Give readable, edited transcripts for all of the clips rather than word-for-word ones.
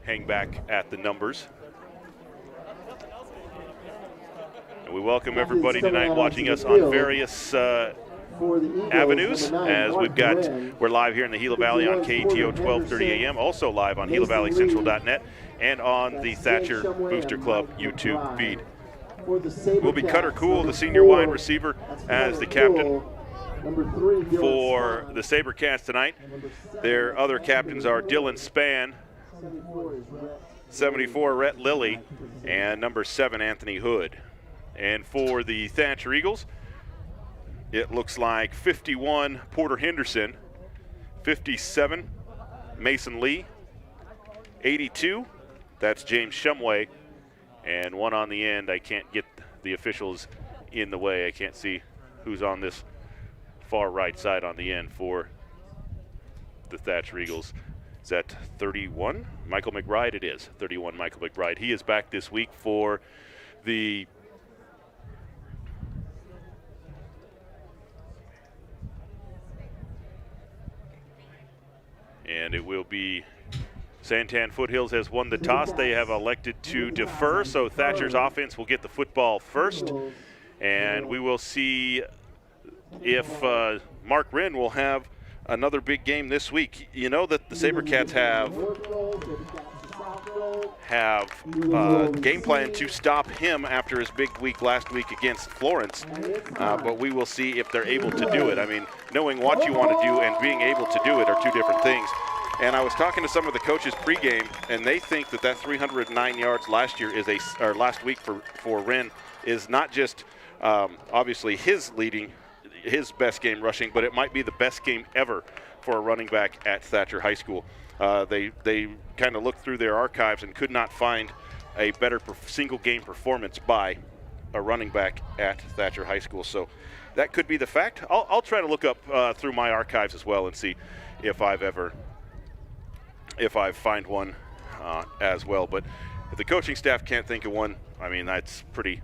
hang back at the numbers. And we welcome everybody tonight watching us on various avenues, as we're live here in the Gila Valley on KATO 1230 AM, also live on GilaValleyCentral.net and on the Thatcher Booster Club YouTube feed. Will be Cutter Cool, the senior wide receiver, as the captain for the Saber Cats tonight. Their other captains are Dylan Spann, 74 Rhett Lilly, and number 7 Anthony Hood. And for the Thatcher Eagles, it looks like 51 Porter Henderson, 57 Mason Lee, 82 that's James Shumway, and one on the end. I can't get the officials in the way. I can't see who's on this far right side on the end for the Thatcher Eagles. Is that 31? Michael McBride? It is 31 Michael McBride. He is back this week for the and it will be Santan Foothills has won the toss. They have elected to defer, so Thatcher's offense will get the football first. And we will see if Mark Wren will have another big game this week. You know that the Sabercats have game plan to stop him after his big week last week against Florence, but we will see if they're able to do it. I mean, knowing what you want to do and being able to do it are two different things. And I was talking to some of the coaches pregame, and they think that 309 yards last week for Wren is not just obviously his best game rushing, but it might be the best game ever for a running back at Thatcher High School. They kind of looked through their archives and could not find a better single game performance by a running back at Thatcher High School. So that could be the fact. I'll try to look up through my archives as well and see if I find one as well. But if the coaching staff can't think of one, I mean, that's pretty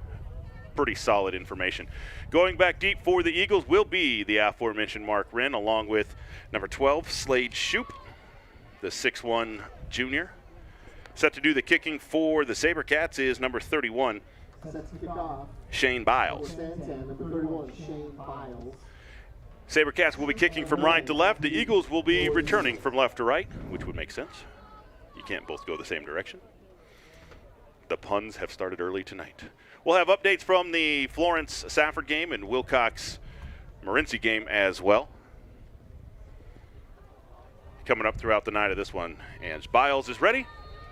solid information. Going back deep for the Eagles will be the aforementioned Mark Wren, along with number 12, Slade Shoup, the 6'1 junior. Set to do the kicking for the Sabercats is number 31, Shane Biles. Sabercats will be kicking from right to left. The Eagles will be returning from left to right, which would make sense. You can't both go the same direction. The puns have started early tonight. We'll have updates from the Florence-Safford game and Wilcox-Morenci game as well, coming up throughout the night of this one. And Biles is ready,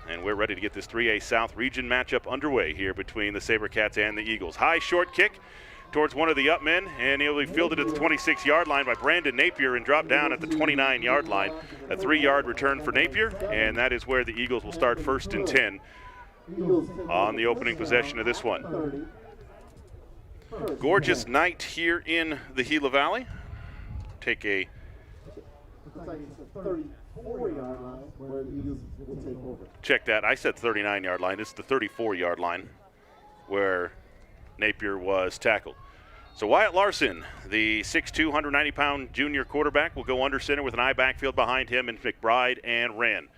and we're ready to get this 3A South region matchup underway here between the Sabercats and the Eagles. High short kick towards one of the up men, and he'll be fielded at the 26-yard line by Brandon Napier and dropped down at the 29-yard line. A 3-yard return for Napier, and that is where the Eagles will start 1st and 10 on the opening possession of this one. Gorgeous night here in the Gila Valley. Take a check that. I said 39-yard line. It's the 34-yard line where Napier was tackled. So Wyatt Larson, the 6'2", 190-pound junior quarterback, will go under center with an I backfield behind him and McBride and Wren.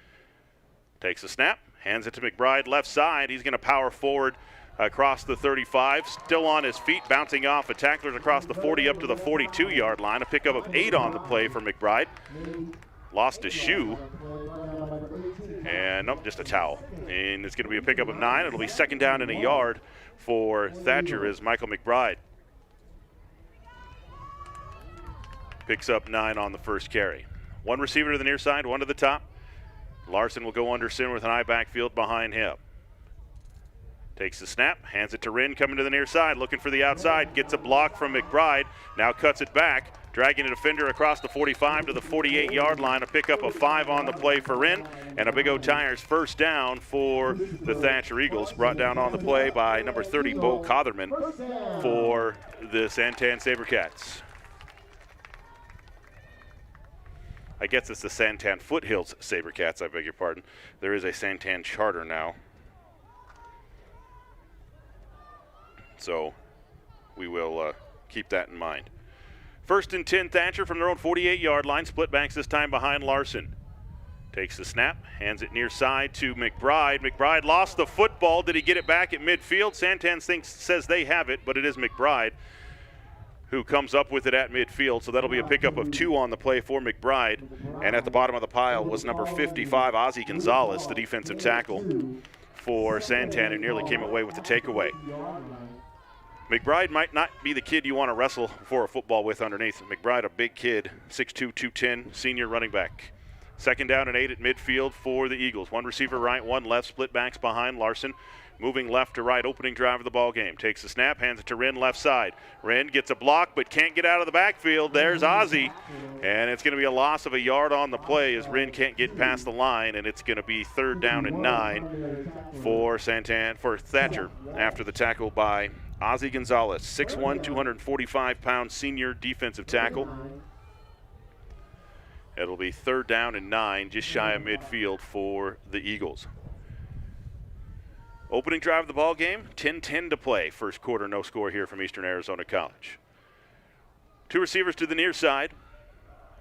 Takes a snap, hands it to McBride left side. He's going to power forward across the 35, still on his feet, bouncing off of tacklers across the 40 up to the 42-yard line. A pickup of 8 on the play for McBride. Lost his shoe. And nope, just a towel. And it's going to be a pickup of 9. It'll be 2nd down and a yard for Thatcher as Michael McBride picks up 9 on the first carry. One receiver to the near side, one to the top. Larson will go under center with an I backfield behind him. Takes the snap, hands it to Wren, coming to the near side, looking for the outside, gets a block from McBride, now cuts it back, dragging a defender across the 45 to the 48-yard line. A pickup of 5 on the play for Wren, and a Big O Tires first down for the Thatcher Eagles, brought down on the play by number 30, Bo Cotherman, for the Santan Sabercats. I guess it's the Santan Foothills Sabercats, I beg your pardon. There is a Santan charter now. So we will keep that in mind. 1st and 10 Thatcher from their own 48-yard line. Split backs this time behind Larson. Takes the snap, hands it near side to McBride. McBride lost the football. Did he get it back at midfield? Santan says they have it, but it is McBride who comes up with it at midfield. So that'll be a pickup of 2 on the play for McBride. And at the bottom of the pile was number 55, Ozzie Gonzalez, the defensive tackle for Santan, who nearly came away with the takeaway. McBride might not be the kid you want to wrestle for a football with underneath. McBride, a big kid, 6'2", 210, senior running back. 2nd down and 8 at midfield for the Eagles. 1 receiver right, 1 left, split backs behind Larson. Moving left to right, opening drive of the ball game. Takes the snap, hands it to Wren left side. Wren gets a block but can't get out of the backfield. There's Ozzie. And it's going to be a loss of a yard on the play as Wren can't get past the line, and it's going to be 3rd down and 9 for Thatcher after the tackle by Ozzie Gonzalez, 6'1", 245-pound senior defensive tackle. It'll be 3rd down and 9, just shy of midfield for the Eagles. Opening drive of the ball game, 10-10 to play. First quarter, no score here from Eastern Arizona College. 2 receivers to the near side.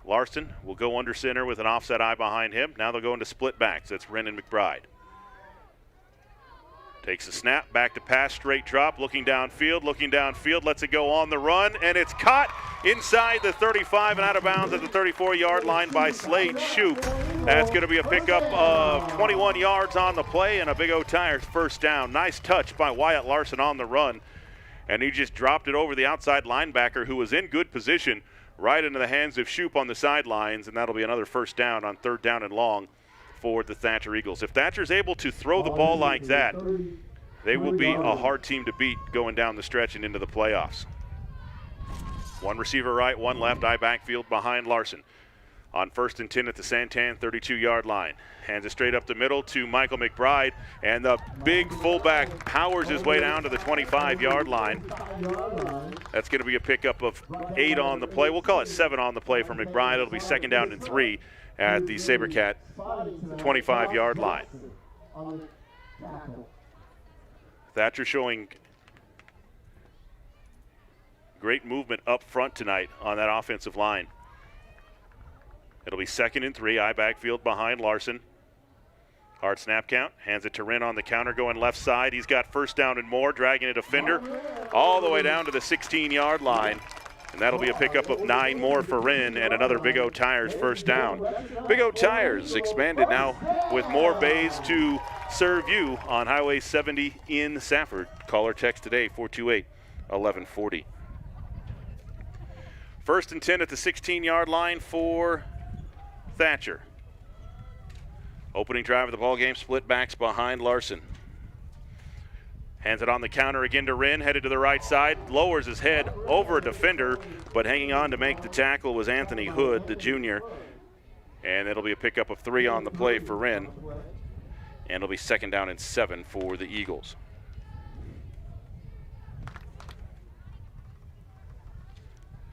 Larson will go under center with an offset eye behind him. Now they'll go into split backs. That's Wren and McBride. Takes the snap, back to pass, straight drop, looking downfield, lets it go on the run, and it's caught inside the 35 and out of bounds at the 34-yard line by Slade Shoup. That's going to be a pickup of 21 yards on the play and a Big O Tires 1st down. Nice touch by Wyatt Larson on the run, and he just dropped it over the outside linebacker who was in good position right into the hands of Shoup on the sidelines, and that'll be another 1st down on 3rd down and long for the Thatcher Eagles. If Thatcher's able to throw the ball like that, they will be a hard team to beat going down the stretch and into the playoffs. 1 receiver right, 1 left, eye backfield behind Larson. On 1st and 10 at the Santan 32-yard line. Hands it straight up the middle to Michael McBride, and the big fullback powers his way down to the 25-yard line. That's going to be a pickup of 8 on the play. We'll call it 7 on the play for McBride. It'll be 2nd down and 3 at the Sabercat 25-yard line. Thatcher showing great movement up front tonight on that offensive line. It'll be 2nd and 3, eye backfield behind Larson. Hard snap count, hands it to Wren on the counter, going left side. He's got 1st down and more, dragging a defender all the way down to the 16-yard line. And that'll be a pickup of 9 more for Wren and another Big O Tires 1st down. Big O Tires expanded now with more bays to serve you on Highway 70 in Safford. Call or text today, 428-1140. 1st and 10 at the 16-yard line for Thatcher. Opening drive of the ball game, split backs behind Larson. Hands it on the counter again to Wren, headed to the right side, lowers his head over a defender, but hanging on to make the tackle was Anthony Hood, the junior. And it'll be a pickup of 3 on the play for Wren. And it'll be 2nd down and 7 for the Eagles.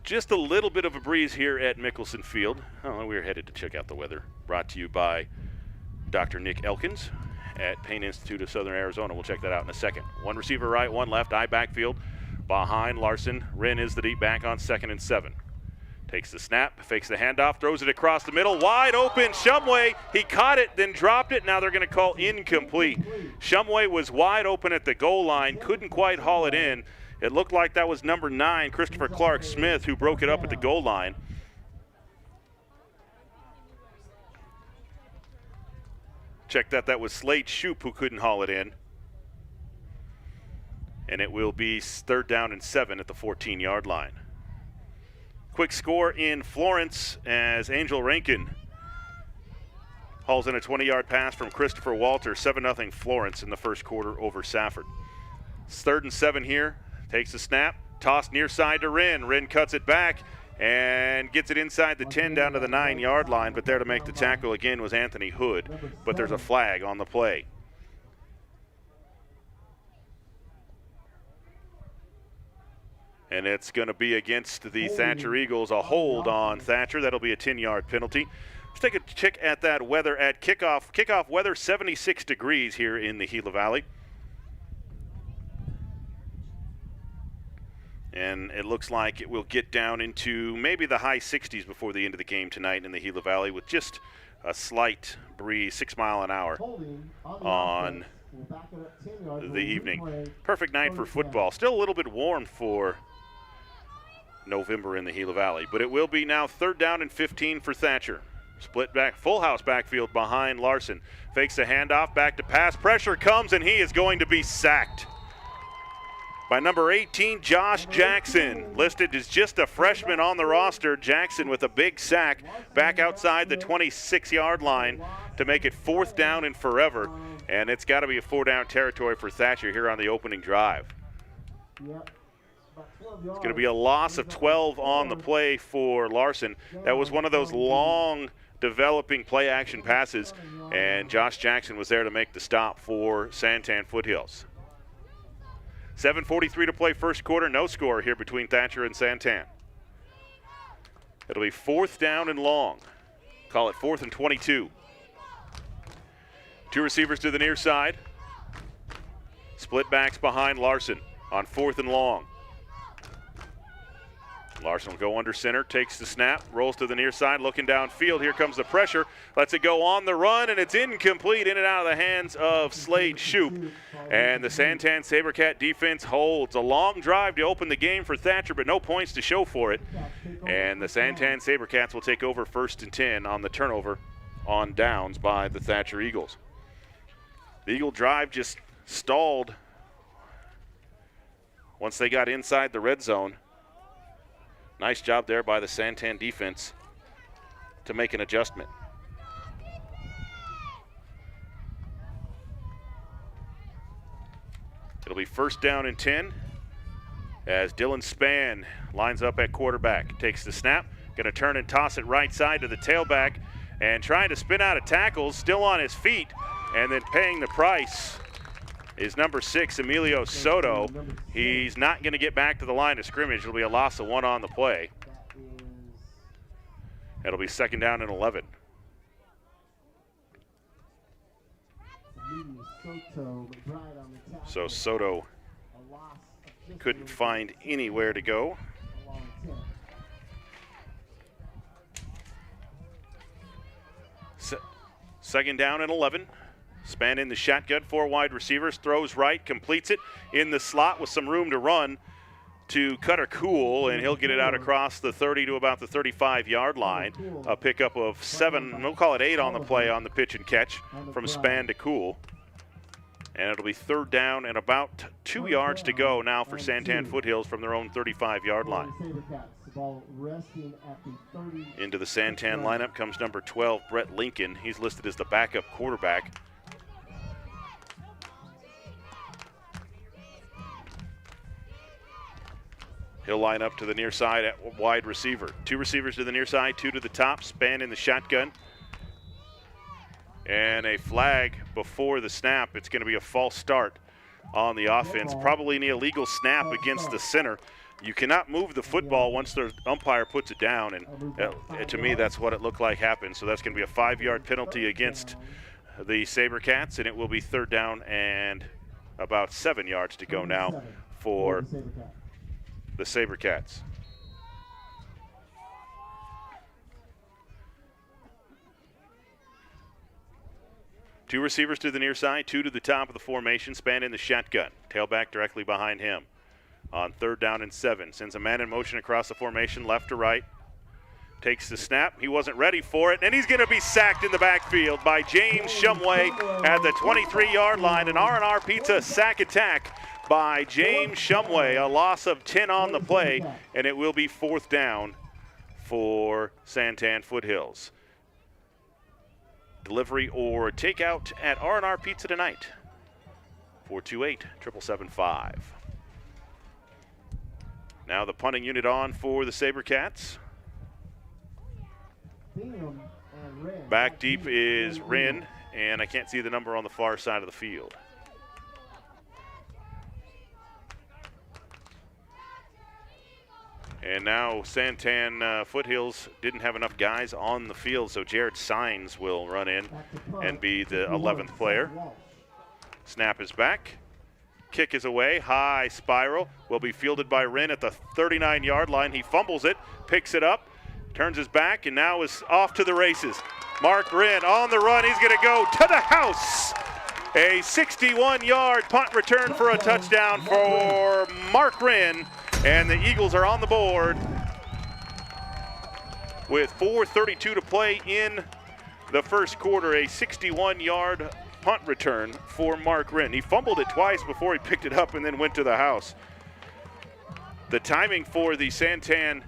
Just a little bit of a breeze here at Mickelson Field. Oh, we're headed to check out the weather. Brought to you by Dr. Nick Elkins at Payne Institute of Southern Arizona. We'll check that out in a second. 1 receiver right, 1 left, eye backfield behind Larson. Wren is the deep back on 2nd and 7. Takes the snap, fakes the handoff, throws it across the middle, wide open, Shumway. He caught it, then dropped it. Now they're going to call incomplete. Shumway was wide open at the goal line, couldn't quite haul it in. It looked like that was number 9, Christopher Clark Smith, who broke it up at the goal line. Check that was Slade Shoup who couldn't haul it in. And it will be 3rd down and 7 at the 14-yard line. Quick score in Florence as Angel Rankin hauls in a 20-yard pass from Christopher Walter. 7-0 Florence in the 1st quarter over Safford. It's 3rd and 7 here. Takes the snap, tossed near side to Wren. Wren cuts it back and gets it inside the 10 down to the 9-yard line, but there to make the tackle again was Anthony Hood, but there's a flag on the play. And it's going to be against the Thatcher Eagles, a hold on Thatcher. That'll be a 10-yard penalty. Let's take a check at that weather at kickoff. Kickoff weather, 76 degrees here in the Gila Valley. And it looks like it will get down into maybe the high 60s before the end of the game tonight in the Gila Valley with just a slight breeze, 6 miles an hour on the evening. Perfect night for football. Still a little bit warm for November in the Gila Valley, but it will be now 3rd down and 15 for Thatcher. Split back, full house backfield behind Larson. Fakes a handoff, back to pass. Pressure comes, and he is going to be sacked by number 18, Josh Jackson. Listed as just a freshman on the roster. Jackson with a big sack back outside the 26-yard line to make it 4th down and forever. And it's got to be a 4-down territory for Thatcher here on the opening drive. It's going to be a loss of 12 on the play for Larson. That was one of those long developing play-action passes, and Josh Jackson was there to make the stop for Santan Foothills. 7:43 to play first quarter. No score here between Thatcher and Santan. It'll be 4th down and long. Call it 4th and 22. 2 receivers to the near side. Split backs behind Larson on 4th and long. Larson will go under center, takes the snap, rolls to the near side, looking downfield. Here comes the pressure. Lets it go on the run, and it's incomplete, in and out of the hands of Slade Shoup. And the Santan Sabercat defense holds. A long drive to open the game for Thatcher, but no points to show for it. And the Santan Sabercats will take over 1st and 10 on the turnover on downs by the Thatcher Eagles. The Eagle drive just stalled once they got inside the red zone. Nice job there by the Santan defense to make an adjustment. It'll be 1st down and 10 as Dylan Spann lines up at quarterback. Takes the snap, going to turn and toss it right side to the tailback, and trying to spin out of tackles, still on his feet, and then paying the price is number 6, Emilio Soto. He's not going to get back to the line of scrimmage. It'll be a loss of 1 on the play. It'll be 2nd down and 11. So Soto couldn't find anywhere to go. Second down and 11. Span in the shotgun, 4 wide receivers, throws right, completes it in the slot with some room to run to Cutter Cool, and he'll get it out across the 30 to about the 35-yard line. A pickup of 7, we'll call it 8 on the play on the pitch and catch from Span to Cool. And it'll be 3rd down and about 2 yards to go now for Santan Foothills from their own 35-yard line. Into the Santan lineup comes number 12, Brett Lincoln. He's listed as the backup quarterback. He'll line up to the near side at wide receiver. 2 receivers to the near side, 2 to the top. Span in the shotgun. And a flag before the snap. It's going to be a false start on the offense. Probably an illegal snap against the center. You cannot move the football once the umpire puts it down, and to me that's what it looked like happened. So that's going to be a 5-yard penalty against the Sabercats, and it will be 3rd down and about 7 yards to go now for the Sabercats. Two receivers to the near side, 2 to the top of the formation. Span in the shotgun. Tailback directly behind him. On 3rd down and 7. Sends a man in motion across the formation, left to right. Takes the snap. He wasn't ready for it, and he's going to be sacked in the backfield by James Shumway at the 23-yard line. An R&R Pizza sack attack by James Shumway. A loss of 10 on the play, and it will be 4th down for Santan Foothills. Delivery or takeout at R&R Pizza tonight. 428-775. Now the punting unit on for the Sabercats. Back deep is Wren, and I can't see the number on the far side of the field. And now Santan Foothills didn't have enough guys on the field, so Jared Sines will run in and be the 11th player. Snap is back. Kick is away. High spiral. Will be fielded by Wren at the 39-yard line. He fumbles it, picks it up, turns his back, and now is off to the races. Mark Wren on the run. He's going to go to the house. A 61-yard punt return for a touchdown for Mark Wren. And the Eagles are on the board with 4:32 to play in the first quarter. A 61-yard punt return for Mark Wren. He fumbled it twice before he picked it up and then went to the house. The timing for the Santan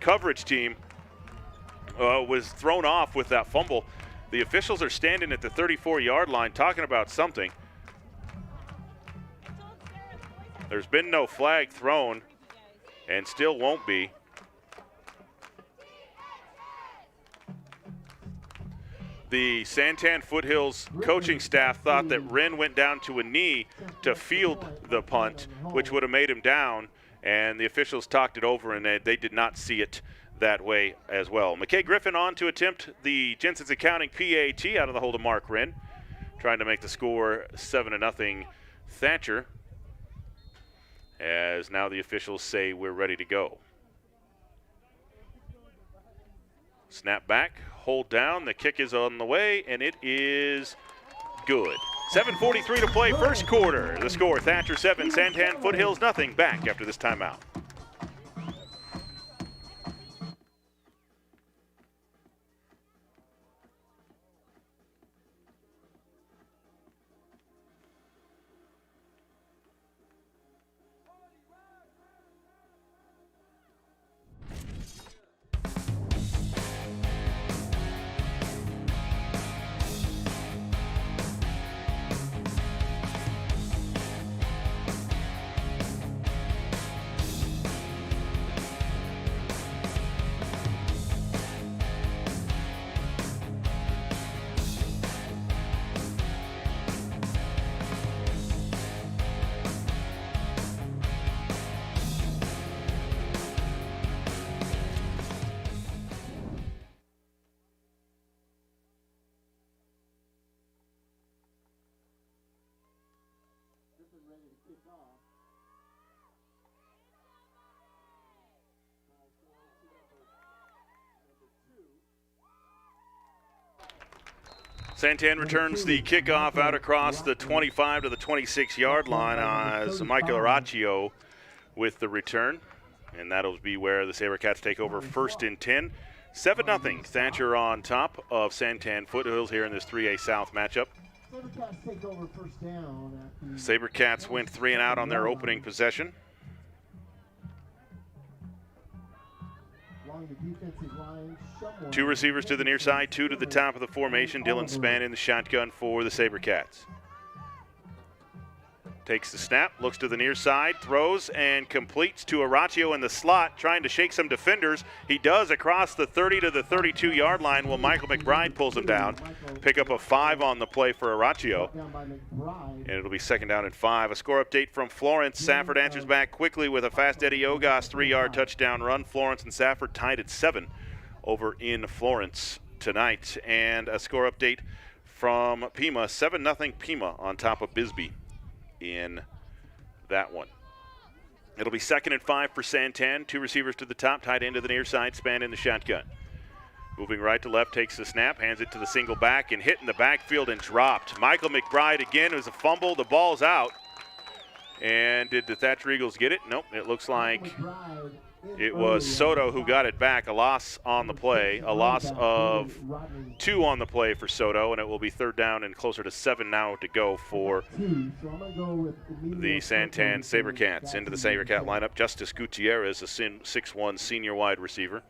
coverage team was thrown off with that fumble. The officials are standing at the 34-yard line talking about something. There's been no flag thrown and still won't be. The Santan Foothills coaching staff thought that Wren went down to a knee to field the punt, which would have made him down, and the officials talked it over, and they did not see it that way as well. McKay Griffin on to attempt the Jensen's Accounting PAT out of the hold of Mark Wren, trying to make the score 7-0 Thatcher, as now the officials say we're ready to go. Snap back, hold down, the kick is on the way, and it is good. 7:43 to play, first quarter. The score, Thatcher 7, Santan Foothills nothing. Back after this timeout. Santan returns the kickoff out across the 25 to the 26-yard line as Michael Araccio with the return. And that'll be where the Sabercats take over first and 10. 7-0 Thatcher on top of Santan Foothills here in this 3A South matchup. Sabercats went 3 and out on their opening possession. Two receivers to the near side, two to the top of the formation. Dylan Spann in the shotgun for the Sabercats. Takes the snap, looks to the near side, throws and completes to Araccio in the slot, trying to shake some defenders. He does across the 30 to the 32-yard line while Michael McBride pulls him down. Pick up a 5 on the play for Araccio. And it'll be 2nd down and 5. A score update from Florence. Safford answers back quickly with a fast Eddie Ogos 3-yard touchdown run. Florence and Safford tied at 7 over in Florence tonight. And a score update from Pima. 7-0 Pima on top of Bisbee in that one. It'll be 2nd and 5 for Santan. Two receivers to the top, tight end to the near side, Spann in the shotgun. Moving right to left, takes the snap, hands it to the single back, and hit in the backfield and dropped. Michael McBride again, it was a fumble, the ball's out. And did the Thatcher Eagles get it? Nope, it looks like it was Soto who got it back. A loss on the play, a loss of 2 on the play for Soto, and it will be 3rd down and closer to 7 now to go for the Santan Sabercats. Into the Sabercat lineup, Justice Gutierrez, a 6'1" senior wide receiver.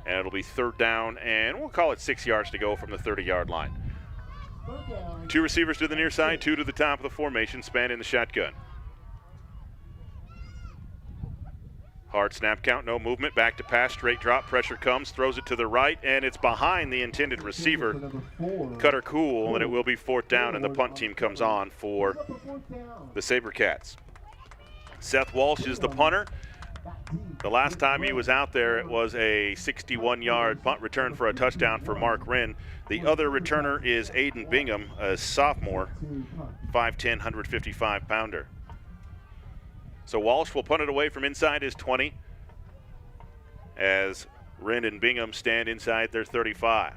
And it'll be 3rd down, and we'll call it 6 yards to go from the 30-yard line. Two receivers to the near side, two to the top of the formation, Spann in the shotgun. Hard snap count, no movement, back to pass, straight drop, pressure comes, throws it to the right, and it's behind the intended receiver, Cutter Cool, and it will be 4th down, and the punt team comes on for the Sabercats. Seth Walsh is the punter. The last time he was out there, it was a 61-yard punt return for a touchdown for Mark Wren. The other returner is Aiden Bingham, a sophomore, 5'10", 155-pounder. So Walsh will punt it away from inside his 20 as Wren and Bingham stand inside their 35.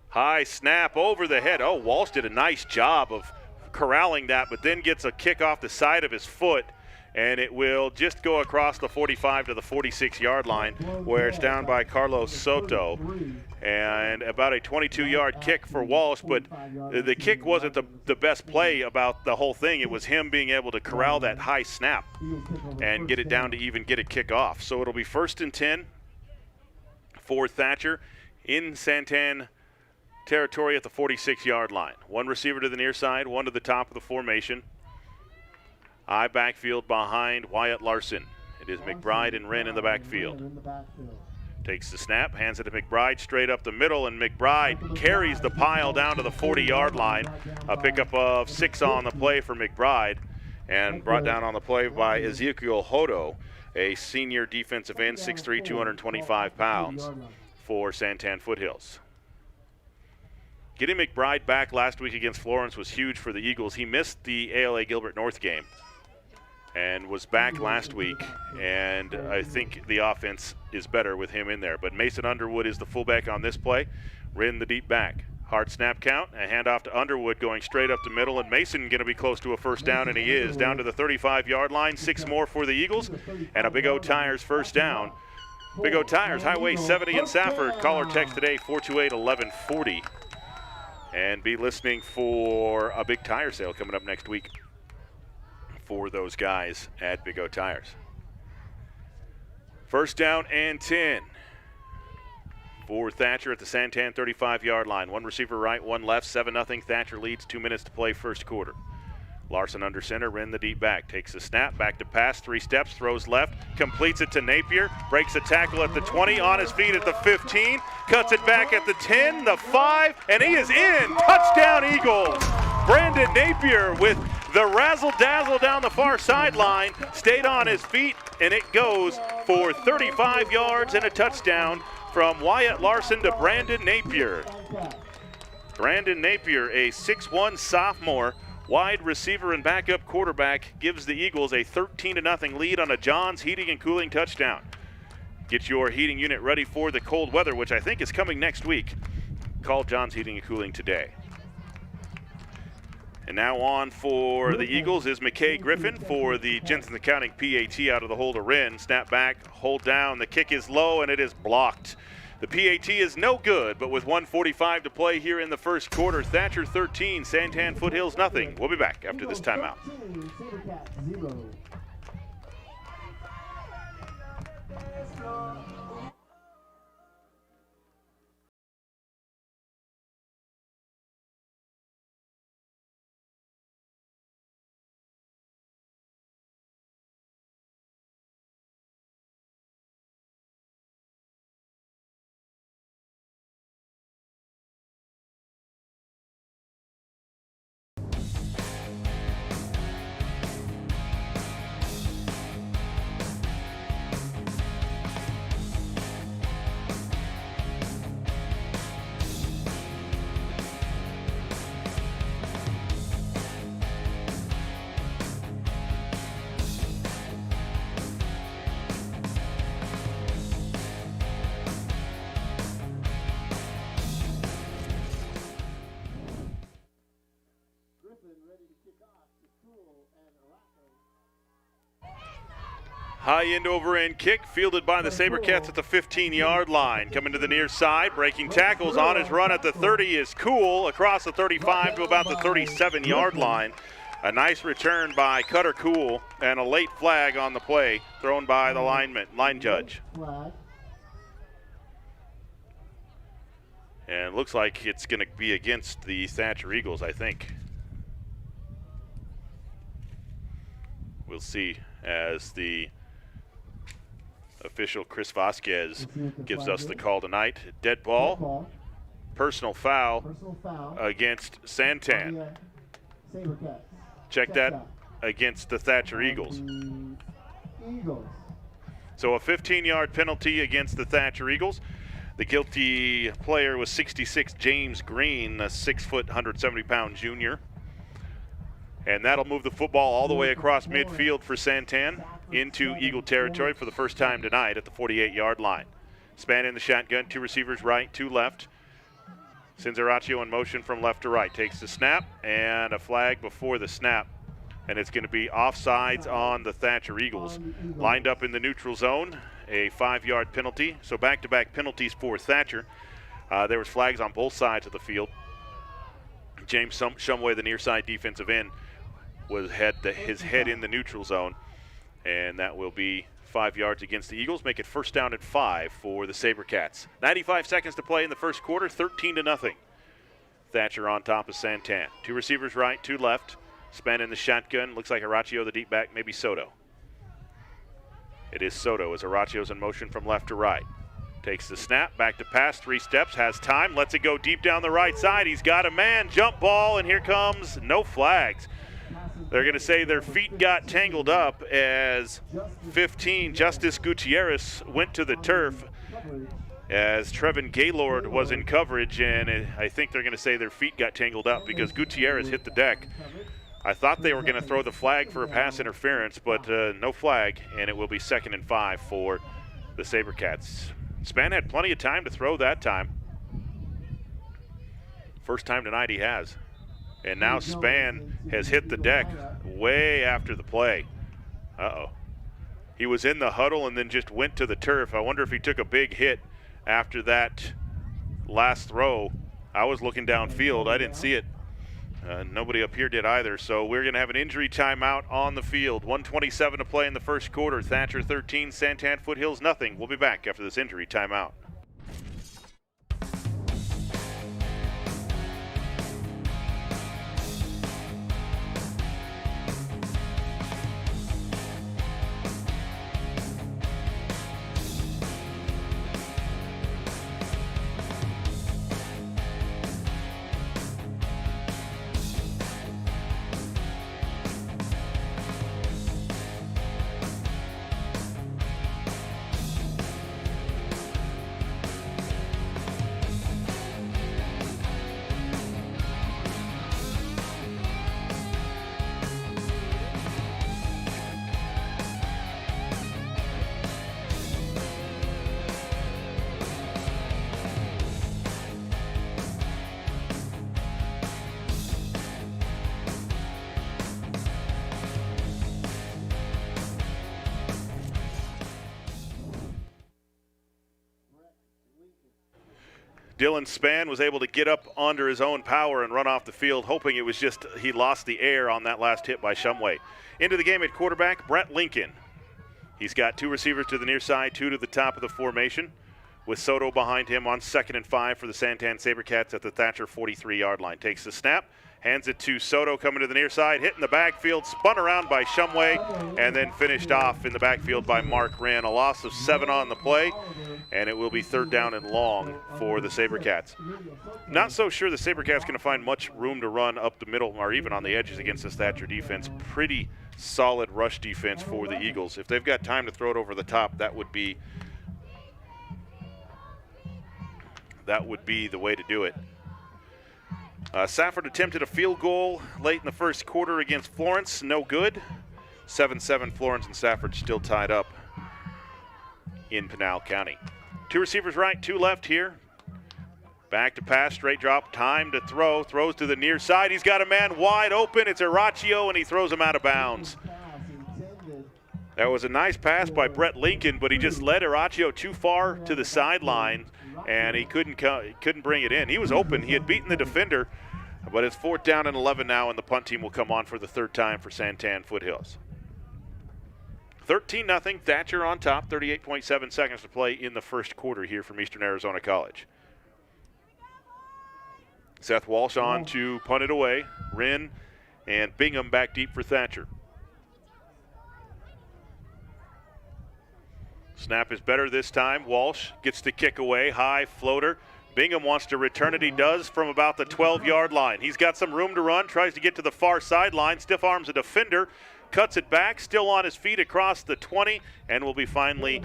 High snap over the head. Oh, Walsh did a nice job of corralling that, but then gets a kick off the side of his foot, and it will just go across the 45 to the 46-yard line, where it's down by Carlos Soto. And about a 22-yard kick for Walsh, but the kick wasn't the best play about the whole thing. It was him being able to corral that high snap and get it down to even get a kick off. So it'll be 1st and 10 for Thatcher in Santan territory at the 46-yard line. One receiver to the near side, one to the top of the formation. I backfield behind Wyatt Larson. It is McBride and Wren in the backfield. Takes the snap, hands it to McBride straight up the middle, and McBride carries the pile down to the 40-yard line. A pickup of 6 on the play for McBride, and brought down on the play by Ezekiel Hodo, a senior defensive end, 6'3", 225 pounds for Santan Foothills. Getting McBride back last week against Florence was huge for the Eagles. He missed the ALA Gilbert North game and was back last week, and I think the offense is better with him in there. But Mason Underwood is the fullback on this play. Wren the deep back. Hard snap count, a handoff to Underwood going straight up the middle, and Mason going to be close to a first down, and he is, down to the 35-yard line. 6 more for the Eagles, and a Big O Tires first down. Big O Tires, Highway 70 in Safford. Call or text today, 428-1140. And be listening for a big tire sale coming up next week for those guys at Big O Tires. 1st down and 10 for Thatcher at the Santan 35-yard line. One receiver right, one left, 7-0. Thatcher leads, 2 minutes to play first quarter. Larson under center, Wren the deep back. Takes the snap, back to pass, 3 steps, throws left, completes it to Napier, breaks a tackle at the 20, on his feet at the 15, cuts it back at the 10, the 5, and he is in. Touchdown Eagles! Brandon Napier with the razzle-dazzle down the far sideline, stayed on his feet, and it goes for 35 yards and a touchdown from Wyatt Larson to Brandon Napier. Brandon Napier, a 6'1" sophomore, wide receiver and backup quarterback, gives the Eagles a 13-0 lead on a John's Heating and Cooling touchdown. Get your heating unit ready for the cold weather, which I think is coming next week. Call John's Heating and Cooling today. And now on for the Eagles is McKay Griffin for the Jensen Accounting PAT out of the hole to Wren. Snap back, hold down, the kick is low and it is blocked. The PAT is no good, but with 1:45 to play here in the first quarter, Thatcher 13, Santan Foothills nothing. We'll be back after this timeout. High end over end kick fielded by the Sabercats at the 15-yard line. Coming to the near side, breaking tackles on his run at the 30 is Cool across the 35 to about the 37-yard line. A nice return by Cutter Cool and a late flag on the play thrown by the line judge. And it looks like it's going to be against the Thatcher Eagles, I think. We'll see as the official Chris Vasquez gives us the call tonight. Dead ball, personal foul against Santan. Check that, against the Thatcher Eagles. So a 15-yard penalty against the Thatcher Eagles. The guilty player was 66 James Green, a 6 foot, 170-pound junior. And that'll move the football all the way across midfield for Santan. into Eagle territory for the first time tonight at the 48-yard line. Span in the shotgun, 2 receivers right, 2 left. Sends Araccio in motion from left to right. Takes the snap and a flag before the snap. And it's going to be offsides on the Thatcher Eagles. Lined up in the neutral zone, a 5-yard penalty. So back-to-back penalties for Thatcher. There was flags on both sides of the field. James Shumway, the near side defensive end, had his head in the neutral zone. And that will be 5 yards against the Eagles. Make it first down at 5 for the Sabercats. 95 seconds to play in the first quarter, 13-0. Thatcher on top of Santan. 2 receivers right, 2 left. Span in the shotgun. Looks like Araccio, the deep back, maybe Soto. It is Soto as Araccio's in motion from left to right. Takes the snap, back to pass, 3 steps, has time, lets it go deep down the right side. He's got a man, jump ball, and here comes no flags. They're going to say their feet got tangled up as 15, Justice Gutierrez, went to the turf as Trevin Gaylord was in coverage, and I think they're going to say their feet got tangled up because Gutierrez hit the deck. I thought they were going to throw the flag for a pass interference, but no flag, and it will be 2nd and 5 for the Sabercats. Span had plenty of time to throw that time. First time tonight he has. And now Span has hit the deck way after the play. Uh-oh. He was in the huddle and then just went to the turf. I wonder if he took a big hit after that last throw. I was looking downfield. I didn't see it. Nobody up here did either. So we're going to have an injury timeout on the field. 1:27 to play in the first quarter. Thatcher 13, Santan Foothills nothing. We'll be back after this injury timeout. Dylan Span was able to get up under his own power and run off the field, hoping it was just he lost the air on that last hit by Shumway. Into the game at quarterback, Brett Lincoln. He's got 2 receivers to the near side, 2 to the top of the formation, with Soto behind him on 2nd and 5 for the Santan Sabercats at the Thatcher 43-yard line. Takes the snap, hands it to Soto coming to the near side, hit in the backfield, spun around by Shumway, and then finished off in the backfield by Mark Wren. A loss of 7 on the play, and it will be 3rd down and long for the Sabercats. Not so sure the Sabercats going to find much room to run up the middle or even on the edges against this Thatcher defense. Pretty solid rush defense for the Eagles. If they've got time to throw it over the top, that would be the way to do it. Safford attempted a field goal late in the first quarter against Florence. No good. 7-7 Florence and Safford still tied up in Pinal County. 2 receivers right, 2 left here. Back to pass, straight drop, time to throw. Throws to the near side. He's got a man wide open. It's Araccio, and he throws him out of bounds. That was a nice pass by Brett Lincoln, but he just led Araccio too far to the sideline, and he couldn't bring it in. He was open. He had beaten the defender, but it's 4th down and 11 now, and the punt team will come on for the 3rd time for Santan Foothills. 13-0, Thatcher on top, 38.7 seconds to play in the first quarter here from Eastern Arizona College. Seth Walsh on to punt it away. Wren and Bingham back deep for Thatcher. Snap is better this time. Walsh gets the kick away, high floater. Bingham wants to return it. He does from about the 12-yard line. He's got some room to run, tries to get to the far sideline, stiff arms a defender, cuts it back, still on his feet across the 20, and will be finally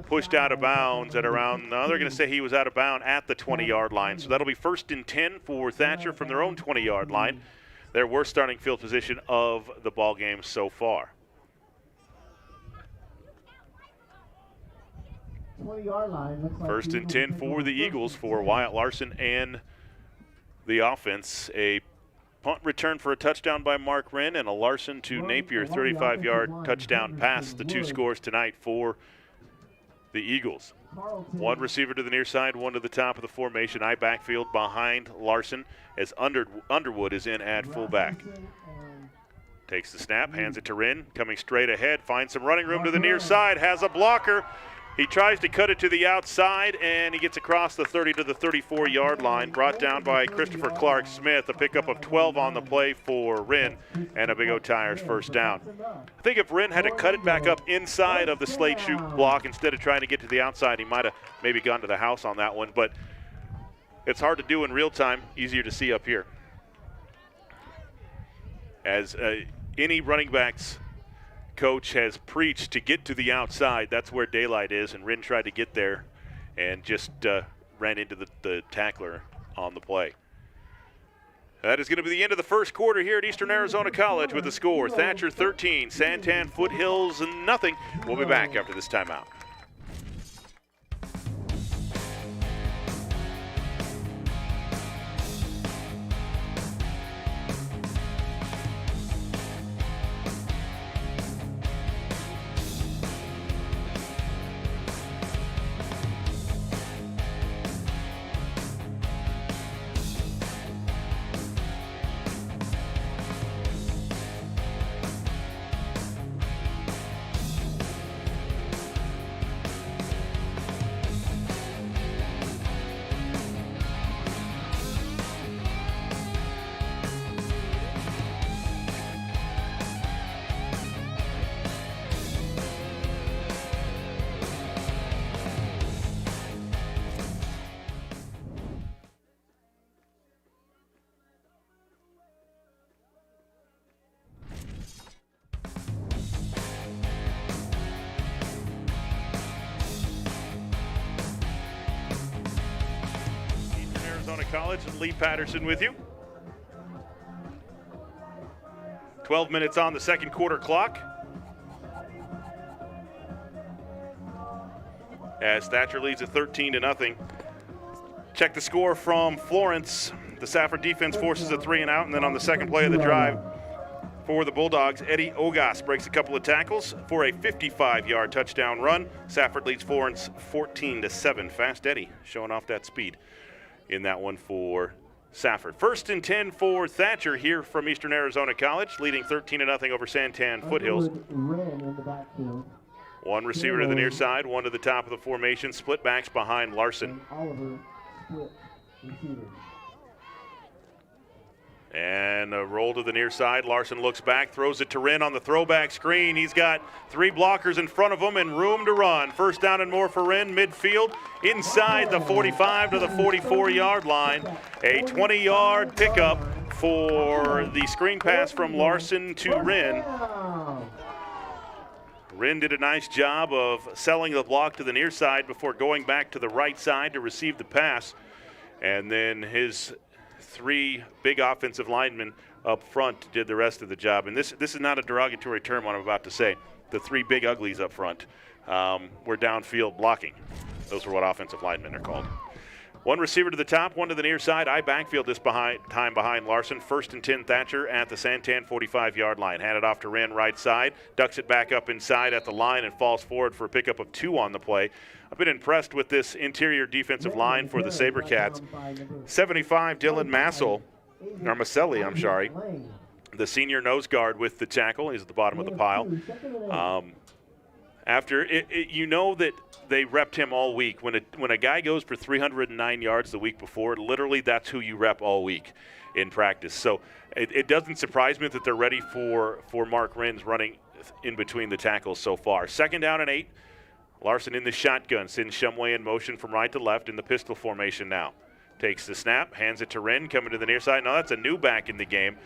pushed out of bounds at around, they're going to say he was out of bounds at the 20-yard line. So that'll be 1st and 10 for Thatcher from their own 20-yard line. Their worst starting field position of the ball game so far. 20-yard line. Looks like First and 10 for the Eagles for Wyatt Larson and the offense. A punt return for a touchdown by Mark Wren and a Larson to Napier 35-yard touchdown pass. The two scores tonight for the Eagles. One receiver to the near side, one to the top of the formation. I backfield behind Larson as Underwood is in at fullback. Takes the snap, hands it to Wren, coming straight ahead, finds some running room to the near side, has a blocker. He tries to cut it to the outside, and he gets across the 30 to the 34-yard line, brought down by Christopher Clark Smith, a pickup of 12 on the play for Wren, and a Big O Tires first down. I think if Wren had to cut it back up inside of the Slade Chute block instead of trying to get to the outside, he might have maybe gone to the house on that one, but it's hard to do in real time, easier to see up here. As any running backs coach has preached to get to the outside, that's where daylight is, and Wren tried to get there and just ran into the tackler on the play. That is going to be the end of the first quarter here at Eastern Arizona College with the score. Thatcher 13, Santan Foothills nothing. We'll be back after this timeout. College and Lee Patterson with you. 12 minutes on the second quarter clock. As Thatcher leads at 13-0. Check the score from Florence. The Safford defense forces a 3-and-out, and then on the second play of the drive for the Bulldogs, Eddie Ogas breaks a couple of tackles for a 55-yard touchdown run. Safford leads Florence 14-7. Fast Eddie showing off that speed in that one for Safford. First and 10 for Thatcher here from Eastern Arizona College, leading 13-0 over Santan Foothills. One receiver to the near side, one to the top of the formation, split backs behind Larson. And a roll to the near side. Larson looks back, throws it to Wren on the throwback screen. He's got three blockers in front of him and room to run. First down and more for Wren, midfield, inside the 45 to the 44-yard line. A 20-yard pickup for the screen pass from Larson to Wren. Wren did a nice job of selling the block to the near side before going back to the right side to receive the pass. And then his three big offensive linemen up front did the rest of the job. And this is not a derogatory term, what I'm about to say. The three big uglies up front were downfield blocking. Those are what offensive linemen are called. One receiver to the top, one to the near side. I backfield this time behind Larson. First and 10 Thatcher at the Santan 45-yard line. Hand it off to Wren right side. Ducks it back up inside at the line and falls forward for a pickup of 2 on the play. I've been impressed with this interior defensive line for the Sabercats. 75 Dylan Maselli, the senior nose guard with the tackle. He's at the bottom of the pile. You know that they repped him all week. When a guy goes for 309 yards the week before, literally that's who you rep all week in practice. So it doesn't surprise me that they're ready for Mark Wren's running in between the tackles so far. Second down and 8. Larson in the shotgun, sends Shumway in motion from right to left in the pistol formation now. Takes the snap, hands it to Wren, coming to the near side. Now that's a new back in the game.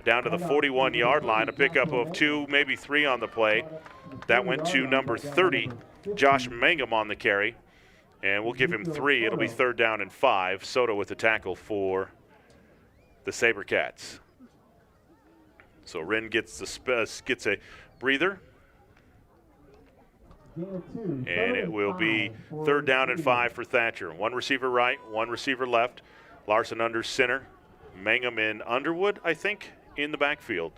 Down to the 41-yard line, a pickup of 2, maybe 3 on the play. That went to number 30, Josh Mangum on the carry. And we'll give him 3. It'll be third down and 5. Soto with the tackle for the Sabercats. So Wren gets a breather. And it will be 3rd down and 5 for Thatcher. 1 receiver right, 1 receiver left. Larson under center. Mangum in Underwood, I think, in the backfield.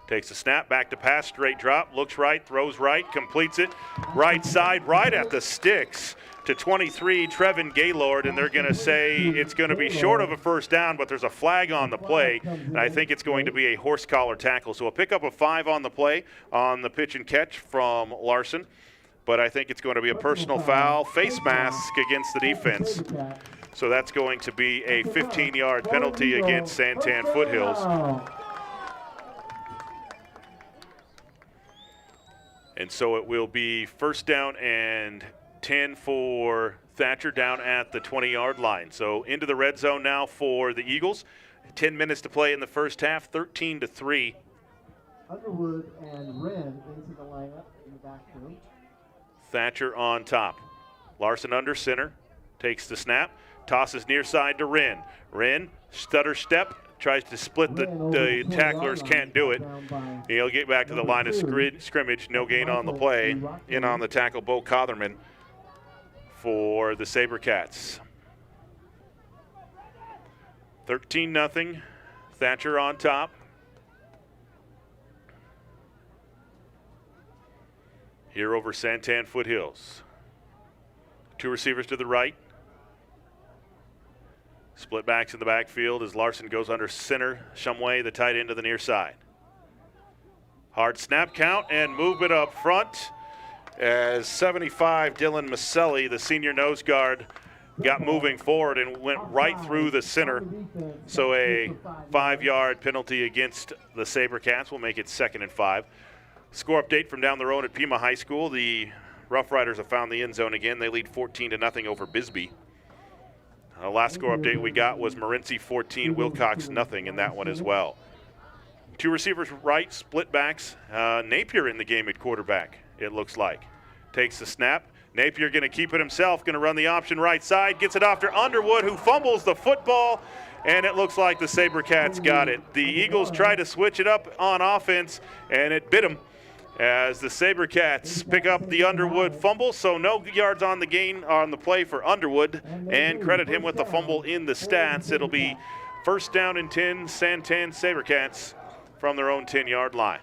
Takes a snap, back to pass, straight drop, looks right, throws right, completes it. Right side, right at the sticks to 23, Trevin Gaylord, and they're going to say it's going to be short of a 1st down, but there's a flag on the play, and I think it's going to be a horse collar tackle. So a pickup of 5 on the play on the pitch and catch from Larson, but I think it's going to be a personal foul, face mask against the defense. So that's going to be a 15-yard penalty against Santan Foothills. And so it will be 1st down and 10 for Thatcher down at the 20-yard line. So into the red zone now for the Eagles. 10 minutes to play in the first half, 13-3. Underwood and Wren into the lineup in the backfield. Thatcher on top. Larson under center, takes the snap, tosses near side to Wren. Wren, stutter step, tries to split the tacklers, can't do it. He'll get back to the line of scrimmage, no gain on the play. In on the tackle, Bo Cotherman for the Sabercats. 13-0, Thatcher on top. Here over Santan Foothills. 2 receivers to the right. Split backs in the backfield as Larson goes under center. Shumway, the tight end, to the near side. Hard snap count and movement up front as 75 Dylan Maselli, the senior nose guard, got moving forward and went right through the center. So a 5-yard penalty against the Sabercats will make it 2nd and 5. Score update from down the road at Pima High School. The Rough Riders have found the end zone again. They lead 14-0 over Bisbee. The last score update we got was Morenci 14, Wilcox 0 in that one as well. 2 receivers right, split backs. Napier in the game at quarterback, it looks like. Takes the snap. Napier going to keep it himself, going to run the option right side, gets it off to Underwood, who fumbles the football, and it looks like the Sabercats got it. The Eagles try to switch it up on offense, and it bit them as the Sabercats pick up the Underwood fumble, so no yards on the gain on the play for Underwood, and credit him with the fumble in the stats. It'll be 1st down and 10, Santan Sabercats from their own 10-yard line.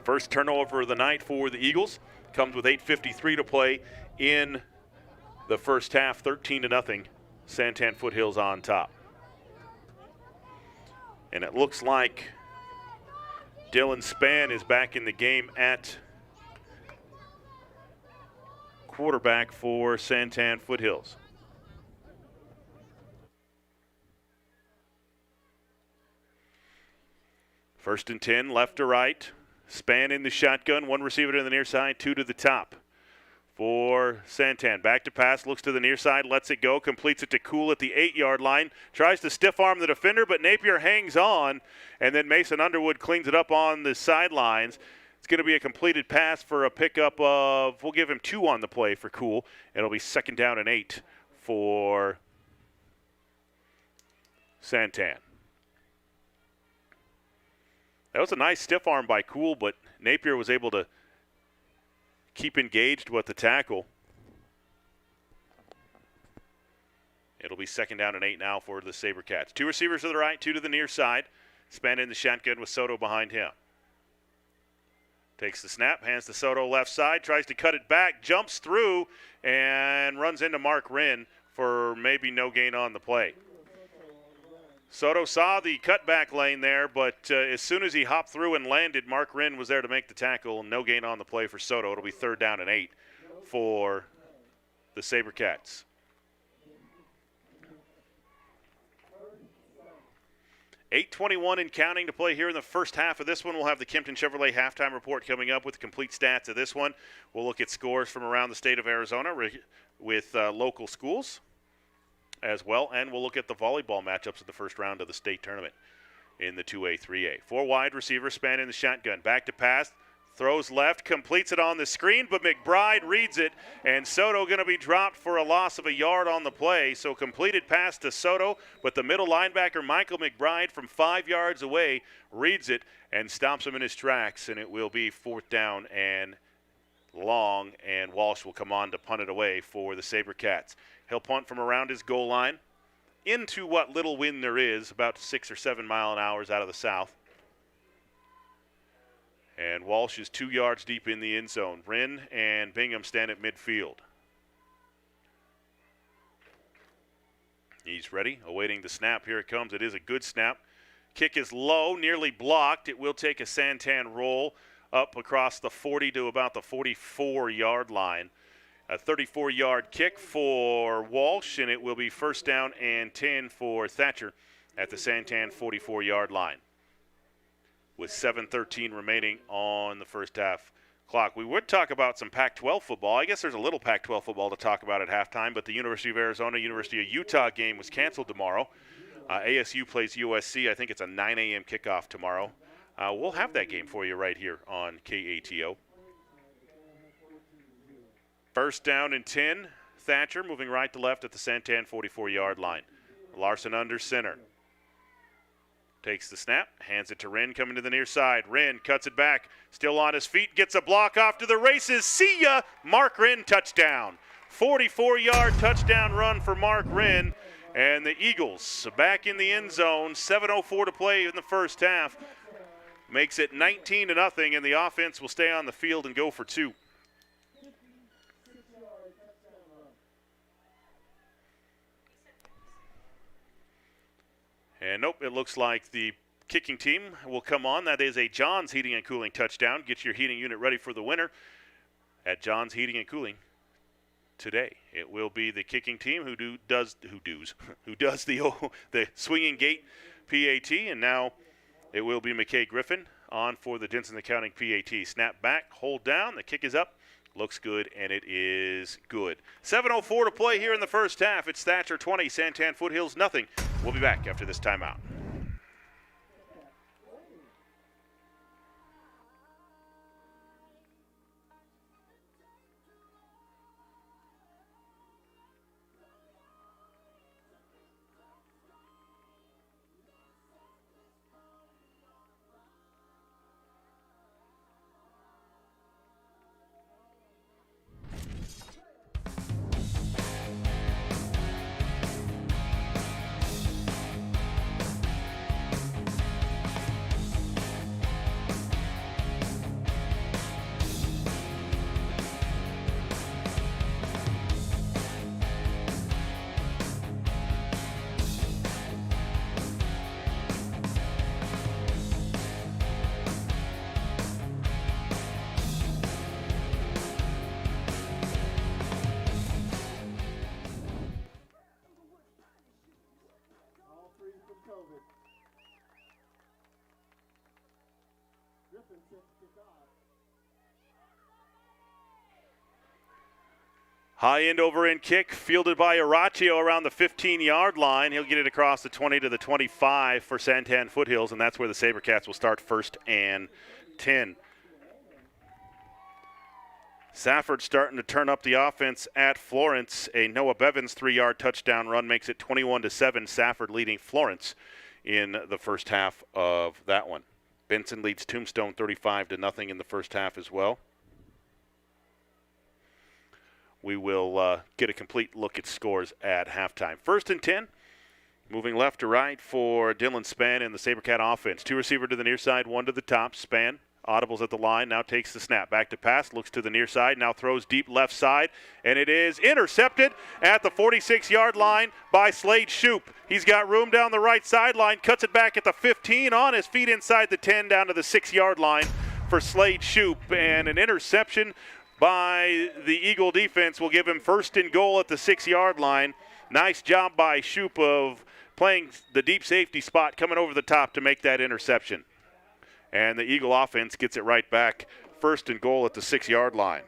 First turnover of the night for the Eagles. Comes with 8:53 to play in the first half, 13-0, Santan Foothills on top. And it looks like Dylan Spann is back in the game at quarterback for Santan Foothills. First and 10, left to right. Spann in the shotgun, 1 receiver to the near side, 2 to the top for Santan. Back to pass, looks to the near side, lets it go, completes it to Cool at the 8-yard line. Tries to stiff arm the defender, but Napier hangs on, and then Mason Underwood cleans it up on the sidelines. It's going to be a completed pass for a pickup of, we'll give him 2 on the play for Cool. It'll be 2nd down and 8 for Santan. That was a nice stiff arm by Cool, but Napier was able to keep engaged with the tackle. It'll be 2nd down and 8 now for the Sabercats. 2 receivers to the right, 2 to the near side. Spann in the shotgun with Soto behind him. Takes the snap, hands to Soto left side, tries to cut it back, jumps through, and runs into Mark Wren for maybe no gain on the play. Soto saw the cutback lane there, but as soon as he hopped through and landed, Mark Wren was there to make the tackle. No gain on the play for Soto. It'll be 3rd down and 8 for the Sabercats. $8:21 and counting to play here in the first half of this one. We'll have the Kempton Chevrolet halftime report coming up with complete stats of this one. We'll look at scores from around the state of Arizona with local schools as well, and we'll look at the volleyball matchups of the first round of the state tournament in the 2A, 3A. 4 wide receivers, Spann in the shotgun. Back to pass, throws left, completes it on the screen, but McBride reads it, and Soto going to be dropped for a loss of a yard on the play. So completed pass to Soto, but the middle linebacker, Michael McBride, from 5 yards away, reads it and stops him in his tracks, and it will be 4th down and long, and Walsh will come on to punt it away for the Sabercats. He'll punt from around his goal line into what little wind there is, about 6 or 7 mile an hour out of the south. And Walsh is 2 yards deep in the end zone. Wren and Bingham stand at midfield. He's ready, awaiting the snap. Here it comes. It is a good snap. Kick is low, nearly blocked. It will take a Santan roll up across the 40 to about the 44-yard line. A 34-yard kick for Walsh, and it will be first down and 10 for Thatcher at the Santan 44-yard line. With 7:13 remaining on the first half clock. We would talk about some Pac-12 football. I guess there's a little Pac-12 football to talk about at halftime, but the University of Arizona, University of Utah game was canceled tomorrow. ASU plays USC. I think it's a 9 a.m. kickoff tomorrow. We'll have that game for you right here on KATO. First down and 10. Thatcher moving right to left at the Santan 44-yard line. Larson under center. Takes the snap, hands it to Wren, coming to the near side. Wren cuts it back, still on his feet, gets a block off to the races. See ya! Mark Wren, touchdown. 44-yard touchdown run for Mark Wren. And the Eagles back in the end zone. 7:04 to play in the first half. Makes it 19-0, and the offense will stay on the field and go for 2. And nope, it looks like the kicking team will come on. That is a John's Heating and Cooling touchdown. Get your heating unit ready for the winter at John's Heating and Cooling today. It will be the kicking team who does the swinging gate PAT, and now it will be McKay Griffin on for the Jensen Accounting PAT. Snap back, hold down, the kick is up. Looks good, and it is good. 7:04 to play here in the first half. It's Thatcher 20, Santan Foothills nothing. We'll be back after this timeout. High end over end kick fielded by Araccio around the 15-yard line. He'll get it across the 20 to the 25 for Santan Foothills, and that's where the Sabercats will start first and 10. Safford starting to turn up the offense at Florence. A Noah Bevins 3-yard touchdown run makes it 21-7. Safford leading Florence in the first half of that one. Benson leads Tombstone 35-0 in the first half as well. We will get a complete look at scores at halftime. First and 10, moving left to right for Dylan Spann in the Sabercat offense. 2 receiver to the near side, 1 to the top. Spann audibles at the line, now takes the snap. Back to pass, looks to the near side, now throws deep left side, and it is intercepted at the 46-yard line by Slade Shoup. He's got room down the right sideline, cuts it back at the 15, on his feet inside the 10, down to the 6-yard line for Slade Shoup, and an interception by the Eagle defense will give him first and goal at the 6-yard line. Nice job by Shoup of playing the deep safety spot, coming over the top to make that interception. And the Eagle offense gets it right back, first and goal at the 6-yard line.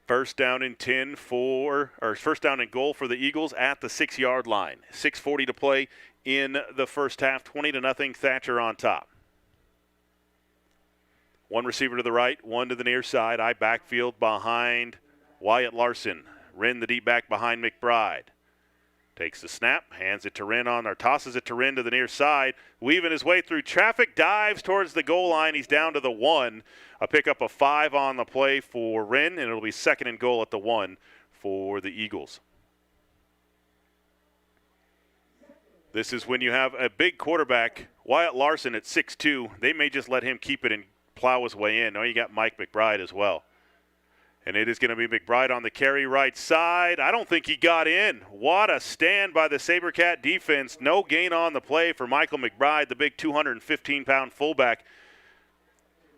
First down and first down and goal for the Eagles at the 6-yard line. 6:40 to play in the first half. 20-0. Thatcher on top. 1 receiver to the right, 1 to the near side. I backfield behind Wyatt Larson. Wren the deep back behind McBride. Takes the snap, hands it to Wren or tosses it to Wren to the near side, weaving his way through traffic, dives towards the goal line. He's down to the 1. A pickup of 5 on the play for Wren, and it'll be 2nd and goal at the 1 for the Eagles. This is when you have a big quarterback, Wyatt Larson at 6'2". They may just let him keep it and plow his way in. Now you got Mike McBride as well. And it is going to be McBride on the carry right side. I don't think he got in. What a stand by the Sabercat defense. No gain on the play for Michael McBride, the big 215-pound fullback.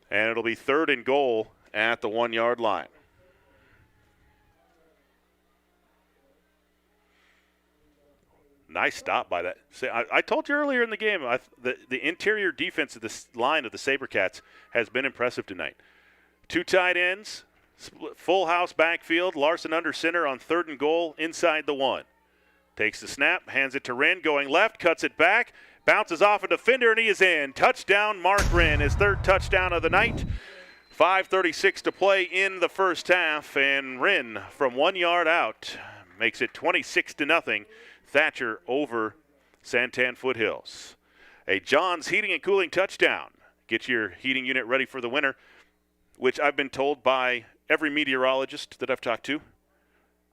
And it'll be 3rd and goal at the 1-yard line. Nice stop by that. I told you earlier in the game, the interior defense of this line of the Sabercats has been impressive tonight. 2 tight ends. Full house backfield. Larson under center on 3rd and goal inside the 1. Takes the snap, hands it to Wren, going left, cuts it back, bounces off a defender, and he is in. Touchdown, Mark Wren, his 3rd touchdown of the night. 5:36 to play in the first half, and Wren from 1 yard out makes it 26-0. Thatcher over Santan Foothills. A John's Heating and Cooling touchdown. Get your heating unit ready for the winter, which I've been told by every meteorologist that I've talked to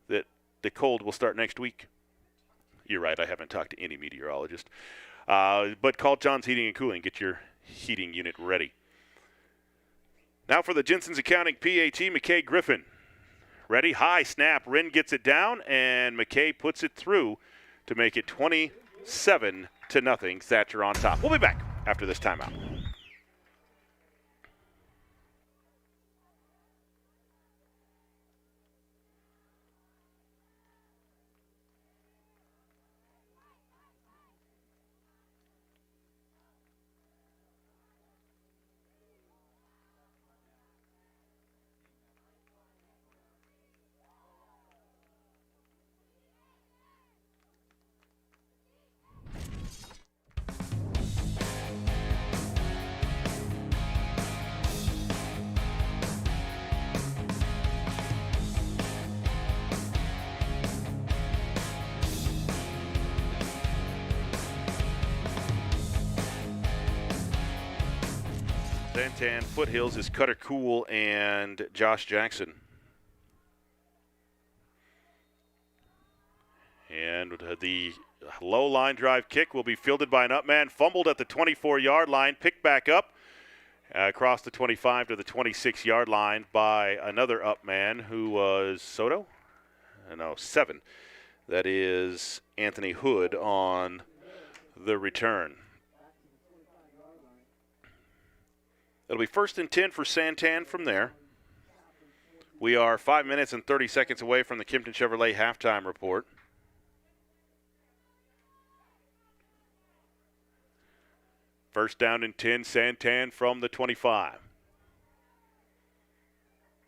that the cold will start next week. You're right, I haven't talked to any meteorologist. But call John's Heating and Cooling. Get your heating unit ready. Now for the Jensen's Accounting PAT, McKay Griffin. Ready, high snap. Wren gets it down, and McKay puts it through to make it 27-0. Thatcher on top. We'll be back after this timeout. Santan Foothills is Cutter Cool and Josh Jackson. And the low line drive kick will be fielded by an up man, fumbled at the 24-yard line, picked back up across the 25 to the 26-yard line by another up man who was Soto? No, 7. That is Anthony Hood on the return. It'll be 1st and 10 for Santan from there. We are 5 minutes and 30 seconds away from the Kimpton Chevrolet halftime report. First down and 10, Santan from the 25.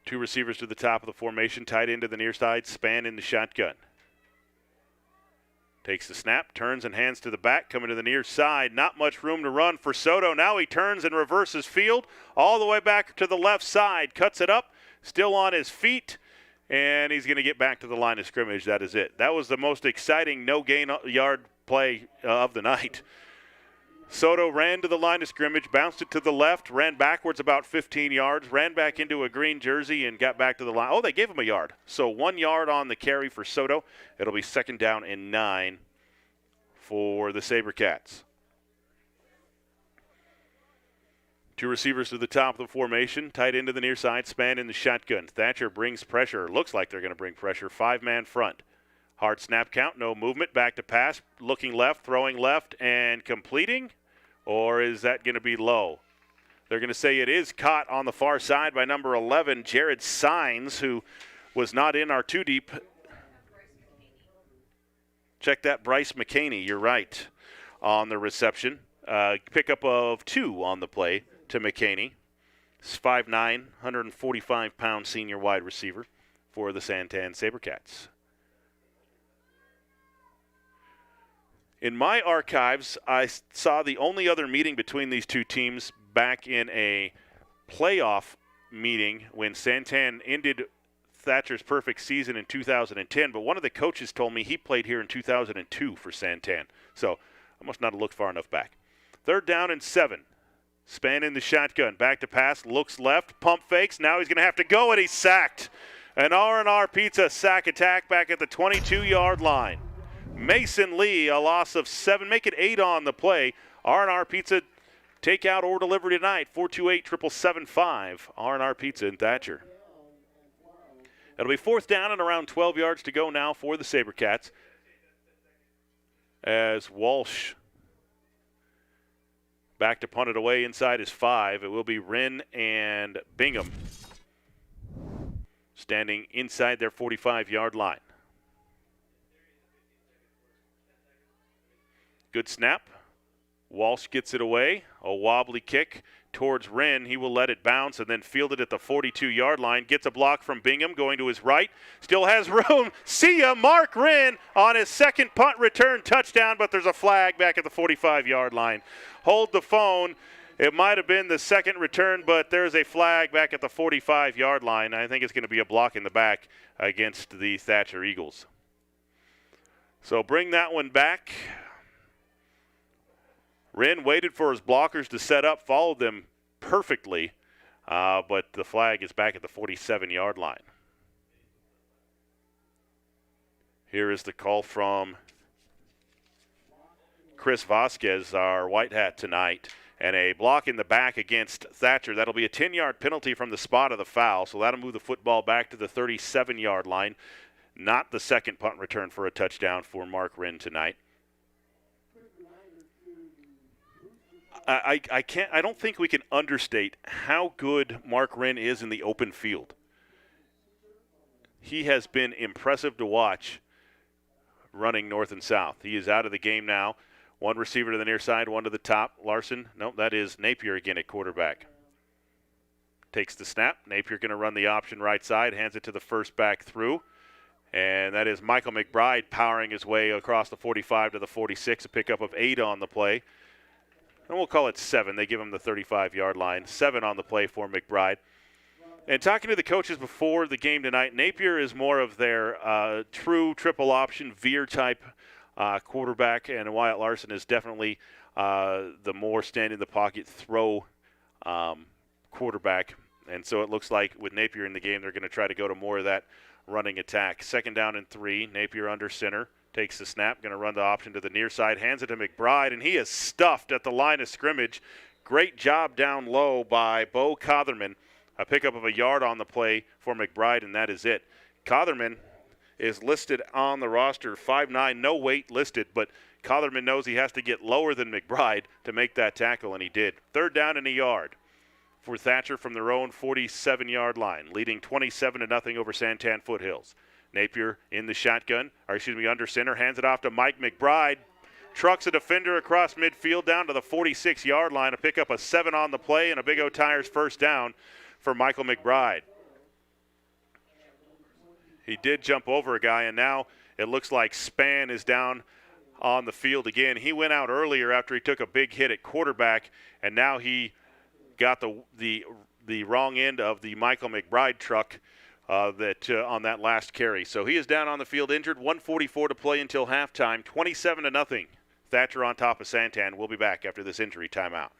2 receivers to the top of the formation, tight into the near side, Span in the shotgun. Takes the snap, turns and hands to the back, coming to the near side. Not much room to run for Soto. Now he turns and reverses field all the way back to the left side. Cuts it up, still on his feet, and he's going to get back to the line of scrimmage. That is it. That was the most exciting no-gain yard play of the night. Soto ran to the line of scrimmage, bounced it to the left, ran backwards about 15 yards, ran back into a green jersey, and got back to the line. Oh, they gave him a yard. So 1 yard on the carry for Soto. It'll be 2nd down and 9 for the Sabercats. 2 receivers to the top of the formation, tight into the near side, Span in the shotgun. Thatcher brings pressure. Looks like they're going to bring pressure. 5-man front. Hard snap count, no movement, back to pass, looking left, throwing left, and completing. Or is that going to be low? They're going to say it is caught on the far side by number 11, Jared Sines, who was not in our 2-deep. Check that, Bryce McCaney, you're right, on the reception. Pickup of 2 on the play to McCaney. 5'9", 145-pound senior wide receiver for the Santan Sabercats. In my archives, I saw the only other meeting between these two teams back in a playoff meeting when Santan ended Thatcher's perfect season in 2010, but one of the coaches told me he played here in 2002 for Santan. So I must not have looked far enough back. 3rd down and 7. Span in the shotgun. Back to pass. Looks left. Pump fakes. Now he's going to have to go, and he's sacked. An R&R Pizza sack attack back at the 22-yard line. Mason Lee, a loss of 7. Make it 8 on the play. R&R Pizza, takeout or delivery tonight. 428-775. R&R Pizza in Thatcher. It'll be 4th down and around 12 yards to go now for the Sabercats. As Walsh back to punt it away inside his 5. It will be Wren and Bingham standing inside their 45-yard line. Good snap. Walsh gets it away. A wobbly kick towards Wren. He will let it bounce and then field it at the 42-yard line. Gets a block from Bingham going to his right. Still has room. See ya, Mark Wren on his 2nd punt return touchdown, but there's a flag back at the 45-yard line. Hold the phone. It might have been the 2nd return, but there's a flag back at the 45-yard line. I think it's going to be a block in the back against the Thatcher Eagles. So bring that one back. Wren waited for his blockers to set up, followed them perfectly, but the flag is back at the 47-yard line. Here is the call from Chris Vasquez, our white hat tonight, and a block in the back against Thatcher. That'll be a 10-yard penalty from the spot of the foul, so that'll move the football back to the 37-yard line. Not the 2nd punt return for a touchdown for Mark Wren tonight. I don't think we can understate how good Mark Wren is in the open field. He has been impressive to watch running north and south. He is out of the game now. One receiver to the near side, one to the top. Larson, no, that is Napier again at quarterback. Takes the snap. Napier going to run the option right side, hands it to the first back through. And that is Michael McBride powering his way across the 45 to the 46, a pickup of 8 on the play. And we'll call it 7. They give him the 35-yard line. 7 on the play for McBride. And talking to the coaches before the game tonight, Napier is more of their true triple option veer type quarterback, and Wyatt Larson is definitely the more stand in the pocket throw quarterback. And so it looks like with Napier in the game, they're going to try to go to more of that running attack. 2nd down and 3. Napier under center. Takes the snap, going to run the option to the near side, hands it to McBride, and he is stuffed at the line of scrimmage. Great job down low by Bo Cotherman. A pickup of a yard on the play for McBride, and that is it. Cotherman is listed on the roster, 5'9", no weight listed, but Cotherman knows he has to get lower than McBride to make that tackle, and he did. 3rd down and a yard for Thatcher from their own 47-yard line, leading 27-0 over Santan Foothills. Napier in the shotgun, under center, hands it off to Mike McBride. Trucks a defender across midfield down to the 46-yard line, a pickup of 7 on the play, and a Big O Tires 1st down for Michael McBride. He did jump over a guy, and now it looks like Span is down on the field again. He went out earlier after he took a big hit at quarterback, and now he got the wrong end of the Michael McBride truck on that last carry. So he is down on the field injured. 1:44 to play until halftime. 27-0. Thatcher on top of Santan. We'll be back after this injury timeout.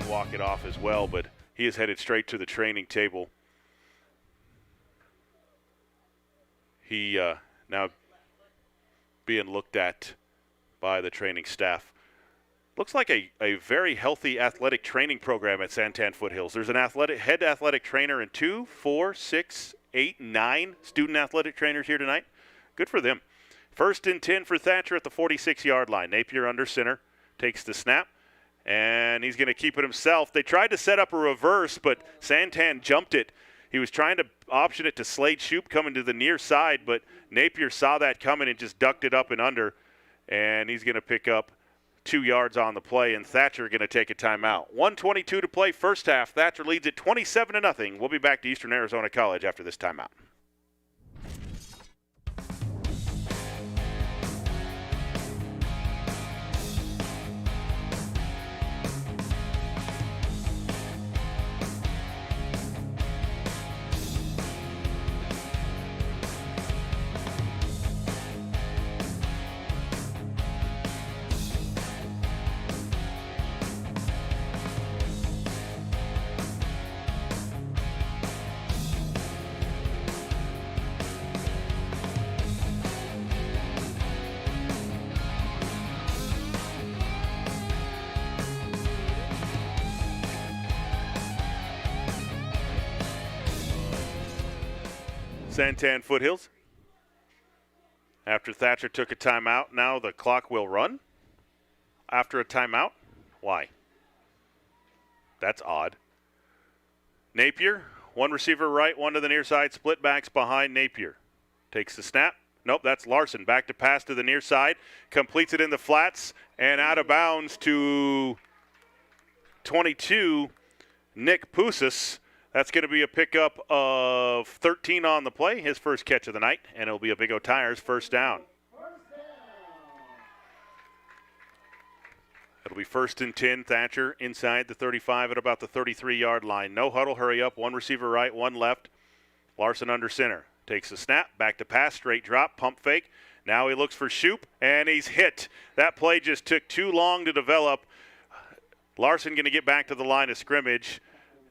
Walk it off as well, but he is headed straight to the training table. He now being looked at by the training staff. Looks like a very healthy athletic training program at Santan Foothills. There's an head athletic trainer and 2, 4, 6, 8, 9 student athletic trainers here tonight. Good for them. First and 10 for Thatcher at the 46-yard line. Napier under center, takes the snap, and he's going to keep it himself. They tried to set up a reverse, but Santan jumped it. He was trying to option it to Slade Shoup coming to the near side, but Napier saw that coming and just ducked it up and under, and he's going to pick up 2 yards on the play, and Thatcher going to take a timeout. 1:22 to play first half. Thatcher leads it 27-0. We'll be back to Eastern Arizona College after this timeout. Santan Foothills. After Thatcher took a timeout, now the clock will run. After a timeout? Why? That's odd. Napier, one receiver right, one to the near side, split backs behind Napier. Takes the snap. Nope, that's Larson. Back to pass to the near side. Completes it in the flats and out of bounds to 22, Nick Pusas. That's going to be a pickup of 13 on the play, his first catch of the night, and it'll be a Big O Tires first down. It'll be 1st and 10, Thatcher inside the 35 at about the 33-yard line. No huddle, hurry up, one receiver right, one left. Larson under center. Takes the snap, back to pass, straight drop, pump fake. Now he looks for Shoup, and he's hit. That play just took too long to develop. Larson going to get back to the line of scrimmage.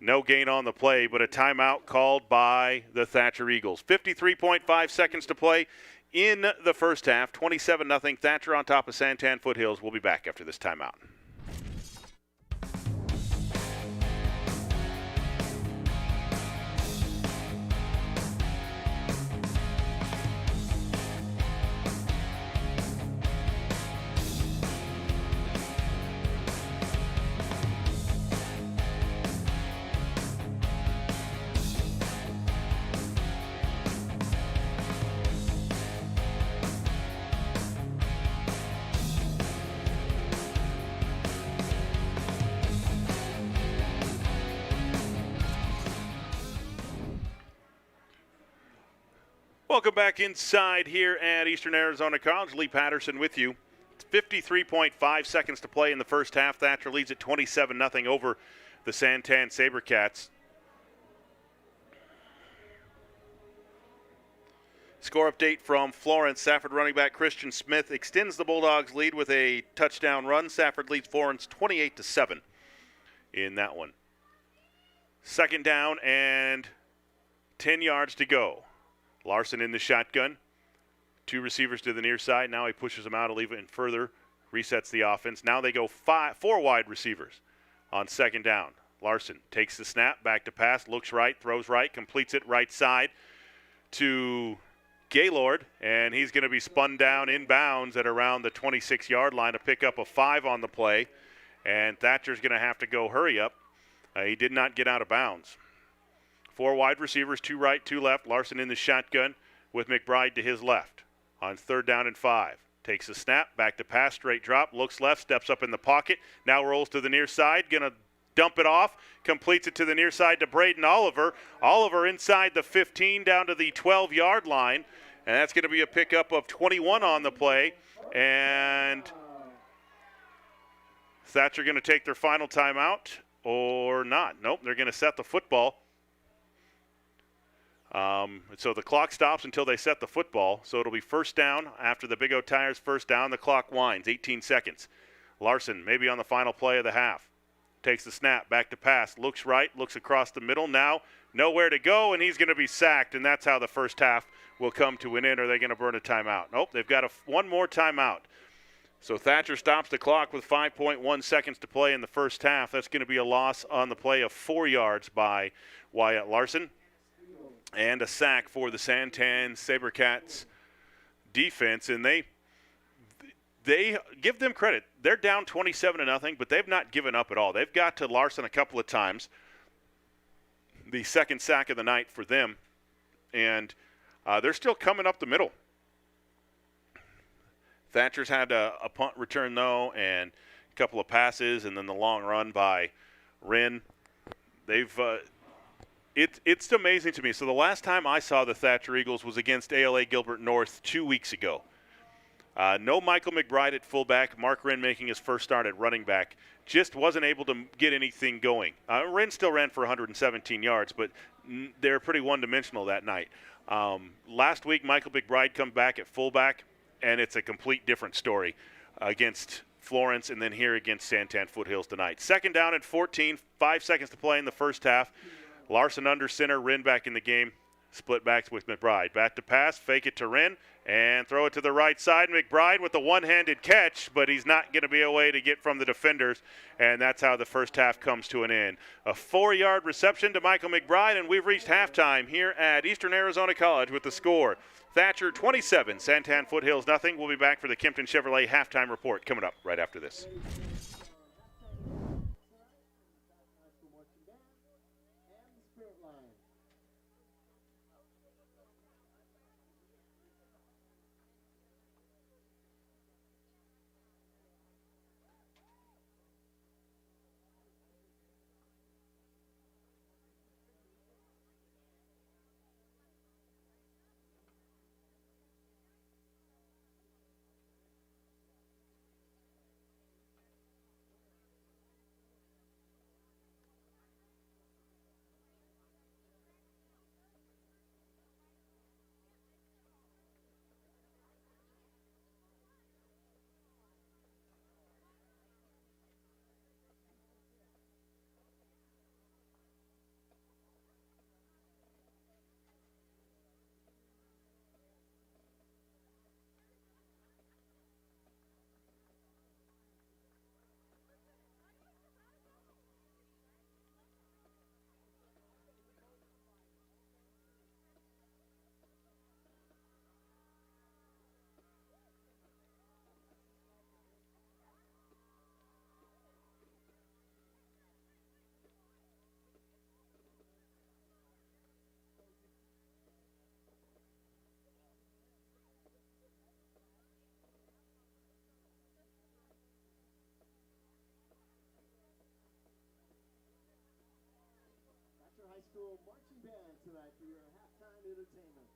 No gain on the play, but a timeout called by the Thatcher Eagles. 53.5 seconds to play in the first half. 27-0 Thatcher on top of Santan Foothills. We'll be back after this timeout. Welcome back inside here at Eastern Arizona College. Lee Patterson with you. It's 53.5 seconds to play in the first half. Thatcher leads at 27-0 over the Santan Sabercats. Score update from Florence. Safford running back Christian Smith extends the Bulldogs' lead with a touchdown run. Safford leads Florence 28-7 in that one. Second down and 10 yards to go. Larson in the shotgun. 2 receivers to the near side. Now he pushes them out to leave it in further. Resets the offense. Now they go 4 wide receivers on second down. Larson takes the snap, back to pass, looks right, throws right, completes it right side to Gaylord, and he's going to be spun down inbounds at around the 26-yard line, a pickup of 5 on the play, and Thatcher's going to have to go hurry up. He did not get out of bounds. 4 wide receivers, 2 right, 2 left. Larson in the shotgun with McBride to his left on 3rd down and 5. Takes a snap, back to pass, straight drop, looks left, steps up in the pocket, now rolls to the near side, going to dump it off, completes it to the near side to Braden Oliver. Oliver inside the 15 down to the 12-yard line, and that's going to be a pickup of 21 on the play. And Thatcher going to take their final timeout or not. Nope, they're going to set the football. So the clock stops until they set the football. So it'll be first down after the Big O Tires first down. The clock winds, 18 seconds. Larson maybe on the final play of the half. Takes the snap, back to pass, looks right, looks across the middle. Now nowhere to go, and he's going to be sacked, and that's how the first half will come to an end. Are they going to burn a timeout? Nope, they've got one more timeout. So Thatcher stops the clock with 5.1 seconds to play in the first half. That's going to be a loss on the play of 4 yards by Wyatt Larson. And a sack for the Santan Sabercats defense, and they give them credit. They're down 27-0, but they've not given up at all. They've got to Larson a couple of times. The second sack of the night for them, and they're still coming up the middle. Thatcher's had a punt return, though, and a couple of passes, and then the long run by Wren. It's amazing to me. So the last time I saw the Thatcher Eagles was against ALA Gilbert North 2 weeks ago. No Michael McBride at fullback. Mark Wren making his first start at running back. Just wasn't able to get anything going. Wren still ran for 117 yards, but they're pretty one-dimensional that night. Last week, Michael McBride comes back at fullback, and it's a complete different story against Florence and then here against Santan Foothills tonight. Second down and 14, 5 seconds to play in the first half. Larson under center, Wren back in the game. Split backs with McBride. Back to pass, fake it to Wren, and throw it to the right side. McBride with a one-handed catch, but he's not going to be a way to get from the defenders, and that's how the first half comes to an end. A 4-yard reception to Michael McBride, and we've reached halftime here at Eastern Arizona College with the score. Thatcher 27, Santan Foothills nothing. We'll be back for the Kempton Chevrolet halftime report coming up right after this. High School marching band tonight for your halftime entertainment.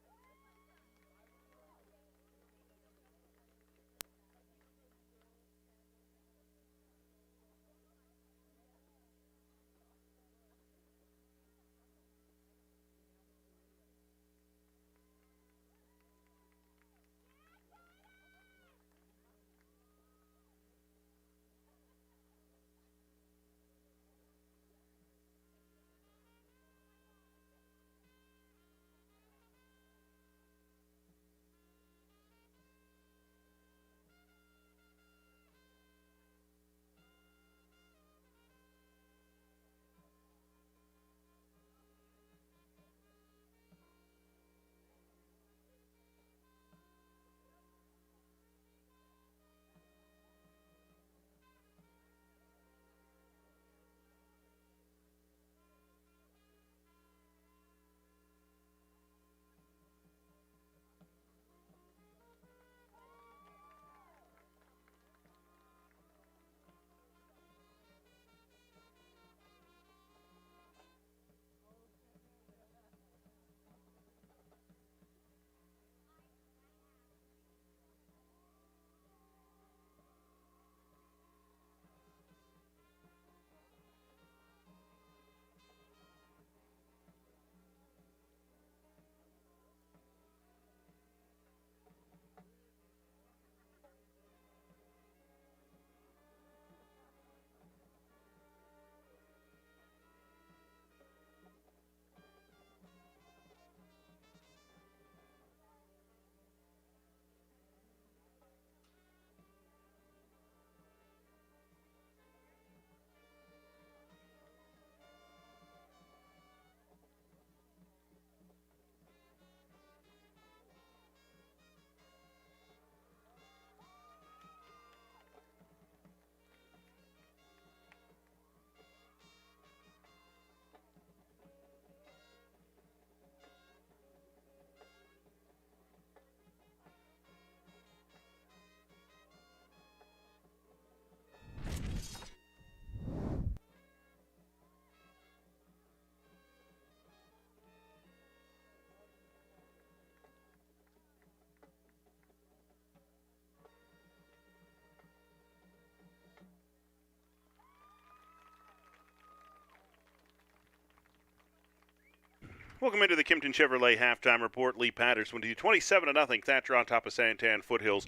Welcome into the Kimpton Chevrolet halftime report. Lee Patterson with you. 27-0. Thatcher on top of Santan Foothills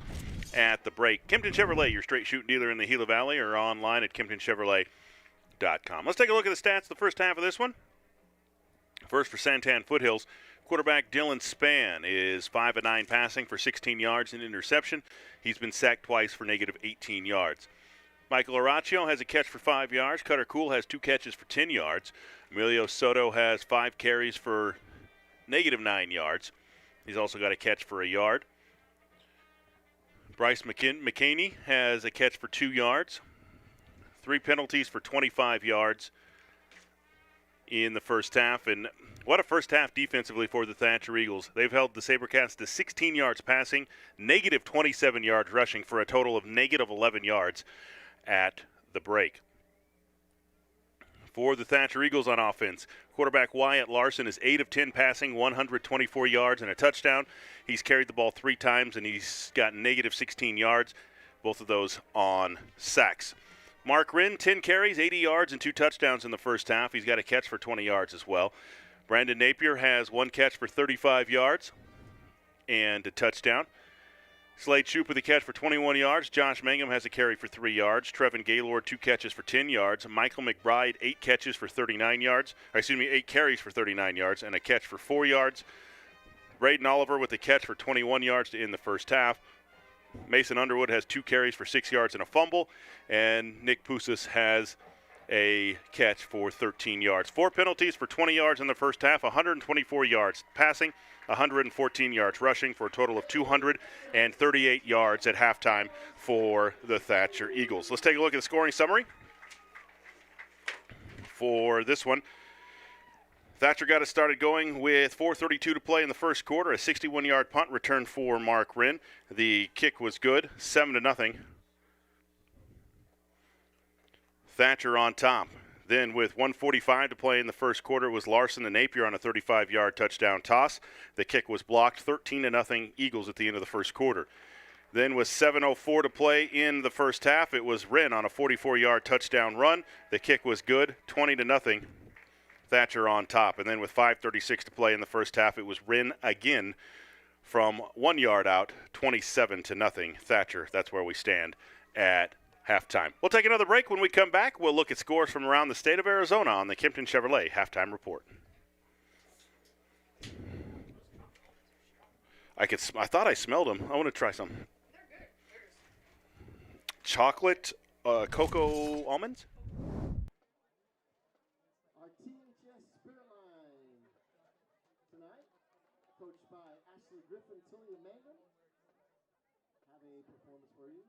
at the break. Kimpton Chevrolet, your straight shooting dealer in the Gila Valley, or online at KimptonChevrolet.com. Let's take a look at the stats the first half of this one. First for Santan Foothills, quarterback Dylan Spann is 5 of 9 passing for 16 yards and interception. He's been sacked twice for negative 18 yards. Michael Araccio has a catch for 5 yards. Cutter Cool has 2 catches for 10 yards. Emilio Soto has 5 carries for negative 9 yards. He's also got a catch for a yard. Bryce McCaney has a catch for 2 yards. 3 penalties for 25 yards in the first half. And what a first half defensively for the Thatcher Eagles. They've held the Sabercats to 16 yards passing, negative 27 yards rushing for a total of negative 11 yards at the break. For the Thatcher Eagles on offense, quarterback Wyatt Larson is 8 of 10 passing, 124 yards and a touchdown. He's carried the ball 3 times and he's got negative 16 yards, both of those on sacks. Mark Wren, 10 carries, 80 yards and 2 touchdowns in the first half. He's got a catch for 20 yards as well. Brandon Napier has 1 catch for 35 yards and a touchdown. Slade Shoup with a catch for 21 yards. Josh Mangum has a carry for 3 yards. Trevin Gaylord, 2 catches for 10 yards. Michael McBride, 8 catches for 39 yards. 8 carries for 39 yards and a catch for 4 yards. Braden Oliver with a catch for 21 yards to end the first half. Mason Underwood has 2 carries for 6 yards and a fumble. And Nick Poussis has a catch for 13 yards. 4 penalties for 20 yards in the first half, 124 yards passing, 114 yards rushing for a total of 238 yards at halftime for the Thatcher Eagles. Let's take a look at the scoring summary for this one. Thatcher got it started going with 4:32 to play in the first quarter. A 61-yard punt return for Mark Wren. The kick was good, 7-0. Thatcher on top. Then with 1:45 to play in the first quarter was Larson and Napier on a 35-yard touchdown toss. The kick was blocked, 13-0 Eagles at the end of the first quarter. Then with 7:04 to play in the first half, it was Wren on a 44-yard touchdown run. The kick was good, 20-0 Thatcher on top. And then with 5:36 to play in the first half, it was Wren again from 1 yard out, 27-0 Thatcher. That's where we stand at halftime. We'll take another break. When we come back, we'll look at scores from around the state of Arizona on the Kimpton Chevrolet halftime report. I thought I smelled them. I want to try some. Chocolate cocoa almonds? Our THS Spirit Line tonight, coached by Ashley Griffin, Tilly Mangum, have a performance for you.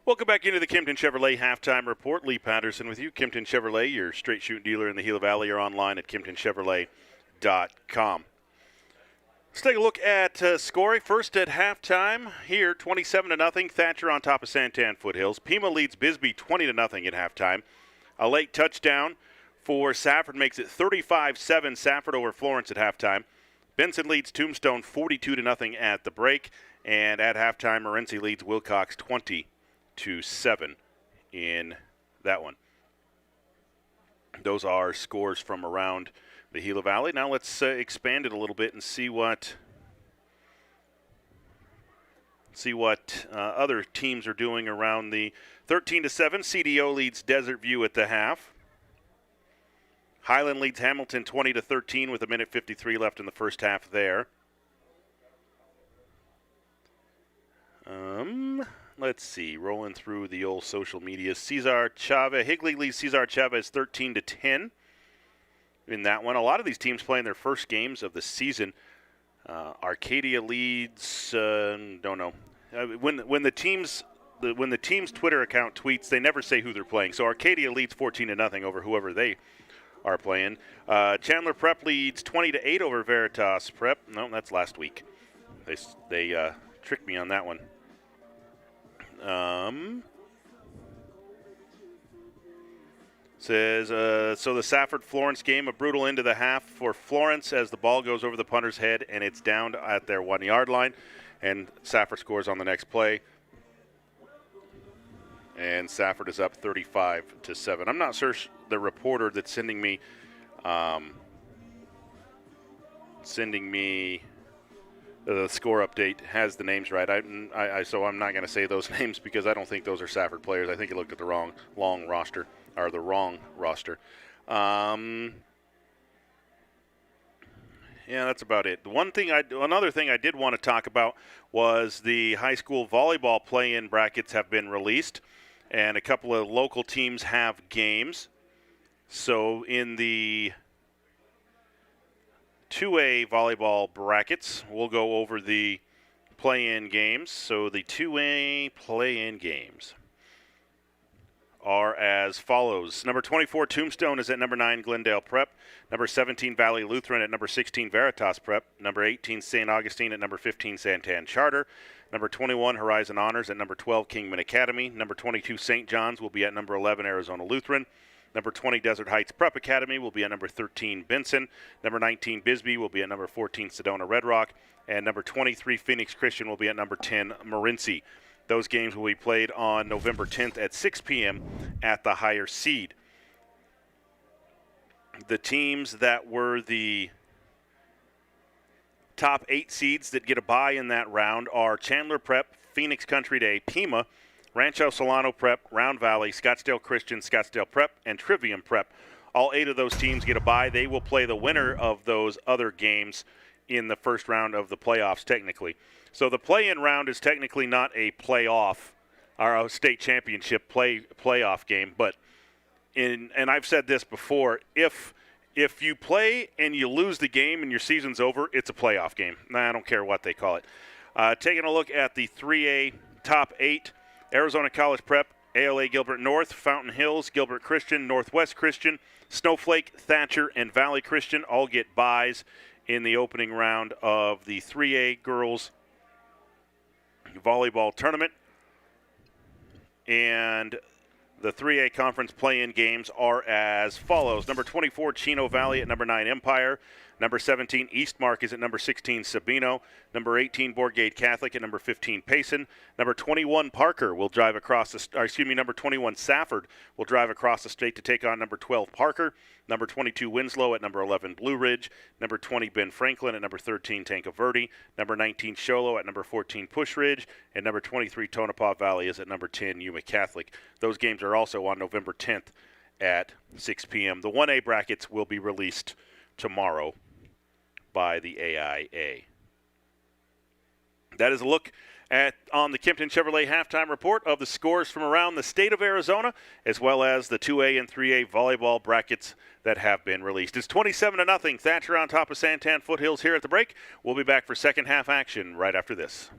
Welcome back into the Kimpton Chevrolet Halftime Report. Lee Patterson with you. Kimpton Chevrolet, your straight shoot dealer in the Gila Valley. You're online at KimptonChevrolet.com. Let's take a look at scoring. First at halftime here, 27-0. Thatcher on top of Santan Foothills. Pima leads Bisbee 20-0 at halftime. A late touchdown for Safford makes it 35-7. Safford over Florence at halftime. Benson leads Tombstone 42-0 at the break. And at halftime, Morenci leads Wilcox 20-7 in that one. Those are scores from around the Gila Valley. Now let's expand it a little bit and see what other teams are doing around the 13-7. CDO leads Desert View at the half. Highland leads Hamilton 20-13 with 1:53 left in the first half there. Let's see, rolling through the old social media. Cesar Chavez, Higley leads Cesar Chavez 13-10 in that one. A lot of these teams playing their first games of the season. Arcadia leads, don't know. When the team's Twitter account tweets, they never say who they're playing. So Arcadia leads 14-0 over whoever they are playing. Chandler Prep leads 20-8 over Veritas Prep. No, that's last week. They tricked me on that one. Says, so the Safford-Florence game, a brutal end to the half for Florence as the ball goes over the punter's head and it's down at their 1-yard line. And Safford scores on the next play. And Safford is up 35-7. I'm not sure the reporter that's sending me the score update has the names right. So I'm not going to say those names because I don't think those are Safford players. I think he looked at the wrong roster. Yeah, that's about it. Another thing I did want to talk about was the high school volleyball play-in brackets have been released, and a couple of local teams have games. So in the 2A volleyball brackets, we'll go over the play-in games. So the 2A play-in games are as follows. Number 24, Tombstone, is at number 9, Glendale Prep. Number 17, Valley Lutheran at number 16, Veritas Prep. Number 18, St. Augustine at number 15, Santan Charter. Number 21, Horizon Honors at number 12, Kingman Academy. Number 22, St. John's will be at number 11, Arizona Lutheran. Number 20, Desert Heights Prep Academy will be at number 13, Benson. Number 19, Bisbee will be at number 14, Sedona Red Rock. And number 23, Phoenix Christian will be at number 10, Morenci. Those games will be played on November 10th at 6 p.m. at the higher seed. The teams that were the top 8 seeds that get a bye in that round are Chandler Prep, Phoenix Country Day, Pima, Rancho Solano Prep, Round Valley, Scottsdale Christian, Scottsdale Prep, and Trivium Prep. All 8 of those teams get a bye. They will play the winner of those other games in the first round of the playoffs, technically. So the play-in round is technically not a playoff or a state championship playoff game, but and I've said this before, if you play and you lose the game and your season's over, it's a playoff game. I don't care what they call it. Taking a look at the 3A top 8, Arizona College Prep, ALA Gilbert North, Fountain Hills, Gilbert Christian, Northwest Christian, Snowflake, Thatcher, and Valley Christian all get byes in the opening round of the 3A girls volleyball tournament. And the 3A conference play-in games are as follows. Number 24, Chino Valley at number 9, Empire. Number 17, Eastmark is at number 16, Sabino. Number 18, Bourgade Catholic at number 15, Payson. Number 21, Parker will drive across number 21, Safford will drive across the state to take on number 12, Parker. Number 22, Winslow at number 11, Blue Ridge. Number 20, Ben Franklin at number 13, Tanca Verde. Number 19, Sholo at number 14, Push Ridge. And number 23, Tonopah Valley is at number 10, Yuma Catholic. Those games are also on November 10th at 6 p.m. The 1A brackets will be released tomorrow by the AIA. That is a look on the Kimpton Chevrolet halftime report of the scores from around the state of Arizona, as well as the 2A and 3A volleyball brackets that have been released. It's 27-0. Thatcher on top of Santan Foothills here at the break. We'll be back for second half action right after this.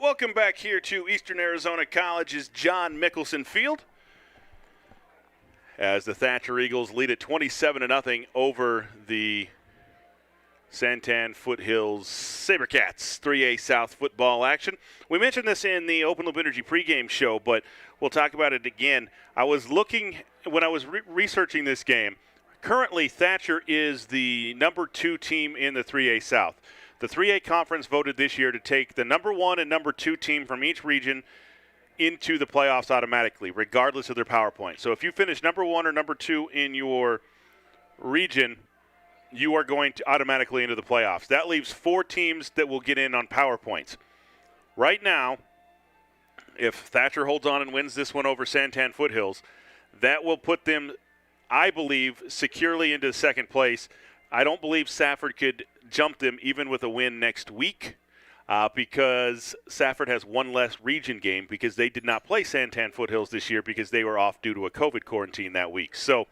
Welcome back here to Eastern Arizona College's John Mickelson Field as the Thatcher Eagles lead at 27-0 over the Santan Foothills Sabercats. 3A South football action. We mentioned this in the Open Loop Energy pregame show, but we'll talk about it again. I was looking, when I was researching this game, currently Thatcher is the number 2 team in the 3A South. The 3A conference voted this year to take the number 1 and number 2 team from each region into the playoffs automatically, regardless of their PowerPoint. So if you finish number 1 or number 2 in your region, you are going to automatically into the playoffs. That leaves 4 teams that will get in on PowerPoints. Right now, if Thatcher holds on and wins this one over Santan Foothills, that will put them, I believe, securely into second place. I don't believe Safford could jump them even with a win next week because Safford has one less region game because they did not play Santan Foothills this year because they were off due to a COVID quarantine that week. So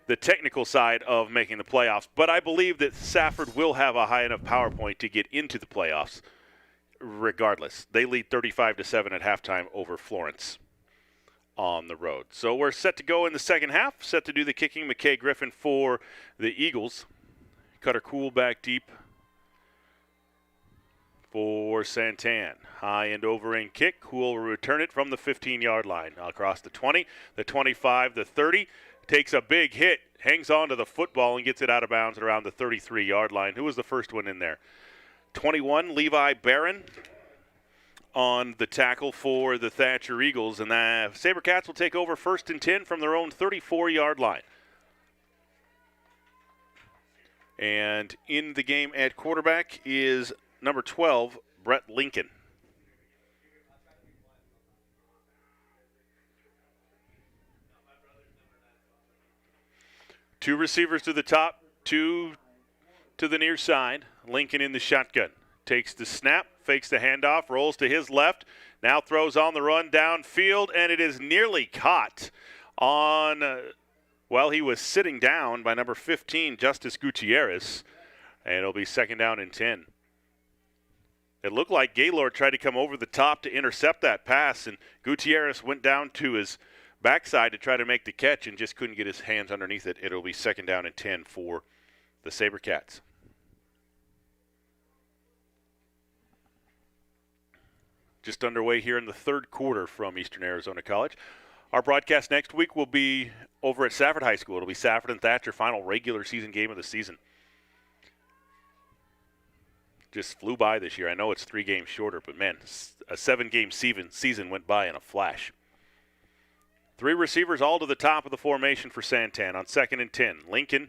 the technical side of making the playoffs, but I believe that Safford will have a high enough PowerPoint to get into the playoffs regardless. They lead 35-7 at halftime over Florence on the road. So we're set to go in the second half, set to do the kicking. McKay Griffin for the Eagles. Cutter Cool back deep for Santan. High and over end kick. Cool will return it from the 15-yard line. Across the 20, the 25, the 30. Takes a big hit, hangs on to the football and gets it out of bounds at around the 33-yard line. Who was the first one in there? 21, Levi Barron on the tackle for the Thatcher Eagles. And the Sabercats will take over 1st and 10 from their own 34-yard line. And in the game at quarterback is number 12, Brett Lincoln. Two receivers to the top, 2 to the near side. Lincoln in the shotgun. Takes the snap, fakes the handoff, rolls to his left. Now throws on the run downfield, and it is nearly caught on, he was sitting down by number 15, Justice Gutierrez. And it'll be 2nd down and 10. It looked like Gaylord tried to come over the top to intercept that pass, and Gutierrez went down to his backside to try to make the catch and just couldn't get his hands underneath it. It'll be 2nd down and 10 for the Sabercats. Just underway here in the third quarter from Eastern Arizona College. Our broadcast next week will be over at Safford High School. It'll be Safford and Thatcher, final regular season game of the season. Just flew by this year. I know it's 3 games shorter, but man, a 7-game season went by in a flash. 3 receivers all to the top of the formation for Santan on 2nd and 10. Lincoln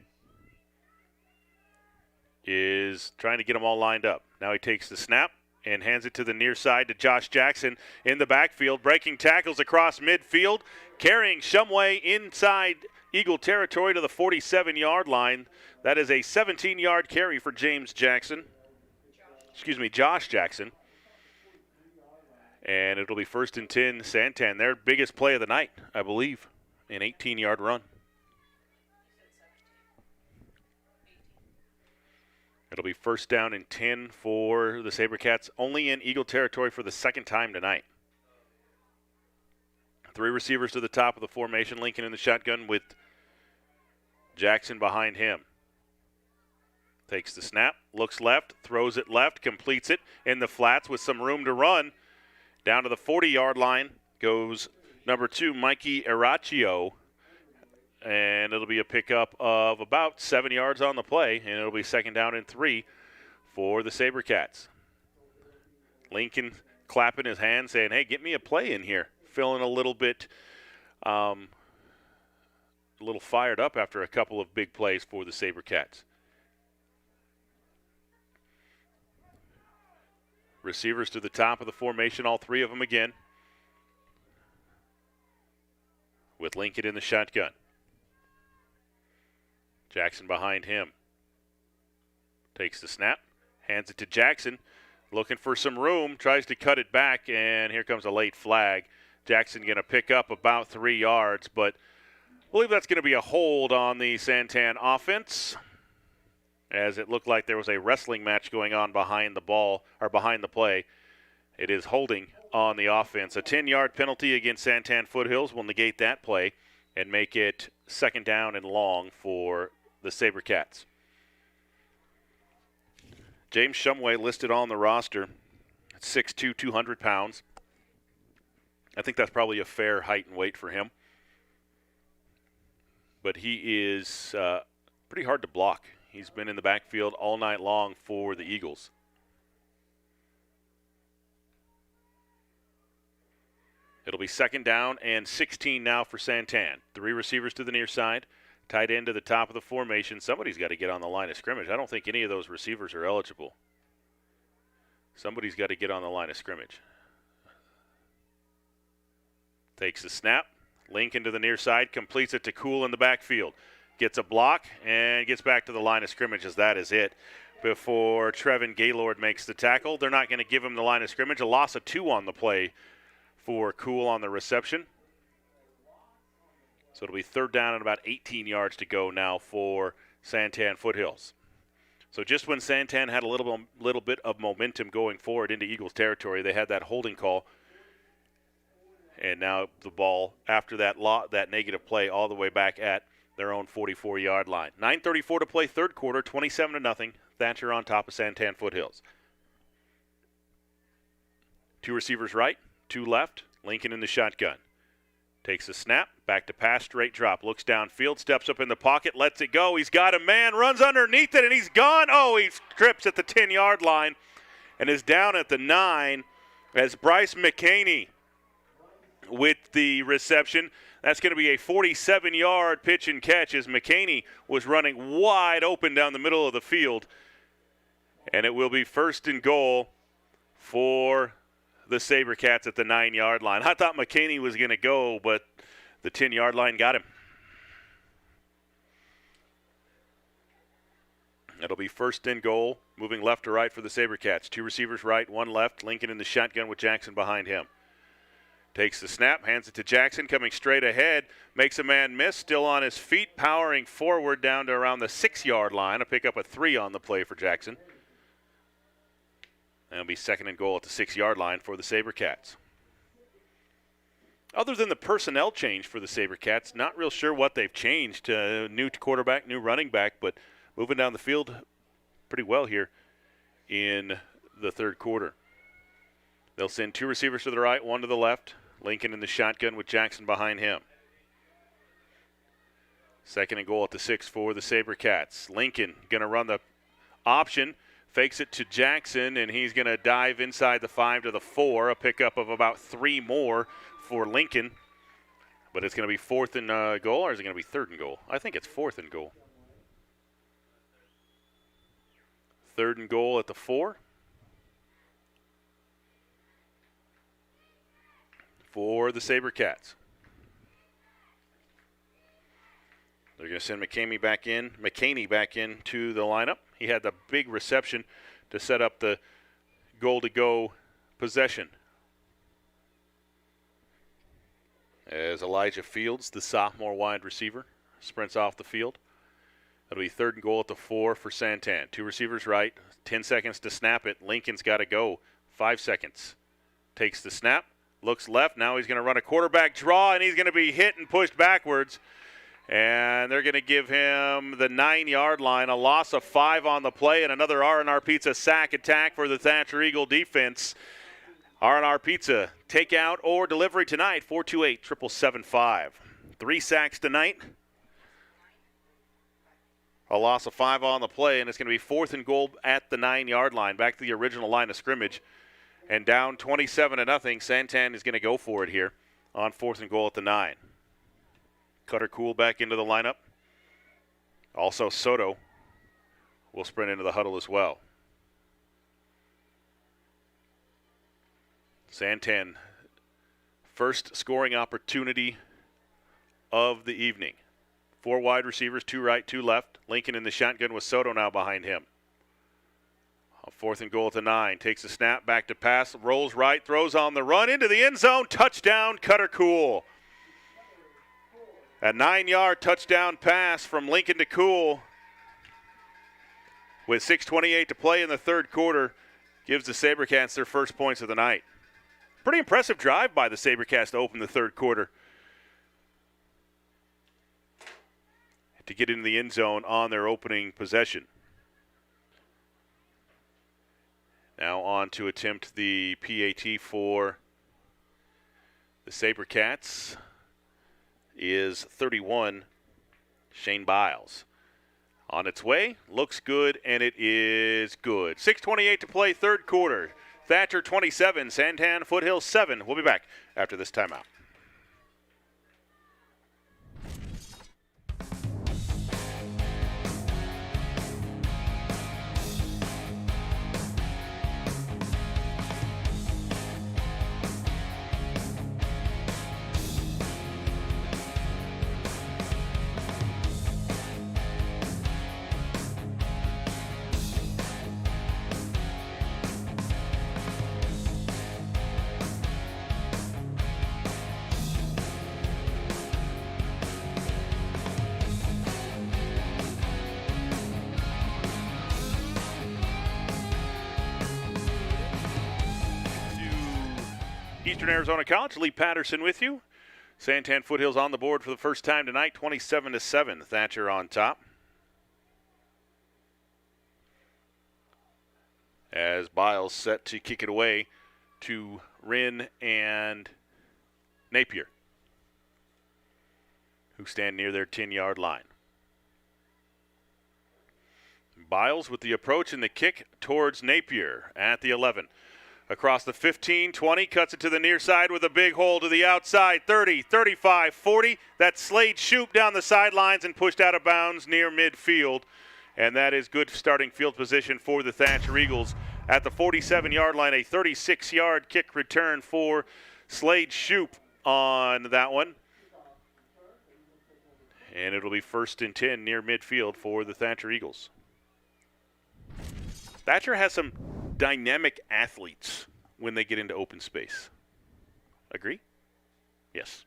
is trying to get them all lined up. Now he takes the snap and hands it to the near side to Josh Jackson in the backfield, breaking tackles across midfield, carrying Shumway inside Eagle territory to the 47-yard line. That is a 17-yard carry for Josh Jackson. And it'll be 1st and 10, Santan. Their biggest play of the night, I believe, an 18-yard run. It'll be 1st down and 10 for the Sabercats, only in Eagle territory for the 2nd time tonight. 3 receivers to the top of the formation. Lincoln in the shotgun with Jackson behind him. Takes the snap, looks left, throws it left, completes it in the flats with some room to run. Down to the 40-yard line goes number 2, Mikey Araccio. And it'll be a pickup of about 7 yards on the play, and it'll be 2nd down and 3 for the Sabercats. Lincoln clapping his hands saying, hey, get me a play in here. Feeling a little bit fired up after a couple of big plays for the Sabercats. Receivers to the top of the formation, all 3 of them again. With Lincoln in the shotgun. Jackson behind him. Takes the snap, hands it to Jackson, looking for some room, tries to cut it back, and here comes a late flag. Jackson going to pick up about 3 yards, but I believe that's going to be a hold on the Santan offense, as it looked like there was a wrestling match going on behind the ball, or behind the play. It is holding on the offense. A 10-yard penalty against Santan Foothills will negate that play and make it second down and long for the Saber Cats. James Shumway listed on the roster, 6'2", 200 pounds. I think that's probably a fair height and weight for him. But he is pretty hard to block. He's been in the backfield all night long for the Eagles. It'll be second down and 16 now for Santan. 3 receivers to the near side, tight end to the top of the formation. Somebody's got to get on the line of scrimmage. I don't think any of those receivers are eligible. Somebody's got to get on the line of scrimmage. Takes the snap. Lincoln to the near side, completes it to Cool in the backfield. Gets a block and gets back to the line of scrimmage as that is it before Trevin Gaylord makes the tackle. They're not going to give him the line of scrimmage. A loss of 2 on the play for Cool on the reception. So it'll be third down and about 18 yards to go now for Santan Foothills. So just when Santan had a little bit of momentum going forward into Eagles territory, they had that holding call. And now the ball, after that negative play, all the way back at their own 44-yard line. 9:34 to play, third quarter, 27-0. Thatcher on top of Santan Foothills. 2 receivers right, 2 left. Lincoln in the shotgun. Takes a snap, back to pass, straight drop. Looks downfield, steps up in the pocket, lets it go. He's got a man, runs underneath it, and he's gone. Oh, he trips at the 10-yard line and is down at the 9 as Bryce McCaney with the reception. That's going to be a 47-yard pitch and catch as McCaney was running wide open down the middle of the field. And it will be first and goal for the Sabercats at the 9-yard line. I thought McCaney was going to go, but the 10-yard line got him. It'll be first and goal, moving left to right for the Sabercats. 2 receivers right, 1 left. Lincoln in the shotgun with Jackson behind him. Takes the snap, hands it to Jackson, coming straight ahead, makes a man miss, still on his feet, powering forward down to around the 6-yard line. A pick up a 3 on the play for Jackson. That'll be second and goal at the 6-yard line for the Sabercats. Other than the personnel change for the Sabercats, not real sure what they've changed. New quarterback, new running back, but moving down the field pretty well here in the third quarter. They'll send 2 receivers to the right, 1 to the left. Lincoln in the shotgun with Jackson behind him. Second and goal at the 6 for the Sabercats. Lincoln going to run the option, fakes it to Jackson, and he's going to dive inside the 5 to the 4, a pickup of about 3 more for Lincoln. But it's going to be fourth and goal, or is it going to be third and goal? I think it's fourth and goal. Third and goal at the 4. For the Sabercats. They're going to send McCaney back in to the lineup. He had the big reception to set up the goal-to-go possession. As Elijah Fields, the sophomore wide receiver, sprints off the field. It'll be third and goal at the 4 for Santan. 2 receivers right, 10 seconds to snap it. Lincoln's got to go, 5 seconds. Takes the snap. Looks left. Now he's going to run a quarterback draw, and he's going to be hit and pushed backwards. And they're going to give him the 9-yard line, a loss of 5 on the play, and another R&R Pizza sack attack for the Thatcher Eagle defense. R&R Pizza, takeout or delivery tonight, 428-7775. 3 sacks tonight. A loss of 5 on the play, and it's going to be fourth and goal at the 9-yard line, back to the original line of scrimmage. And down 27-0, Santan is going to go for it here on fourth and goal at the 9. Cutter Cool back into the lineup. Also Soto will sprint into the huddle as well. Santan, first scoring opportunity of the evening. 4 wide receivers, 2 right, 2 left. Lincoln in the shotgun with Soto now behind him. Fourth and goal at the 9. Takes a snap, back to pass, rolls right, throws on the run into the end zone. Touchdown, Cutter Cool. A 9-yard touchdown pass from Lincoln to Cool. With 6:28 to play in the third quarter, gives the Sabercats their first points of the night. Pretty impressive drive by the Sabercats to open the third quarter. To get into the end zone on their opening possession. Now on to attempt the PAT for the Sabercats is 31, Shane Biles. On its way, looks good, and it is good. 6:28 to play, third quarter. Thatcher 27, Santan Foothills 7. We'll be back after this timeout. Eastern Arizona College, Lee Patterson with you. Santan Foothills on the board for the first time tonight, 27-7. Thatcher on top. As Biles set to kick it away to Wren and Napier, who stand near their 10-yard line. Biles with the approach and the kick towards Napier at the 11. Across the 15, 20, cuts it to the near side with a big hole to the outside, 30, 35, 40. That's Slade Shoop down the sidelines and pushed out of bounds near midfield. And that is good starting field position for the Thatcher Eagles. At the 47-yard line, a 36-yard kick return for Slade Shoop on that one. And it'll be 1st and 10 near midfield for the Thatcher Eagles. Thatcher has some dynamic athletes when they get into open space. Agree? Yes.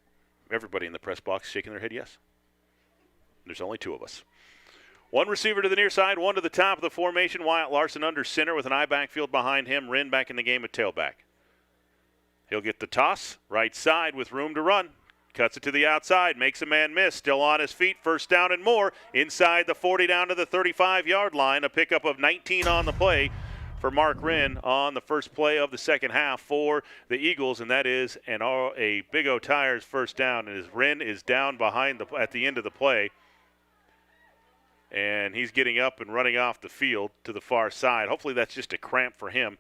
Everybody in the press box shaking their head yes. There's only 2 of us. One receiver to the near side, one to the top of the formation. Wyatt Larson under center with an eye backfield behind him. Wren back in the game at tailback. He'll get the toss, right side with room to run. Cuts it to the outside, makes a man miss. Still on his feet, first down and more. Inside the 40 down to the 35-yard line. A pickup of 19 on the play for Mark Wren on the first play of the second half for the Eagles, and that is a Big O Tires first down. And as Wren is down behind at the end of the play, and he's getting up and running off the field to the far side. Hopefully that's just a cramp for him.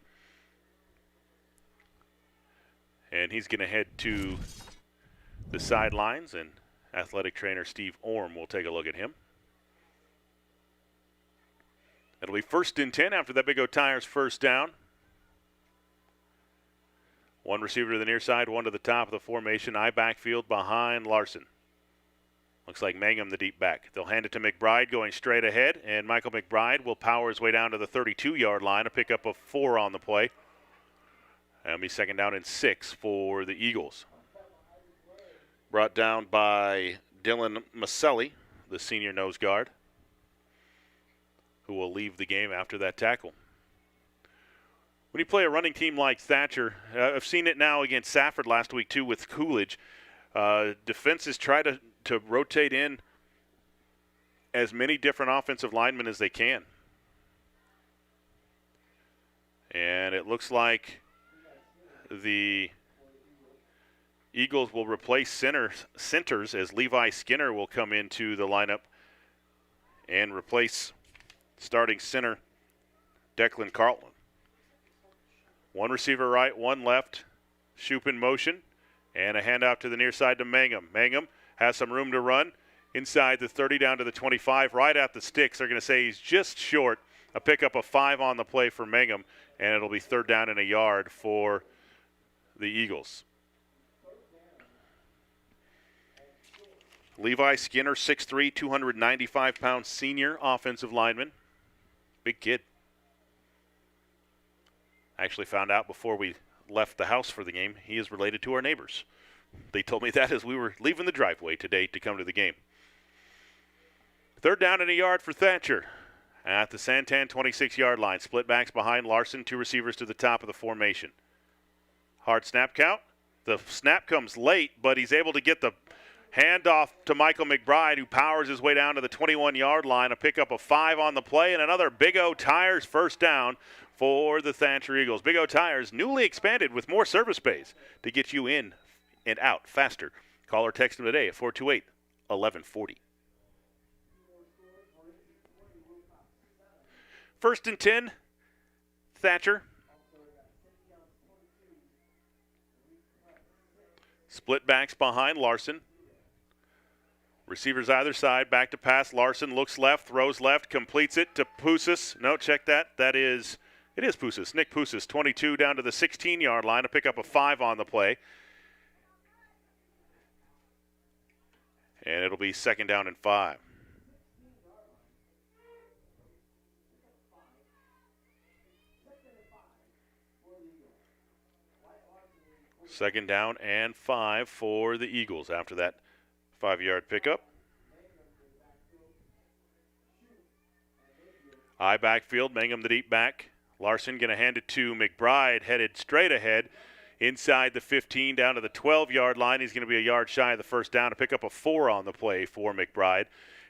And he's going to head to the sidelines, and athletic trainer Steve Orm will take a look at him. It'll be 1st and 10 after that Big O Tires first down. One receiver to the near side, one to the top of the formation. Eye backfield behind Larson. Looks like Mangum the deep back. They'll hand it to McBride going straight ahead, and Michael McBride will power his way down to the 32-yard line, a pickup of 4 on the play. That'll be 2nd down and 6 for the Eagles. Brought down by Dylan Maselli, the senior nose guard, who will leave the game after that tackle. When you play a running team like Thatcher, I've seen it now against Safford last week too with Coolidge. Defenses try to rotate in as many different offensive linemen as they can. And it looks like the Eagles will replace centers as Levi Skinner will come into the lineup and replace starting center Declan Carlton. One receiver right, one left. Shoop in motion. And a handoff to the near side to Mangum. Mangum has some room to run inside the 30 down to the 25. Right at the sticks. They're going to say he's just short. A pickup of 5 on the play for Mangum. And it'll be 3rd down and a yard for the Eagles. Levi Skinner, 6'3", 295-pound senior offensive lineman. Big kid. Actually found out before we left the house for the game, he is related to our neighbors. They told me that as we were leaving the driveway today to come to the game. 3rd down and a yard for Thatcher. at the Santan 26-yard line. Split backs behind Larson, 2 receivers to the top of the formation. Hard snap count. The snap comes late, but he's able to get the handoff to Michael McBride, who powers his way down to the 21-yard line. A pickup of 5 on the play, and another Big O Tires first down for the Thatcher Eagles. Big O Tires newly expanded with more service bays to get you in and out faster. Call or text them today at 428-1140. First and 10, Thatcher. Split backs behind Larson. Receivers either side, back to pass. Larson looks left, throws left, completes it to Pusas. No, check that. It is Pusas. Nick Pusas, 22 down to the 16-yard line. A pickup of 5 on the play. And it'll be 2nd down and 5. Second down and 5 for the Eagles after that 5-yard pickup. I backfield, Mangum the deep back. Larson going to hand it to McBride, headed straight ahead inside the 15 down to the 12-yard line. He's going to be a yard shy of the first down, to pick up a 4 on the play for McBride.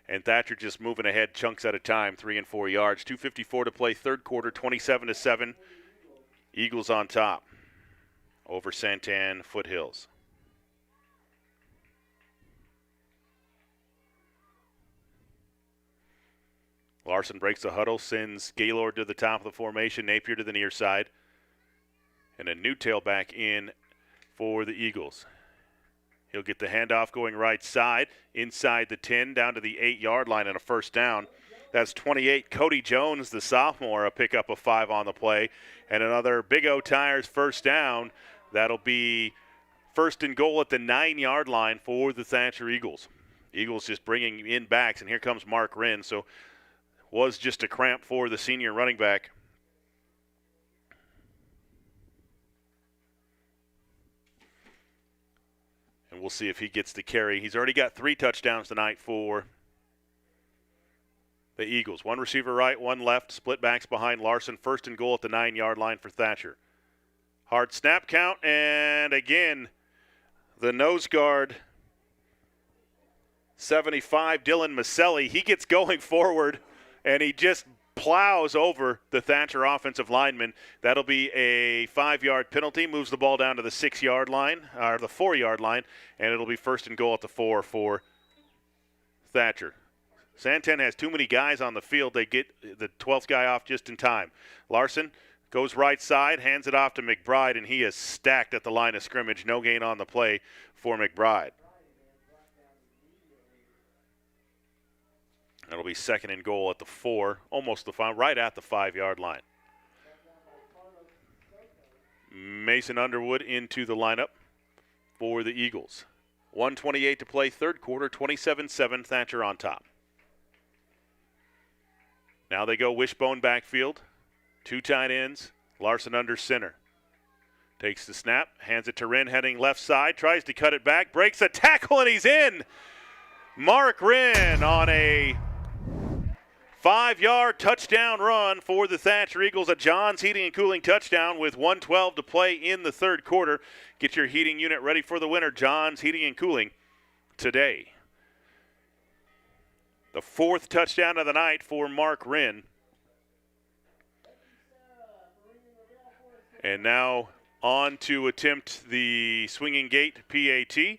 And Thatcher just moving ahead chunks at a time, 3 and 4 yards. 2:54 to play, third quarter, 27-7. Eagles on top over Santan Foothills. Larson breaks the huddle, sends Gaylord to the top of the formation, Napier to the near side. And a new tailback in for the Eagles. He'll get the handoff going right side, inside the 10, down to the 8-yard line, and a first down. That's 28. Cody Jones, the sophomore, a pickup of 5 on the play. And another Big O Tires first down. That'll be first and goal at the 9-yard line for the Thatcher Eagles. Eagles just bringing in backs, and here comes Mark Wren. So was just a cramp for the senior running back. And we'll see if he gets the carry. He's already got 3 touchdowns tonight for the Eagles. 1 receiver right, 1 left. Split backs behind Larson. First and goal at the 9-yard line for Thatcher. Hard snap count, and again, the nose guard, 75, Dylan Maselli. He gets going forward, and he just plows over the Thatcher offensive lineman. That'll be a 5-yard penalty, moves the ball down to the 6-yard line, or the 4-yard line, and it'll be first and goal at the 4 for Thatcher. Santan has too many guys on the field. They get the 12th guy off just in time. Larson goes right side, hands it off to McBride, and he is stacked at the line of scrimmage. No gain on the play for McBride. That'll be second and goal at the 4, almost the 5, right at the 5-yard line. Mason Underwood into the lineup for the Eagles. 1:28 to play, third quarter, 27-7, Thatcher on top. Now they go wishbone backfield. 2 tight ends, Larson under center. Takes the snap, hands it to Wren, heading left side, tries to cut it back, breaks a tackle, and he's in. Mark Wren on a 5-yard touchdown run for the Thatcher Eagles. A John's Heating and Cooling touchdown with 1:12 to play in the third quarter. Get your heating unit ready for the winter. John's Heating and Cooling today. The 4th touchdown of the night for Mark Wren. And now on to attempt the swinging gate PAT.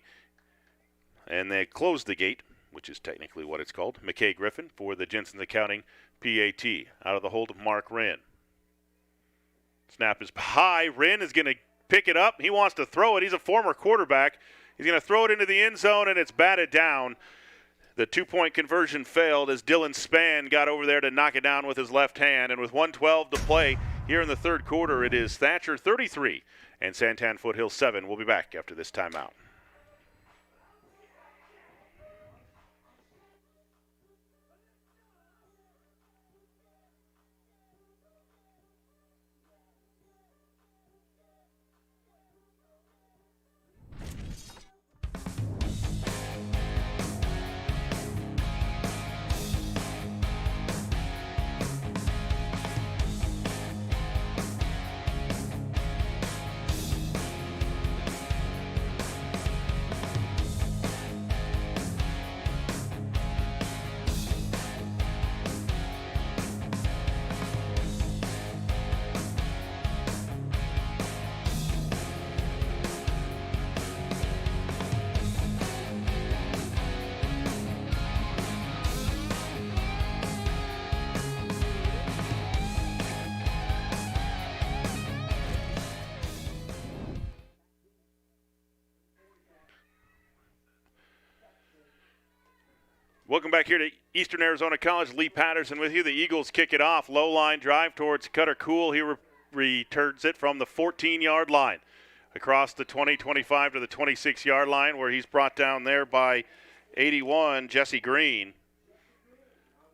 And they close the gate, which is technically what it's called. McKay Griffin for the Jensen's Accounting PAT. Out of the hold of Mark Wren. Snap is high. Wren is going to pick it up. He wants to throw it. He's a former quarterback. He's going to throw it into the end zone, and it's batted down. The 2-point conversion failed as Dylan Spann got over there to knock it down with his left hand. And with 1:12 to play here in the third quarter, it is Thatcher 33 and Santan Foothills 7. We'll be back after this timeout. Welcome back here to Eastern Arizona College. Lee Patterson with you. The Eagles kick it off. Low line drive towards Cutter Cool. He returns it from the 14-yard line across the 20-25 to the 26-yard line, where he's brought down there by 81, Jesse Green.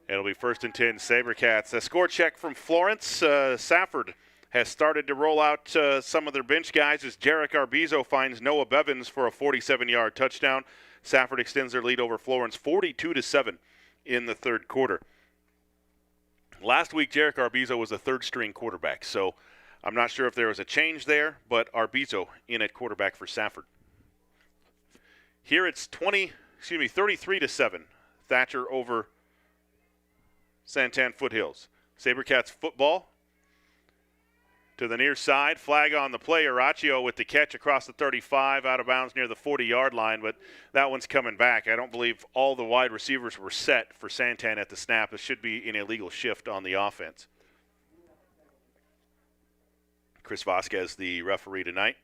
It'll be 1st and 10, Sabercats. A score check from Florence. Safford has started to roll out some of their bench guys as Jarek Arbizo finds Noah Bevins for a 47-yard touchdown. Safford extends their lead over Florence 42-7 in the third quarter. Last week, Jarek Arbizo was a third-string quarterback, so I'm not sure if there was a change there, but Arbizo in at quarterback for Safford. Here it's 33-7. Thatcher over Santan Foothills. Sabercats football to the near side. Flag on the play. Araccio with the catch across the 35, out of bounds near the 40-yard line, but that one's coming back. I don't believe all the wide receivers were set for Santan at the snap. This should be an illegal shift on the offense. Chris Vasquez, the referee tonight,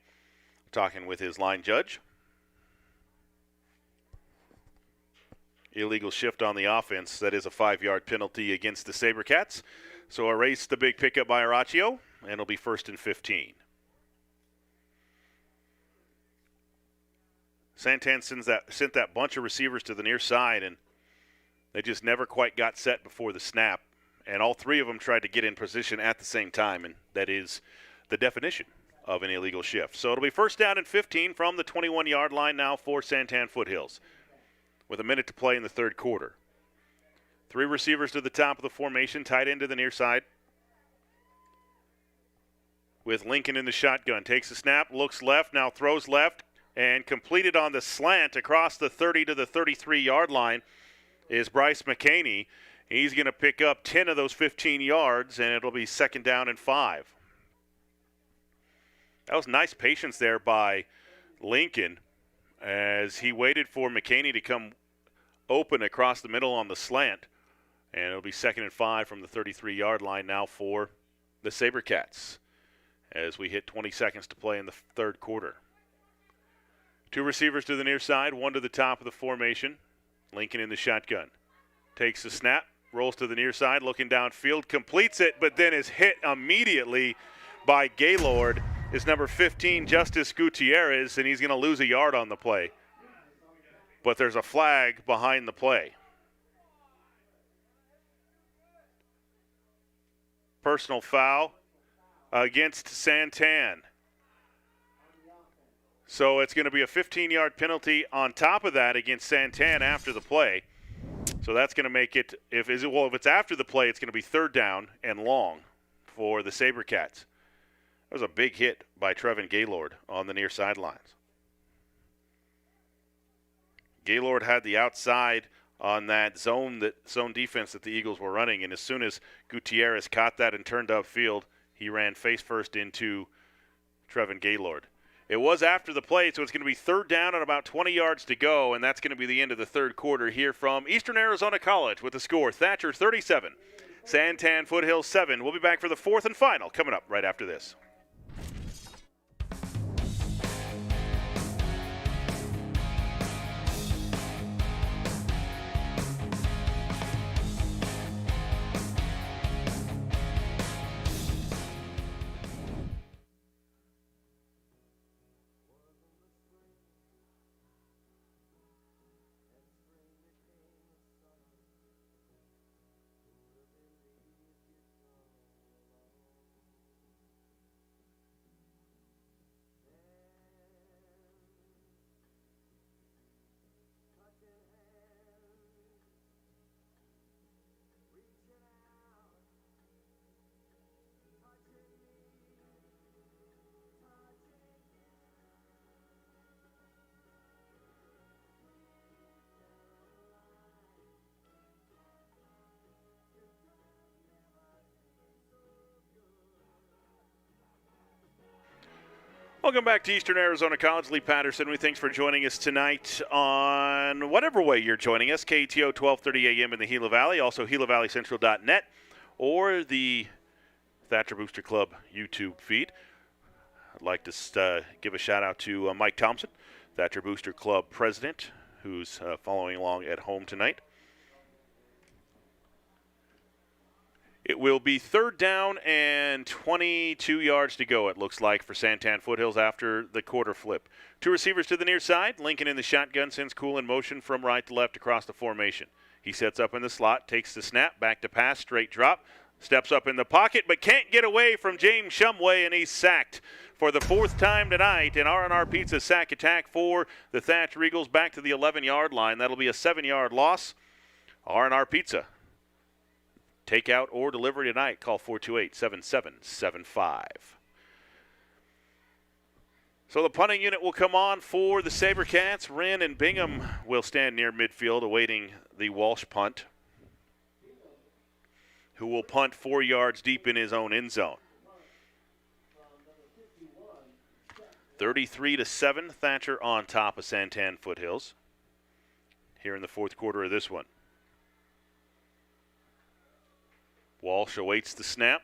talking with his line judge. Illegal shift on the offense. That is a 5-yard penalty against the Sabercats. So erase the big pickup by Araccio, and it'll be 1st and 15. Santan sent that bunch of receivers to the near side, and they just never quite got set before the snap. And all three of them tried to get in position at the same time, and that is the definition of an illegal shift. So it'll be 1st down and 15 from the 21-yard line now for Santan Foothills, with a minute to play in the third quarter. 3 receivers to the top of the formation, tight end to the near side. With Lincoln in the shotgun. Takes the snap, looks left, now throws left, and completed on the slant across the 30 to the 33-yard line is Bryce McCaney. He's going to pick up 10 of those 15 yards, and it'll be 2nd down and 5. That was nice patience there by Lincoln as he waited for McCaney to come open across the middle on the slant. And it'll be 2nd and 5 from the 33-yard line now for the Sabercats as we hit 20 seconds to play in the third quarter. 2 receivers to the near side, 1 to the top of the formation. Lincoln in the shotgun. Takes the snap, rolls to the near side, looking downfield, completes it, but then is hit immediately by Gaylord. Is number 15, Justice Gutierrez, and he's going to lose a yard on the play. But there's a flag behind the play. Personal foul against Santan. So it's going to be a 15-yard penalty on top of that against Santan after the play. So that's going to make it, if it's after the play, it's going to be 3rd down and long for the Sabercats. That was a big hit by Trevin Gaylord on the near sidelines. Gaylord had the outside on that zone defense that the Eagles were running, and as soon as Gutierrez caught that and turned upfield, he ran face first into Trevin Gaylord. It was after the play, so it's going to be 3rd down and about 20 yards to go, and that's going to be the end of the third quarter here from Eastern Arizona College with the score, Thatcher 37, Santan Foothills 7. We'll be back for the 4th and final coming up right after this. Welcome back to Eastern Arizona College. Lee Patterson, thanks for joining us tonight on whatever way you're joining us. KATO 1230 AM in the Gila Valley, also GilaValleyCentral.net, or the Thatcher Booster Club YouTube feed. I'd like to give a shout out to Mike Thompson, Thatcher Booster Club president, who's following along at home tonight. It will be 3rd down and 22 yards to go, it looks like, for Santan Foothills after the quarter flip. 2 receivers to the near side. Lincoln in the shotgun, sends Cool in motion from right to left across the formation. He sets up in the slot, takes the snap, back to pass, straight drop, steps up in the pocket, but can't get away from James Shumway, and he's sacked for the 4th time tonight. An R&R Pizza sack attack for the Thatcher Eagles back to the 11-yard line. That'll be a 7-yard loss. R&R Pizza. Takeout or delivery tonight. Call 428-7775. So the punting unit will come on for the Sabercats. Wren and Bingham will stand near midfield awaiting the Walsh punt, who will punt 4 yards deep in his own end zone. 33-7, Thatcher on top of Santan Foothills here in the 4th quarter of this one. Walsh awaits the snap.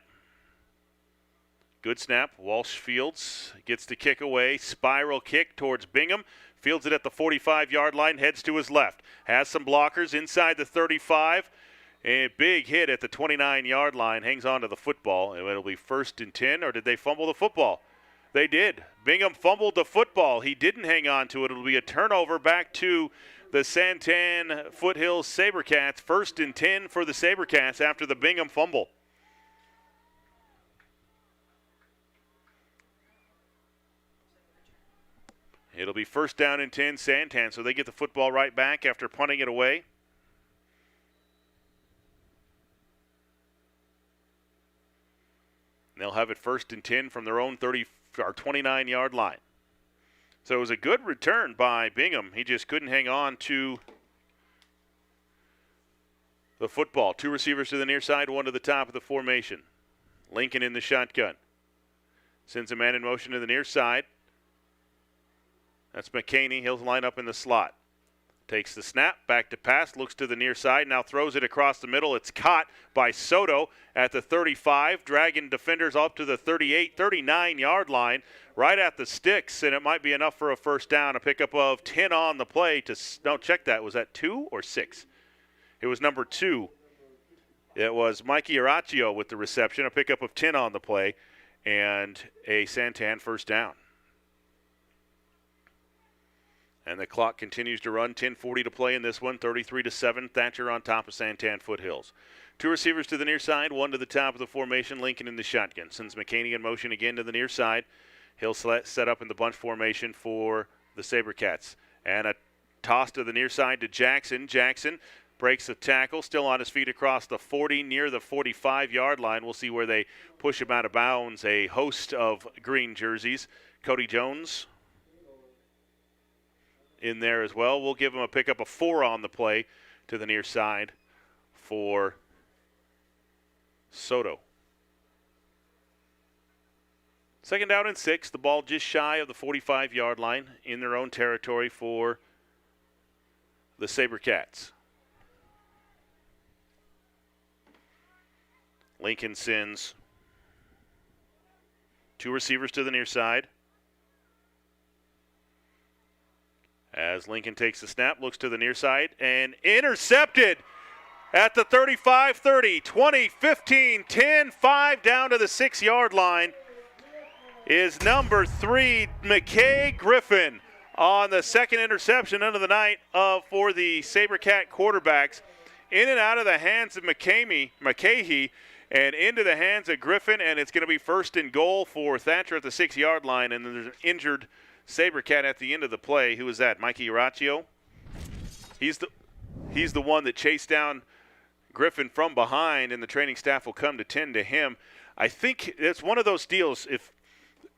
Good snap. Walsh fields, gets the kick away. Spiral kick towards Bingham. Fields it at the 45-yard line, heads to his left. Has some blockers inside the 35. A big hit at the 29-yard line. Hangs on to the football. And it'll be 1st and 10, or did they fumble the football? They did. Bingham fumbled the football. He didn't hang on to it. It'll be a turnover back to the Santan Foothills Sabercats. 1st and 10 for the Sabercats after the Bingham fumble. It'll be 1st down and 10, Santan, so they get the football right back after punting it away. And they'll have it 1st and 10 from their own 29-yard line. So it was a good return by Bingham. He just couldn't hang on to the football. 2 receivers to the near side, 1 to the top of the formation. Lincoln in the shotgun. Sends a man in motion to the near side. That's McCaney. He'll line up in the slot. Takes the snap, back to pass, looks to the near side, now throws it across the middle. It's caught by Soto at the 35, dragging defenders up to the 38, 39-yard line, right at the sticks, and it might be enough for a 1st down, a pickup of 10 on the play. No, check that. Was that 2 or 6? It was number 2. It was Mikey Araccio with the reception, a pickup of 10 on the play, and a Santan 1st down. And the clock continues to run. 10:40 to play in this one. 33-7. Thatcher on top of Santan Foothills. 2 receivers to the near side. 1 to the top of the formation. Lincoln in the shotgun. Sends McCaney in motion again to the near side. He'll set up in the bunch formation for the Sabercats. And a toss to the near side to Jackson. Jackson breaks the tackle. Still on his feet across the 40 near the 45-yard line. We'll see where they push him out of bounds. A host of green jerseys. Cody Jones in there as well. We'll give him a pickup of 4 on the play to the near side for Soto. 2nd down and 6. The ball just shy of the 45-yard line in their own territory for the Sabercats. Lincoln sends 2 receivers to the near side. As Lincoln takes the snap, looks to the near side, and intercepted at the 35, 30, 20, 15, 10, 5 down to the 6-yard line is number 3, McKay Griffin, on the 2nd interception of the night for the Sabercat quarterbacks. In and out of the hands of McCahey and into the hands of Griffin, and it's going to be 1st and goal for Thatcher at the 6-yard line, and there's an injured Sabercat at the end of the play. Who is that? Mikey Araccio? He's the one that chased down Griffin from behind, and the training staff will come to tend to him. I think it's one of those deals.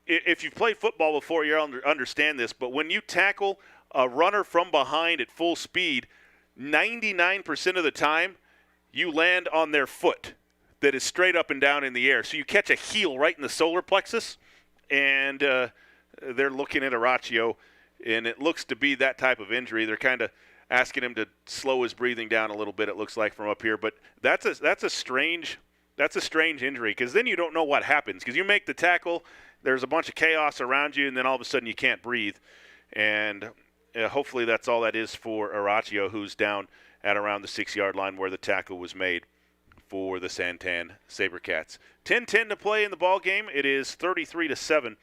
If you've played football before, you'll understand this. But when you tackle a runner from behind at full speed, 99% of the time you land on their foot that is straight up and down in the air. So you catch a heel right in the solar plexus, and they're looking at Araccio, and it looks to be that type of injury. They're kind of asking him to slow his breathing down a little bit, it looks like, from up here. But that's a strange injury, because then you don't know what happens. Because you make the tackle, there's a bunch of chaos around you, and then all of a sudden you can't breathe. And hopefully that's all that is for Araccio, who's down at around the 6-yard line where the tackle was made for the Santan Sabercats. 10-10 to play in the ball game. It is 33-7.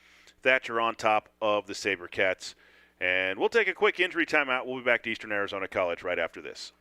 Thatcher on top of the Sabercats. And we'll take a quick injury timeout. We'll be back to Eastern Arizona College right after this.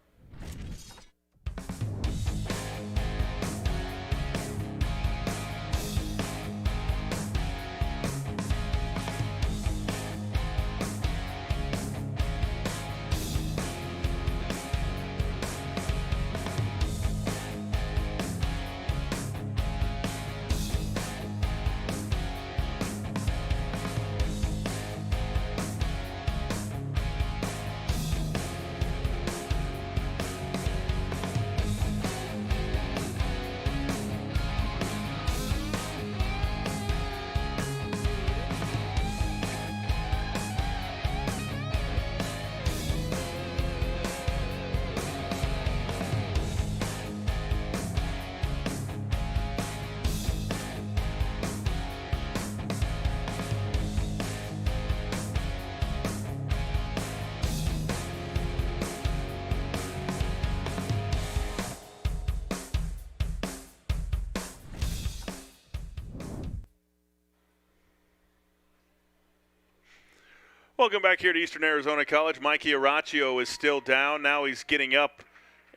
Welcome back here to Eastern Arizona College. Mikey Araccio is still down. Now he's getting up,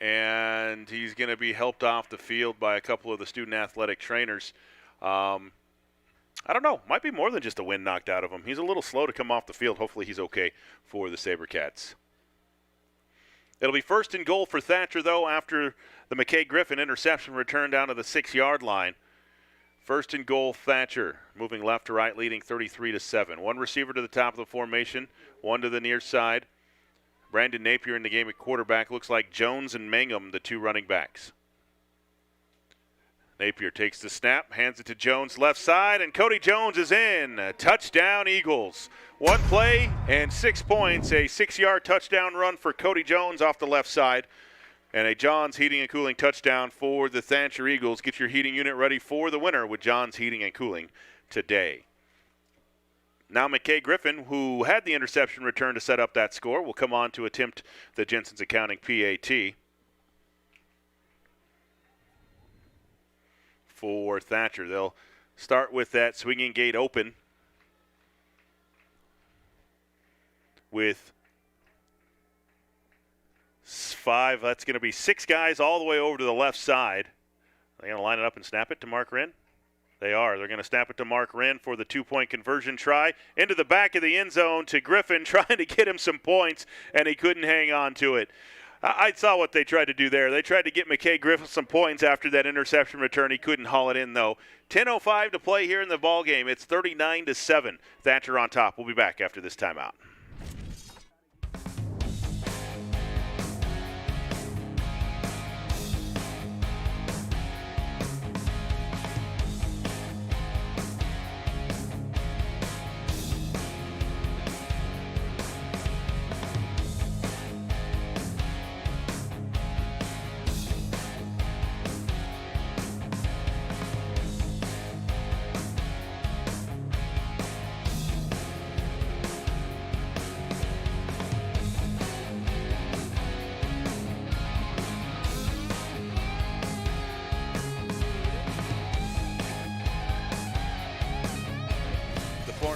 and he's going to be helped off the field by a couple of the student athletic trainers. I don't know. Might be more than just a wind knocked out of him. He's a little slow to come off the field. Hopefully he's okay for the Sabercats. It'll be first and goal for Thatcher, though, after the McKay Griffin interception return down to the 6-yard line. First and goal, Thatcher, moving left to right, leading 33-7. One receiver to the top of the formation, one to the near side. Brandon Napier in the game at quarterback. Looks like Jones and Mangum, the two running backs. Napier takes the snap, hands it to Jones left side, and Cody Jones is in. Touchdown, Eagles. One play and 6 points. A 6-yard touchdown run for Cody Jones off the left side. And a John's Heating and Cooling touchdown for the Thatcher Eagles. Get your heating unit ready for the winter with John's Heating and Cooling today. Now McKay Griffin, who had the interception return to set up that score, will come on to attempt the Jensen's Accounting PAT. For Thatcher, they'll start with that swinging gate open with 5. That's going to be 6 guys all the way over to the left side. They're going to line it up and snap it to Mark Wren. They are. They're going to snap it to Mark Wren for the 2-point conversion try. Into the back of the end zone to Griffin, trying to get him some points, and he couldn't hang on to it. I saw what they tried to do there. They tried to get McKay Griffin some points after that interception return. He couldn't haul it in, though. 10:05 to play here in the ball game. It's 39-7. Thatcher on top. We'll be back after this timeout.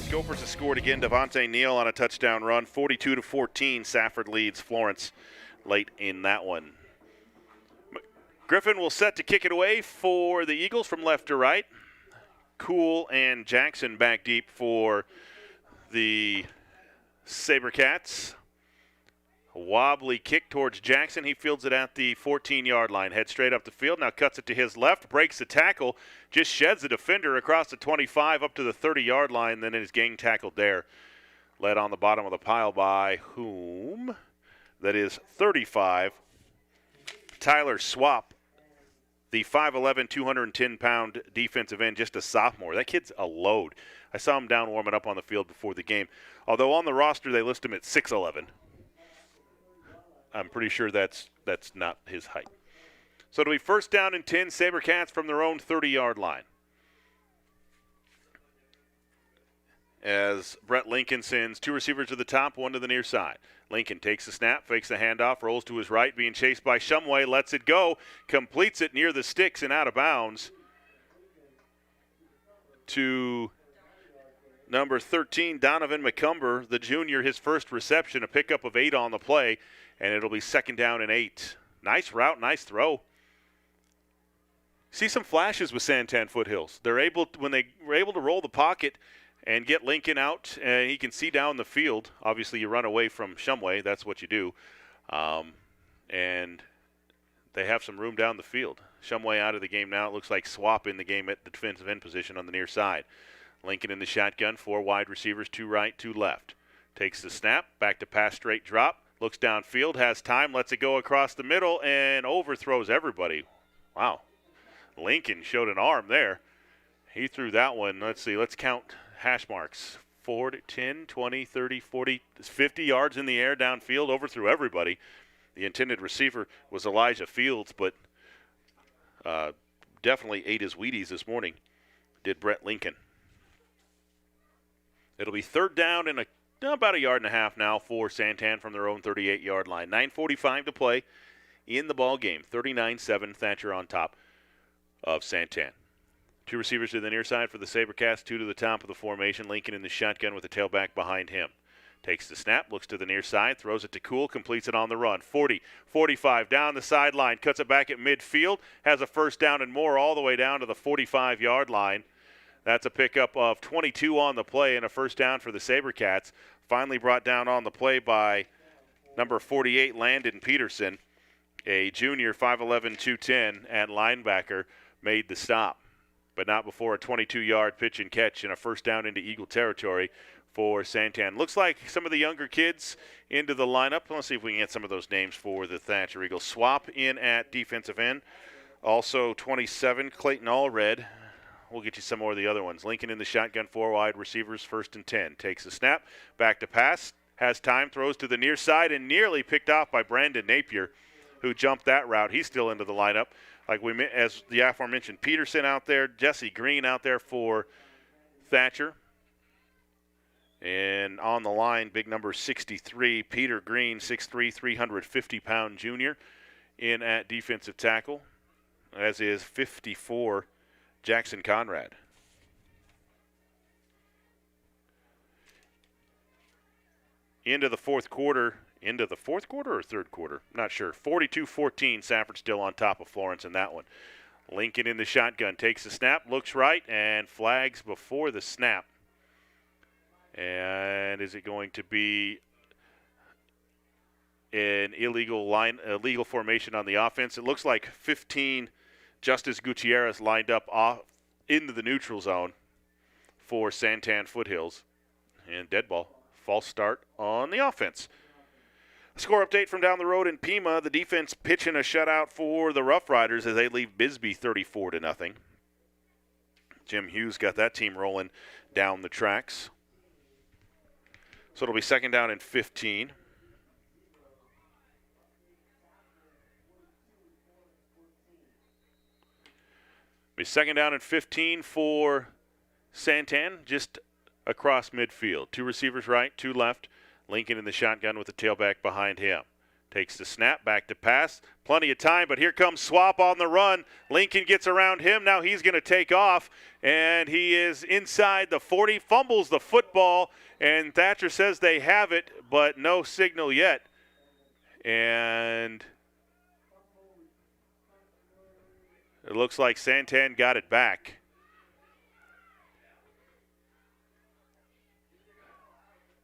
Gophers have scored again. Devontae Neal on a touchdown run. 42-14. Safford leads Florence late in that one. Griffin will set to kick it away for the Eagles from left to right. Cool and Jackson back deep for the Sabercats. A wobbly kick towards Jackson. He fields it at the 14-yard line. Heads straight up the field. Now cuts it to his left. Breaks the tackle. Just sheds the defender across the 25 up to the 30-yard line. Then is gang tackled there. Led on the bottom of the pile by whom? That is 35. Tyler Swap, the 5'11", 210-pound defensive end, just a sophomore. That kid's a load. I saw him down warming up on the field before the game. Although on the roster they list him at 6'11". I'm pretty sure that's not his height. So it'll be first down and 10, Sabercats from their own 30-yard line. as Brett Lincoln sends 2 receivers to the top, 1 to the near side. Lincoln takes the snap, fakes the handoff, rolls to his right, being chased by Shumway, lets it go, completes it near the sticks and out of bounds to number 13, Donovan McCumber, the junior, his first reception, a pickup of 8 on the play, and it'll be 2nd down and 8. Nice route, nice throw. See some flashes with Santan Foothills. They're able, when they were able to roll the pocket and get Lincoln out, and he can see down the field. Obviously, you run away from Shumway. That's what you do. And they have some room down the field. Shumway out of the game now. It looks like swap in the game at the defensive end position on the near side. Lincoln in the shotgun, 4 wide receivers, 2 right, 2 left. Takes the snap, back to pass, straight drop. Looks downfield, has time, lets it go across the middle, and overthrows everybody. Wow. Lincoln showed an arm there. He threw that one. Let's see, let's count hash marks. 4, 10, 20, 30, 40, 50 yards in the air downfield, overthrew everybody. The intended receiver was Elijah Fields, but definitely ate his Wheaties this morning, did Brett Lincoln. It'll be 3rd down and about 1.5 yards now for Santan from their own 38-yard line. 9:45 to play in the ball game. 39-7, Thatcher on top of Santan. 2 receivers to the near side for the Sabercats, 2 to the top of the formation. Lincoln in the shotgun with the tailback behind him. Takes the snap, looks to the near side, throws it to Cool, completes it on the run. 40, 45, down the sideline, cuts it back at midfield, has a 1st down and more all the way down to the 45-yard line. That's a pickup of 22 on the play and a 1st down for the Sabercats. Finally brought down on the play by number 48, Landon Peterson, a junior, 5'11", 210 at linebacker, made the stop, but not before a 22-yard pitch and catch and a 1st down into Eagle territory for Santan. Looks like some of the younger kids into the lineup. Let's see if we can get some of those names for the Thatcher Eagles. Swap in at defensive end. Also 27, Clayton Allred. We'll get you some more of the other ones. Lincoln in the shotgun, 4 wide receivers, 1st and 10. Takes the snap, back to pass, has time, throws to the near side, and nearly picked off by Brandon Napier, who jumped that route. He's still into the lineup. Like as the aforementioned Peterson out there, Jesse Green out there for Thatcher. And on the line, big number 63, Peter Green, 6'3", 350-pound junior, in at defensive tackle, as is 54, Jackson Conrad. Into the fourth quarter or 3rd quarter? Not sure. 42-14, Safford still on top of Florence in that one. Lincoln in the shotgun, takes the snap, looks right, and flags before the snap. And is it going to be an illegal formation on the offense? It looks like 15, Justice Gutierrez lined up off into the neutral zone for Santan Foothills. And dead ball. False start on the offense. Score update from down the road in Pima. The defense pitching a shutout for the Rough Riders as they leave Bisbee 34-0. Jim Hughes got that team rolling down the tracks. So it'll be 2nd down and 15. Be 2nd down and 15 for Santan, just across midfield. 2 receivers right, 2 left. Lincoln in the shotgun with the tailback behind him. Takes the snap, back to pass. Plenty of time, but here comes Swap on the run. Lincoln gets around him. Now he's going to take off, and he is inside the 40, fumbles the football, and Thatcher says they have it, but no signal yet. And it looks like Santan got it back.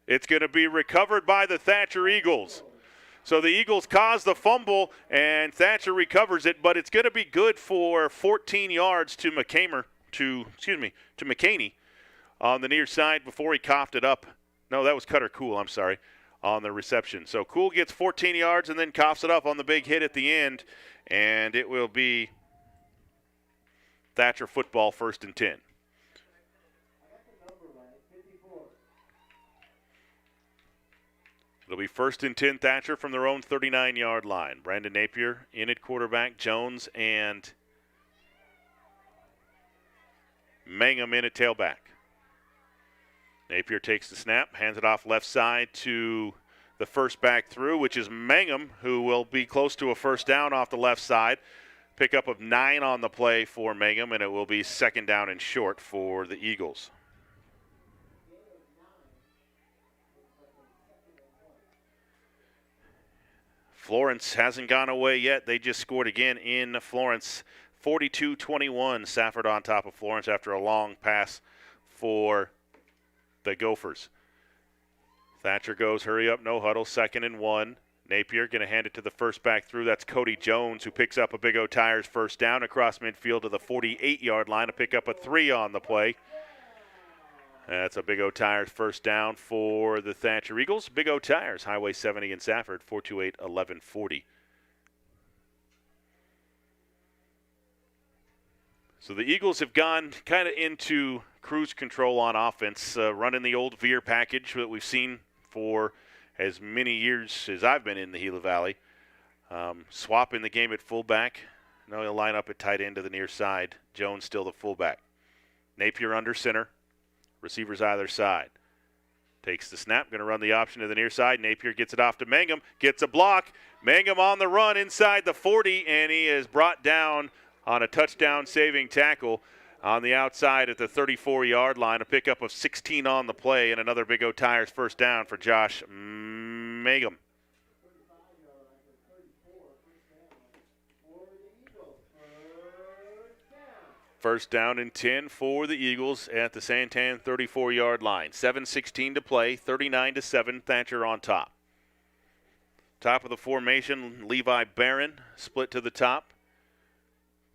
It's going to be recovered by the Thatcher Eagles. So the Eagles cause the fumble, and Thatcher recovers it, but it's going to be good for 14 yards to McCaney on the near side before he coughed it up. No, that was Cutter Cool, I'm sorry, on the reception. So Cool gets 14 yards and then coughs it up on the big hit at the end, and it will be Thatcher football, 1st and 10. It'll be 1st and 10 Thatcher from their own 39-yard line. Brandon Napier in at quarterback, Jones and Mangum in at tailback. Napier takes the snap, hands it off left side to the first back through, which is Mangum, who will be close to a first down off the left side. Pickup of 9 on the play for Mangum, and it will be second down and short for the Eagles. Florence hasn't gone away yet. They just scored again in Florence. 42-21, Safford on top of Florence after a long pass for the Gophers. Thatcher goes, hurry up, no huddle, 2nd and 1. Napier going to hand it to the first back through. That's Cody Jones, who picks up a Big O Tires first down across midfield to the 48-yard line to pick up a 3 on the play. That's a Big O Tires first down for the Thatcher Eagles. Big O Tires, Highway 70 in Safford, 428-1140. So the Eagles have gone kind of into cruise control on offense, running the old Veer package that we've seen for as many years as I've been in the Gila Valley. Swapping the game at fullback. Now he'll line up at tight end to the near side. Jones still the fullback. Napier under center. Receivers either side. Takes the snap, going to run the option to the near side. Napier gets it off to Mangum, gets a block. Mangum on the run inside the 40, and he is brought down on a touchdown-saving tackle on the outside at the 34-yard line. A pickup of 16 on the play, and another Big O Tires first down for Josh Mangum. First down and 10 for the Eagles at the Santan 34-yard line. 7:16 to play, 39-7, Thatcher on top. Top of the formation, Levi Barron split to the top.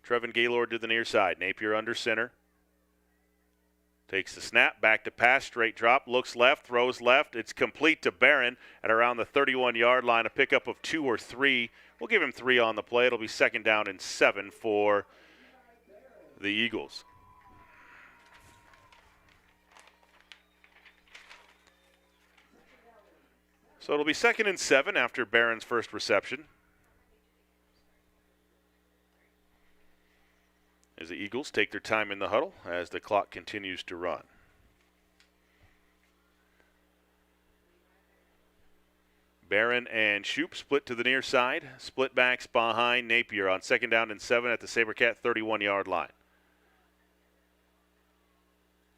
Trevin Gaylord to the near side. Napier under center. Takes the snap, back to pass, straight drop, looks left, throws left. It's complete to Barron at around the 31-yard line. A pickup of 2 or 3. We'll give him 3 on the play. It'll be second down and 7 for the Eagles. So it'll be second and 7 after Barron's first reception. As the Eagles take their time in the huddle as the clock continues to run. Barron and Shoup split to the near side. Split backs behind Napier on second down and 7 at the Sabercat 31-yard line.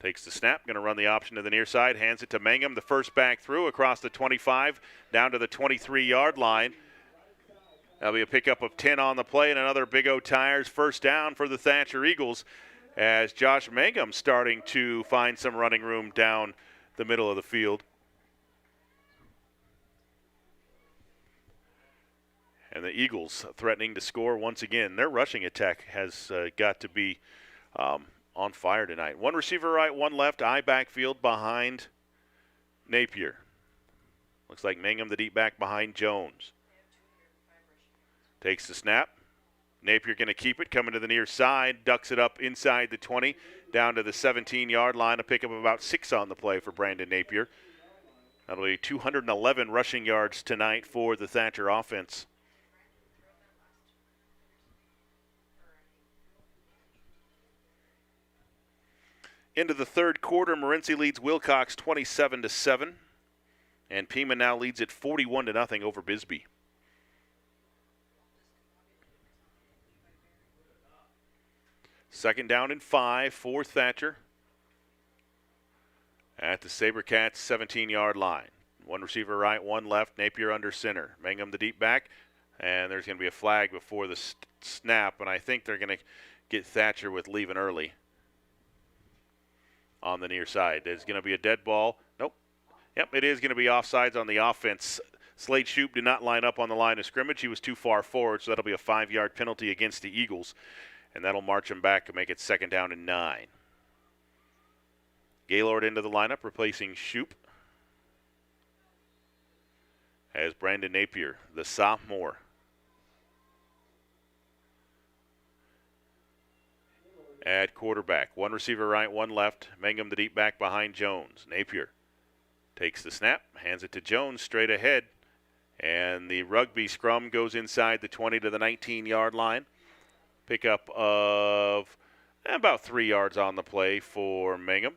Takes the snap, going to run the option to the near side, hands it to Mangum, the first back through across the 25 down to the 23-yard line. That'll be a pickup of 10 on the play and another Big O Tires first down for the Thatcher Eagles as Josh Mangum starting to find some running room down the middle of the field. And the Eagles threatening to score once again. Their rushing attack has got to be on fire tonight. One receiver right, one left, eye backfield behind Napier. Looks like Mangum the deep back behind Jones. Takes the snap. Napier going to keep it, coming to the near side, ducks it up inside the 20, down to the 17-yard line. A pickup of about 6 on the play for Brandon Napier. That'll be 211 rushing yards tonight for the Thatcher offense. Into the third quarter, Morenci leads Wilcox 27-7, and Pima now leads it 41-0 over Bisbee. Second down and 5 for Thatcher at the Sabercats 17-yard line. One receiver right, one left, Napier under center. Mangum the deep back, and there's going to be a flag before the snap, and I think they're going to get Thatcher with leaving early on the near side. There's going to be a dead ball. Nope. Yep, it is going to be offsides on the offense. Slade Shoup did not line up on the line of scrimmage. He was too far forward, so that'll be a 5-yard penalty against the Eagles, and that'll march him back and make it second down and 9. Gaylord into the lineup, replacing Shoup as Brandon Napier, the sophomore. At quarterback. One receiver right, one left. Mangum the deep back behind Jones. Napier takes the snap, hands it to Jones straight ahead, and the rugby scrum goes inside the 20 to the 19-yard line. Pickup of about 3 yards on the play for Mangum.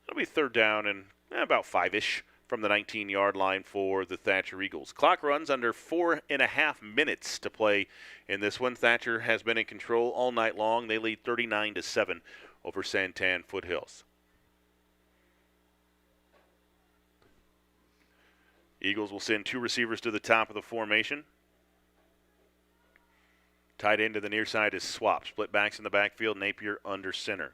It'll be third down and about 5-ish from the 19-yard line for the Thatcher Eagles. Clock runs under 4.5 minutes to play in this one. Thatcher has been in control all night long. They lead 39-7 over Santan Foothills. Eagles will send 2 receivers to the top of the formation. Tight end to the near side is Swap. Split backs in the backfield. Napier under center.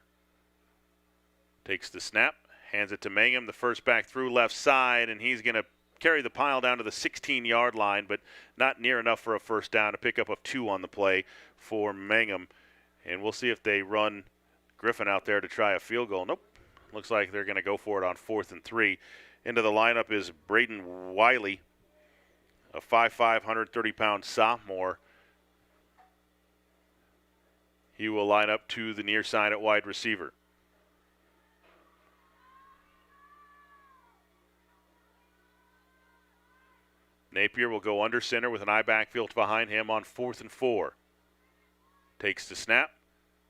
Takes the snap. Hands it to Mangum, the first back through left side, and he's going to carry the pile down to the 16-yard line, but not near enough for a first down. A pickup of 2 on the play for Mangum. And we'll see if they run Griffin out there to try a field goal. Nope. Looks like they're going to go for it on 4th and 3. Into the lineup is Braden Wiley, a 5'5", 130-pound sophomore. He will line up to the near side at wide receiver. Napier will go under center with an I backfield behind him on 4th and 4. Takes the snap.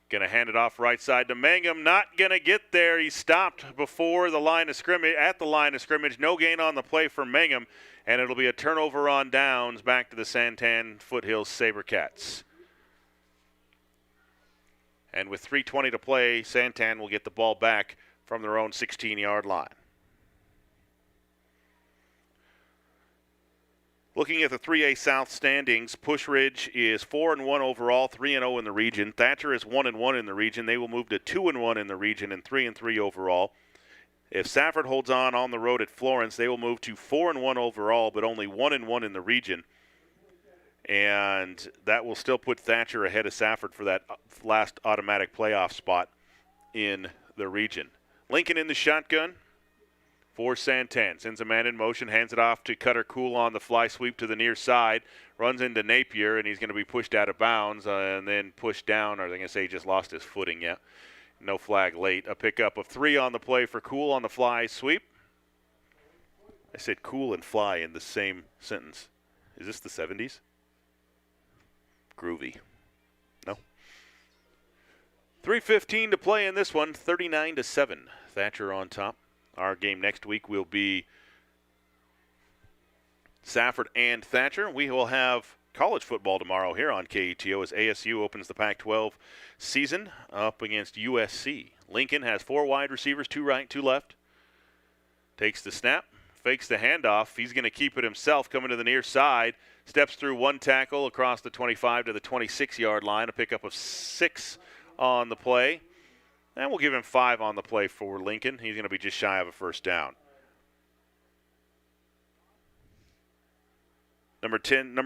Going to hand it off right side to Mangum. Not going to get there. He stopped before the line of scrimmage, at the line of scrimmage. No gain on the play for Mangum, and it'll be a turnover on downs back to the Santan Foothills Sabercats. And with 3:20 to play, Santan will get the ball back from their own 16-yard line. Looking at the 3A South standings, Push Ridge is 4-1 overall, 3-0 in the region. Thatcher is 1-1 in the region. They will move to 2-1 in the region and 3-3 overall. If Safford holds on the road at Florence, they will move to 4-1 overall, but only 1-1 in the region. And that will still put Thatcher ahead of Safford for that last automatic playoff spot in the region. Lincoln in the shotgun for Santan. Sends a man in motion, hands it off to Cutter Cool on the fly sweep to the near side. Runs into Napier, and he's going to be pushed out of bounds and then pushed down. Or they're going to say he just lost his footing yet. No flag late. A pickup of 3 on the play for Cool on the fly sweep. I said cool and fly in the same sentence. Is this the 70s? Groovy. No. 3:15 to play in this one. 39-7. Thatcher on top. Our game next week will be Safford and Thatcher. We will have college football tomorrow here on KATO as ASU opens the Pac-12 season up against USC. Lincoln has 4 wide receivers, 2 right, 2 left. Takes the snap, fakes the handoff. He's going to keep it himself, coming to the near side. Steps through 1 tackle across the 25 to the 26-yard line. A pickup of 6 on the play. And we'll give him 5 on the play for Lincoln. He's going to be just shy of a first down. Number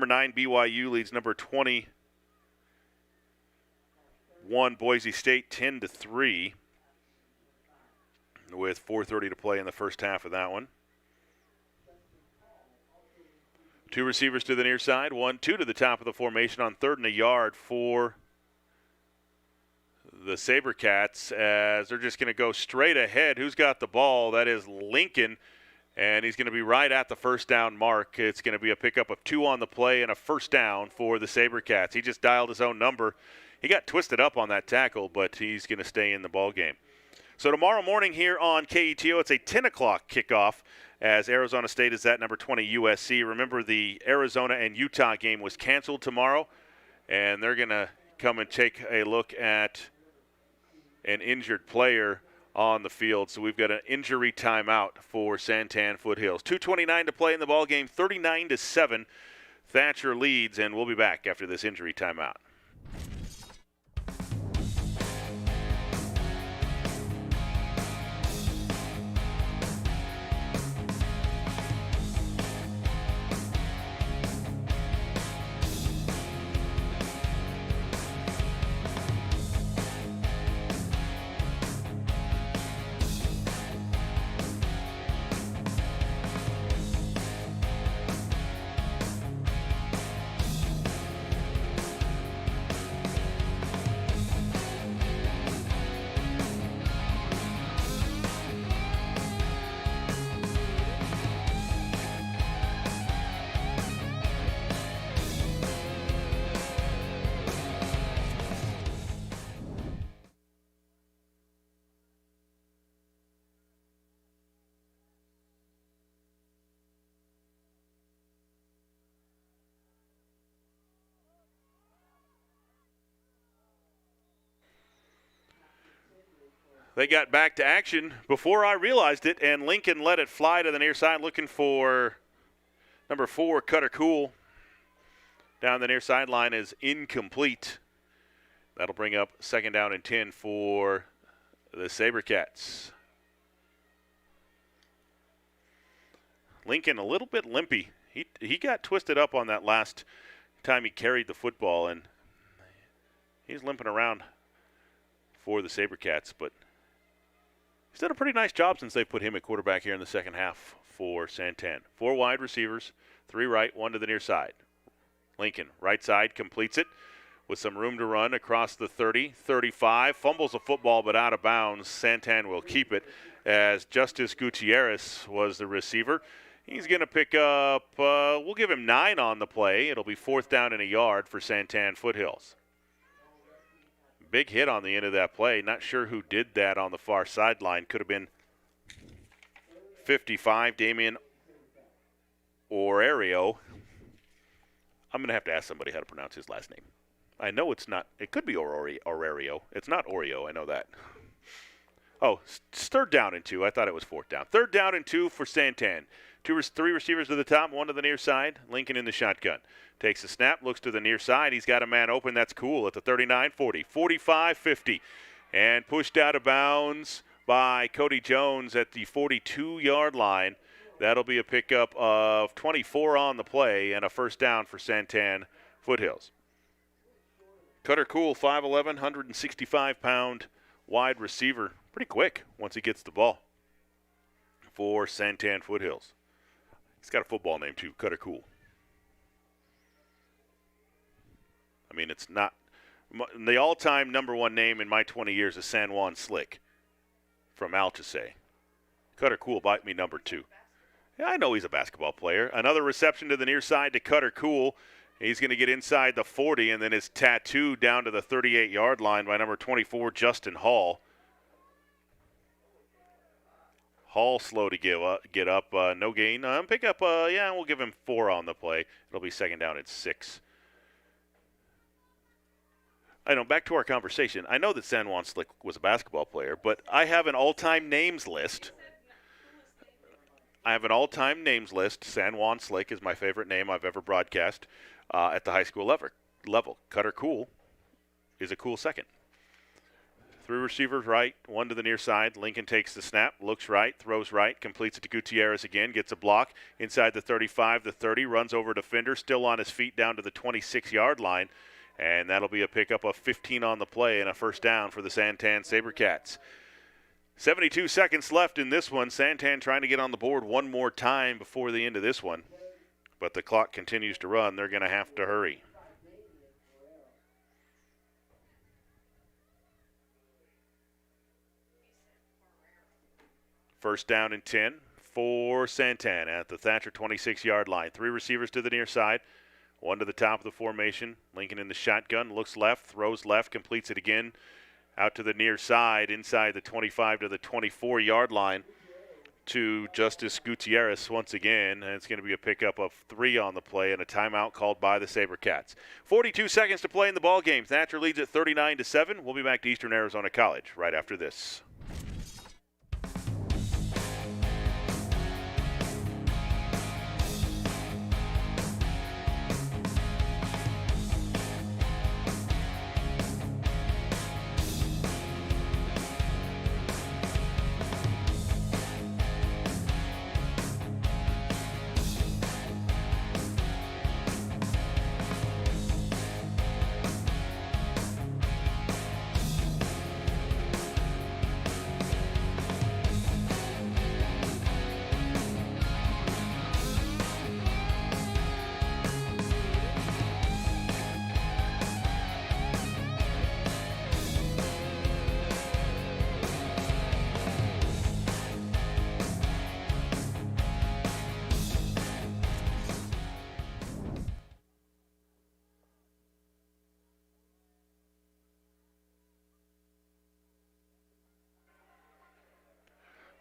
9, BYU leads number 21, Boise State, 10-3, with 4:30 to play in the first half of that one. 2 receivers to the near side, 1-2 to the top of the formation on 3rd and a yard for the Sabercats, as they're just going to go straight ahead. Who's got the ball? That is Lincoln, and he's going to be right at the first down mark. It's going to be a pickup of 2 on the play and a first down for the Sabercats. He just dialed his own number. He got twisted up on that tackle, but he's going to stay in the ball game. So tomorrow morning here on KETO, it's a 10 o'clock kickoff as Arizona State is at number 20 USC. Remember, the Arizona and Utah game was canceled tomorrow, and they're going to come and take a look at an injured player on the field. So we've got an injury timeout for Santan Foothills. 2:29 to play in the ball game, 39-7. Thatcher leads, and we'll be back after this injury timeout. They got back to action before I realized it, and Lincoln let it fly to the near side, looking for number 4, Cutter Cool. Down the near sideline is incomplete. That'll bring up 2nd down and 10 for the Sabercats. Lincoln a little bit limpy. He got twisted up on that last time he carried the football, and he's limping around for the Sabercats, but he's done a pretty nice job since they put him at quarterback here in the second half for Santan. 4 wide receivers, 3 right, 1 to the near side. Lincoln, right side, completes it with some room to run across the 30, 35. Fumbles the football but out of bounds. Santan will keep it as Justice Gutierrez was the receiver. He's going to pick up, we'll give him 9 on the play. It'll be 4th down and a yard for Santan Foothills. Big hit on the end of that play. Not sure who did that on the far sideline. Could have been 55, Damian Orario. I'm going to have to ask somebody how to pronounce his last name. I know it's not. It could be Orario. It's not Oreo. I know that. Oh, it's 3rd down and 2. I thought it was 4th down. 3rd down and 2 for Santan. 3 receivers to the top, 1 to the near side. Lincoln in the shotgun. Takes a snap, looks to the near side. He's got a man open. That's Cool at the 39, 40, 45, 50. And pushed out of bounds by Cody Jones at the 42-yard line. That'll be a pickup of 24 on the play and a 1st down for Santan Foothills. Cutter Cool, 5'11", 165-pound wide receiver. Pretty quick once he gets the ball for Santan Foothills. He's got a football name, too, Cutter Cool. I mean, it's not – the all-time number 1 name in my 20 years is San Juan Slick from Altusay. Cutter Cool bite me number 2. Yeah, I know he's a basketball player. Another reception to the near side to Cutter Cool. He's going to get inside the 40 and then is tattooed down to the 38-yard line by number 24, Justin Hall. Hall slow to get up. No gain. Pick up, we'll give him 4 on the play. It'll be 2nd down at 6. I know, back to our conversation. I know that San Juan Slick was a basketball player, but I have an all-time names list. San Juan Slick is my favorite name I've ever broadcast at the high school level. Cutter Cool is a cool second. 3 receivers right, 1 to the near side. Lincoln takes the snap, looks right, throws right, completes it to Gutierrez again, gets a block inside the 35, the 30, runs over a defender, still on his feet down to the 26-yard line. And that'll be a pickup of 15 on the play and a 1st down for the Santan Sabercats. 72 seconds left in this one. Santan trying to get on the board one more time before the end of this one. But the clock continues to run. They're going to have to hurry. First down and 10 for Santan at the Thatcher 26-yard line. 3 receivers to the near side. 1 to the top of the formation. Lincoln in the shotgun, looks left, throws left, completes it again. Out to the near side, inside the 25 to the 24-yard line to Justice Gutierrez once again. And it's going to be a pickup of 3 on the play and a timeout called by the Sabercats. 42 seconds to play in the ball game. Thatcher leads at 39-7. We'll be back to Eastern Arizona College right after this.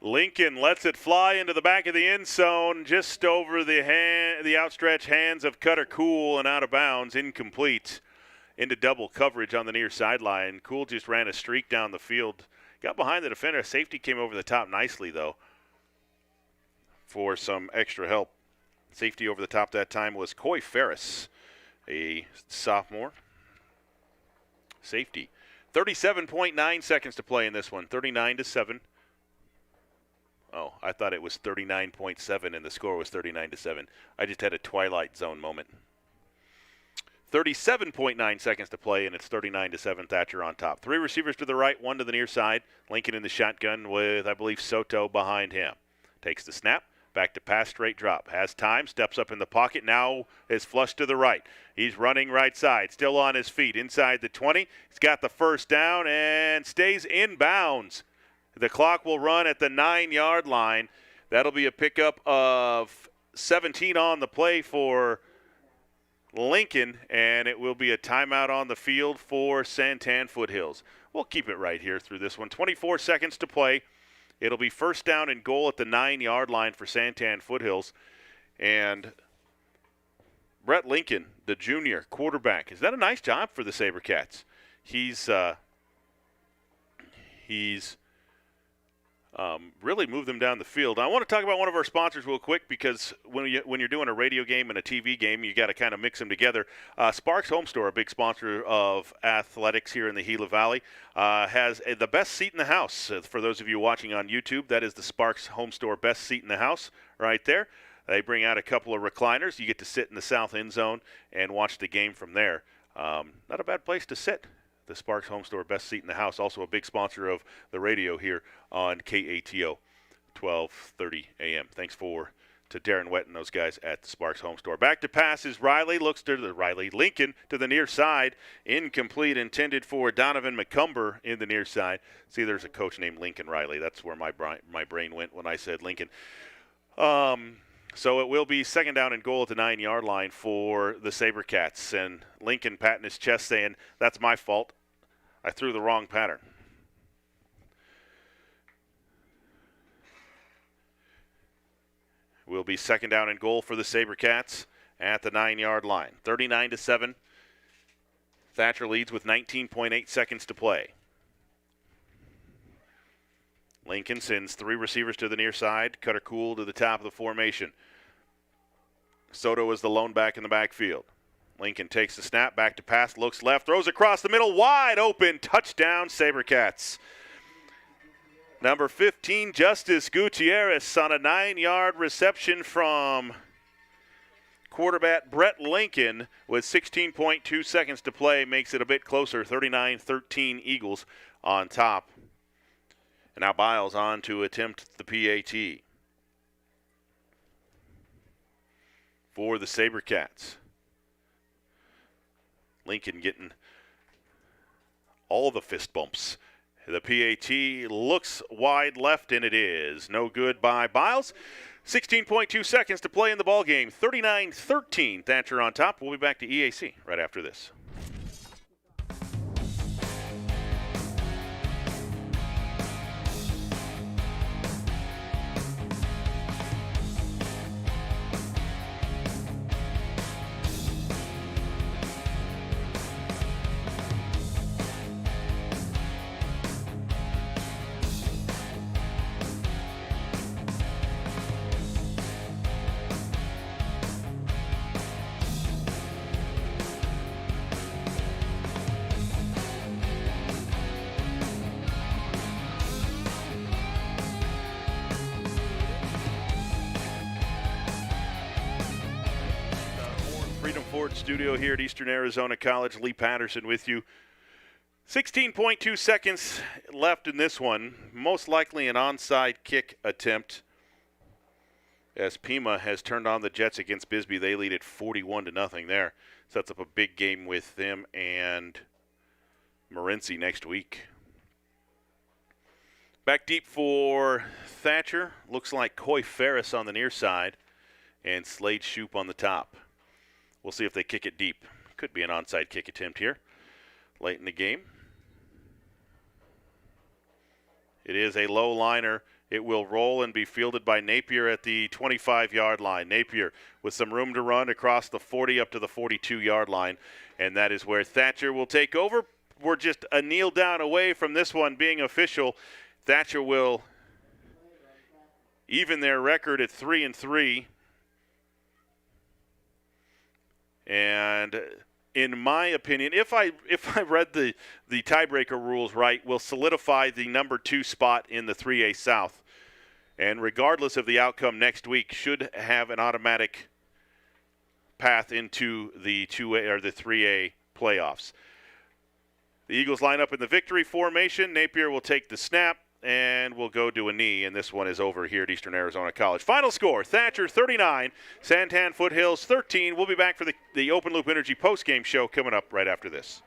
Lincoln lets it fly into the back of the end zone, just over the outstretched hands of Cutter Cool and out of bounds, incomplete, into double coverage on the near sideline. Cool just ran a streak down the field, Got behind the defender. Safety came over the top nicely, though, for some extra help. Safety over the top that time was Coy Ferris, a sophomore safety. 37.9 seconds to play in this one, 39-7. Oh, I thought it was 39.7 and the score was 39-7. I just had a Twilight Zone moment. 37.9 seconds to play, and it's 39-7. Thatcher on top. 3 receivers to the right, 1 to the near side. Lincoln in the shotgun with, I believe, Soto behind him. Takes the snap. Back to pass, straight drop. Has time, steps up in the pocket, now is flushed to the right. He's running right side, still on his feet, inside the 20. He's got the first down and stays in bounds. The clock will run at the 9-yard line. That'll be a pickup of 17 on the play for Lincoln, and it will be a timeout on the field for Santan Foothills. We'll keep it right here through this one. 24 seconds to play. It'll be first down and goal at the 9-yard line for Santan Foothills. And Brett Lincoln, the junior quarterback, has done a nice job for the Sabercats. He's really moved them down the field. I want to talk about one of our sponsors real quick, because when you're doing a radio game and a TV game, you got to kind of mix them together. Sparks Home Store, a big sponsor of athletics here in the Gila Valley, has the best seat in the house. For those of you watching on YouTube, that is the Sparks Home Store best seat in the house right there. They bring out a couple of recliners. You get to sit in the south end zone and watch the game from there. Not a bad place to sit. The Sparks Home Store, best seat in the house. Also a big sponsor of the radio here on KATO, 12:30 a.m. Thanks to Darren Wett and those guys at the Sparks Home Store. Back to passes. Lincoln to the near side. Incomplete, intended for Donovan McCumber in the near side. See, there's a coach named Lincoln Riley. That's where my brain went when I said Lincoln. So it will be second down and goal at the 9-yard line for the Sabercats. And Lincoln patting his chest saying, that's my fault. I threw the wrong pattern. Will be second down and goal for the Sabercats at the 9-yard line. 39-7. Thatcher leads with 19.8 seconds to play. Lincoln sends 3 receivers to the near side. Cutter Cool to the top of the formation. Soto is the lone back in the backfield. Lincoln takes the snap, back to pass, looks left, throws across the middle, wide open, touchdown Sabercats. Number 15, Justice Gutierrez on a 9-yard reception from quarterback Brett Lincoln with 16.2 seconds to play, makes it a bit closer, 39-13 Eagles on top. And now Biles on to attempt the PAT for the Sabercats. Lincoln getting all the fist bumps. The PAT looks wide left, and it is. No good by Biles. 16.2 seconds to play in the ballgame. 39-13. Thatcher on top. We'll be back to EAC right after this. Studio here at Eastern Arizona College. Lee Patterson with you. 16.2 seconds left in this one. Most likely an onside kick attempt, as Pima has turned on the Jets against Bisbee. They lead at 41-0 there. Sets up a big game with them and Morenci next week. Back deep for Thatcher. Looks like Coy Ferris on the near side and Slade Shoup on the top. We'll see if they kick it deep. Could be an onside kick attempt here late in the game. It is a low liner. It will roll and be fielded by Napier at the 25-yard line. Napier with some room to run across the 40 up to the 42-yard line. And that is where Thatcher will take over. we're just a kneel down away from this one being official. Thatcher will even their record at 3-3. And in my opinion, if I read the tiebreaker rules right, will solidify the number 2 spot in the 3A South. And regardless of the outcome next week, should have an automatic path into the 2A or the 3A playoffs. The Eagles line up in the victory formation. Napier will take the snap, and we'll go to a knee, and this one is over here at Eastern Arizona College. Final score, Thatcher 39, Santan Foothills 13. We'll be back for the Open Loop Energy postgame show coming up right after this.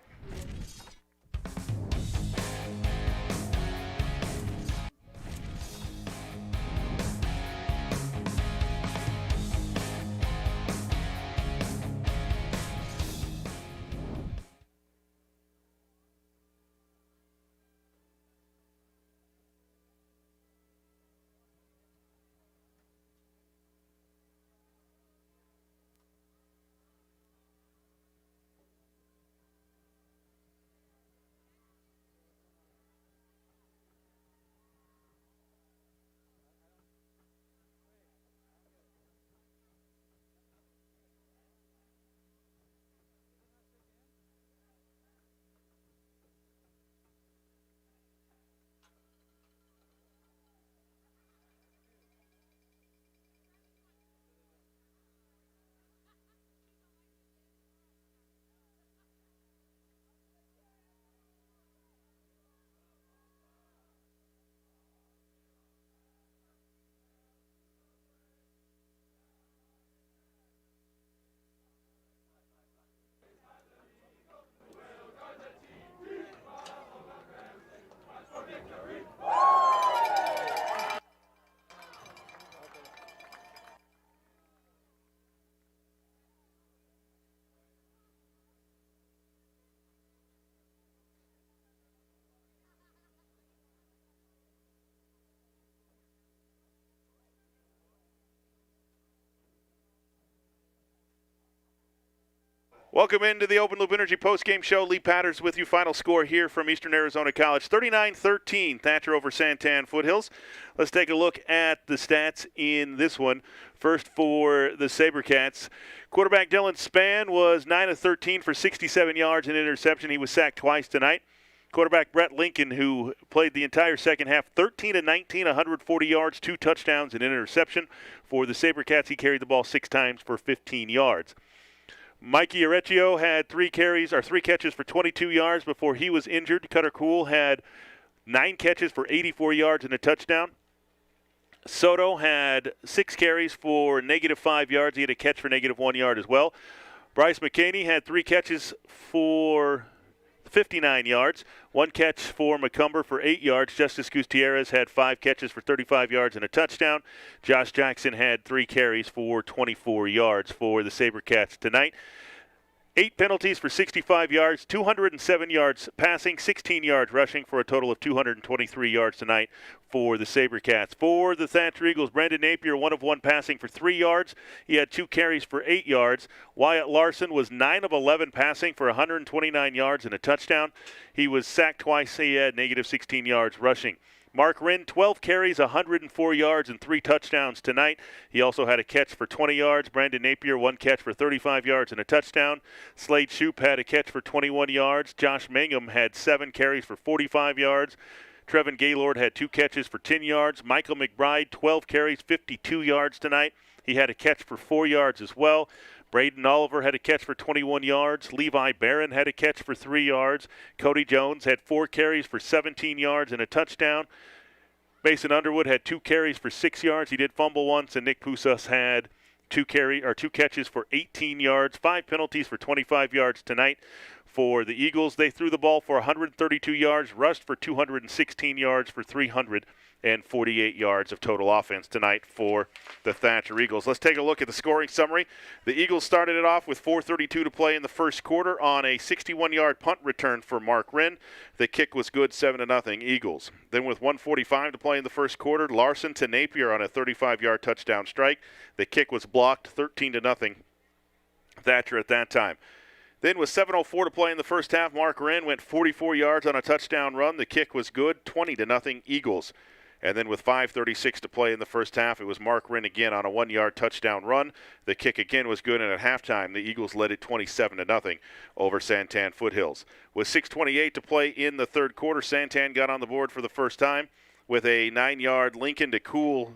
Welcome into the Open Loop Energy postgame show. Lee Patters with you. Final score here from Eastern Arizona College, 39-13, Thatcher over Santan Foothills. Let's take a look at the stats in this one. First for the Sabercats. Quarterback Dylan Spann was 9 of 13 for 67 yards and interception. He was sacked twice tonight. Quarterback Brett Lincoln, who played the entire second half, 13 of 19, 140 yards, 2 touchdowns and interception. For the Sabercats, he carried the ball 6 times for 15 yards. Mikey Arecchio had 3 catches for 22 yards before he was injured. Cutter Cool had 9 catches for 84 yards and a touchdown. Soto had 6 carries for -5 yards. He had a catch for -1 yard as well. Bryce McCaney had 3 catches for 59 yards, 1 catch for McCumber for 8 yards. Justice Gutierrez had 5 catches for 35 yards and a touchdown. Josh Jackson had 3 carries for 24 yards for the Sabercats tonight. 8 penalties for 65 yards, 207 yards passing, 16 yards rushing for a total of 223 yards tonight for the Sabercats. For the Thatcher Eagles, Brandon Napier, 1 of 1 passing for 3 yards. He had 2 carries for 8 yards. Wyatt Larson was 9 of 11 passing for 129 yards and a touchdown. He was sacked twice. He had -16 yards rushing. Mark Wren, 12 carries, 104 yards, and 3 touchdowns tonight. He also had a catch for 20 yards. Brandon Napier, 1 catch for 35 yards and a touchdown. Slade Shoup had a catch for 21 yards. Josh Mangum had 7 carries for 45 yards. Trevin Gaylord had 2 catches for 10 yards. Michael McBride, 12 carries, 52 yards tonight. He had a catch for 4 yards as well. Braden Oliver had a catch for 21 yards. Levi Barron had a catch for 3 yards. Cody Jones had 4 carries for 17 yards and a touchdown. Mason Underwood had 2 carries for 6 yards. He did fumble once, and Nick Pusas had 2 catches for 18 yards. 5 penalties for 25 yards tonight. For the Eagles, they threw the ball for 132 yards, rushed for 216 yards for 348 yards of total offense tonight for the Thatcher Eagles. Let's take a look at the scoring summary. The Eagles started it off with 4:32 to play in the first quarter on a 61-yard punt return for Mark Wren. The kick was good, 7-0 Eagles. Then with 1:45 to play in the first quarter, Larson to Napier on a 35-yard touchdown strike. The kick was blocked, 13-0 Thatcher at that time. Then with 7:04 to play in the first half, Mark Wren went 44 yards on a touchdown run. The kick was good, 20-0 Eagles. And then with 5:36 to play in the first half, it was Mark Wren again on a 1-yard touchdown run. The kick again was good, and at halftime, the Eagles led it 27-0 over Santan Foothills. With 6:28 to play in the third quarter, Santan got on the board for the first time with a 9-yard Lincoln to Cool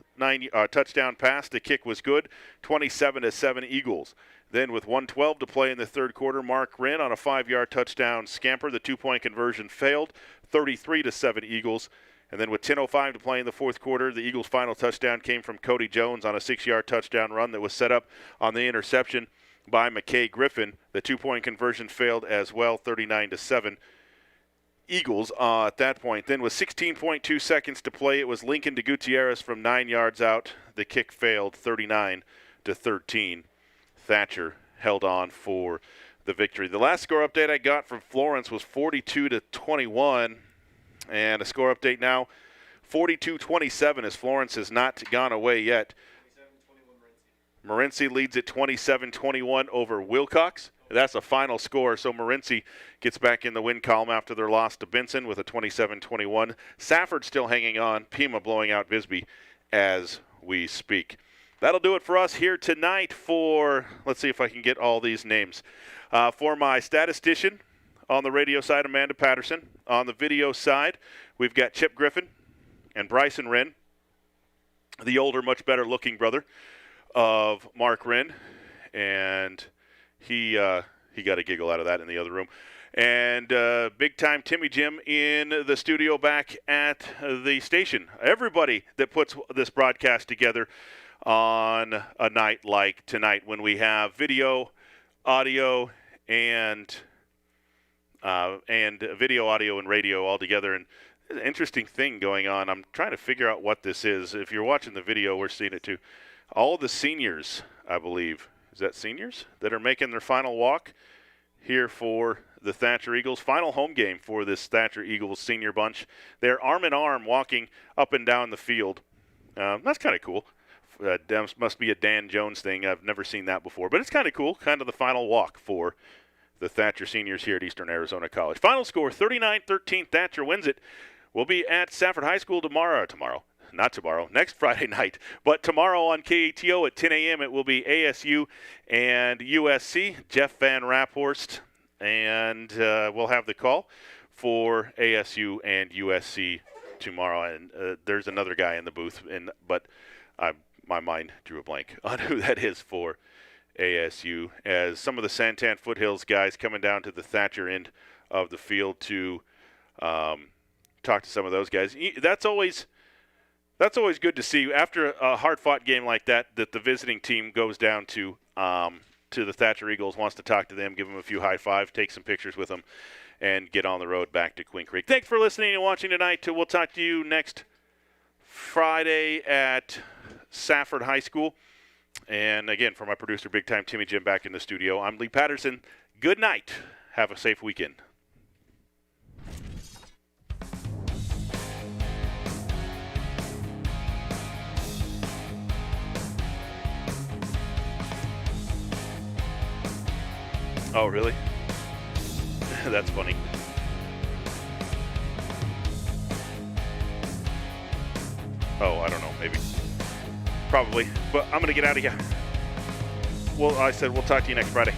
touchdown pass. The kick was good, 27-7 Eagles. Then with 1:12 to play in the third quarter, Mark Wren on a 5-yard touchdown scamper. The 2-point conversion failed, 33-7 Eagles. And then with 10:05 to play in the fourth quarter, the Eagles' final touchdown came from Cody Jones on a 6-yard touchdown run that was set up on the interception by McKay Griffin. The 2-point conversion failed as well, 39-7 Eagles at that point. Then with 16.2 seconds to play, it was Lincoln to Gutierrez from 9 yards out. The kick failed, 39-13. Thatcher held on for the victory. The last score update I got from Florence was 42-21. And a score update now, 42-27, as Florence has not gone away yet. 27-21 Morenci leads at 27-21 over Wilcox. That's a final score, so Morenci gets back in the win column after their loss to Benson with a 27-21. Safford still hanging on, Pima blowing out Bisbee as we speak. That'll do it for us here tonight for, let's see if I can get all these names. For my statistician, on the radio side, Amanda Patterson. On the video side, we've got Chip Griffin and Bryson Wren, the older, much better-looking brother of Mark Wren. And he got a giggle out of that in the other room. And big-time Timmy Jim in the studio back at the station. Everybody that puts this broadcast together on a night like tonight when we have video, audio, and video, audio, and radio all together. And there's an interesting thing going on. I'm trying to figure out what this is. If you're watching the video, we're seeing it too. All the seniors, I believe, is that seniors that are making their final walk here for the Thatcher Eagles. Final home game for this Thatcher Eagles senior bunch. They're arm in arm walking up and down the field. That's kind of cool. That must be a Dan Jones thing. I've never seen that before, but it's kind of cool. Kind of the final walk for the Thatcher seniors here at Eastern Arizona College. Final score, 39-13. Thatcher wins it. We'll be at Safford High School next Friday night. But tomorrow on KATO at 10 a.m. it will be ASU and USC. Jeff Van Raphorst, and we'll have the call for ASU and USC tomorrow. And there's another guy in the booth, but my mind drew a blank on who that is for ASU, as some of the Santan Foothills guys coming down to the Thatcher end of the field to talk to some of those guys. That's always good to see after a hard-fought game like that the visiting team goes down to the Thatcher Eagles, wants to talk to them, give them a few high fives, take some pictures with them, and get on the road back to Queen Creek. Thanks for listening and watching tonight. We'll talk to you next Friday at Safford High School. And again, for my producer, Big Time Timmy Jim, back in the studio, I'm Lee Patterson. Good night. Have a safe weekend. Oh, really? That's funny. Oh, I don't know, maybe. Probably, but I'm going to get out of here. Well, I said we'll talk to you next Friday.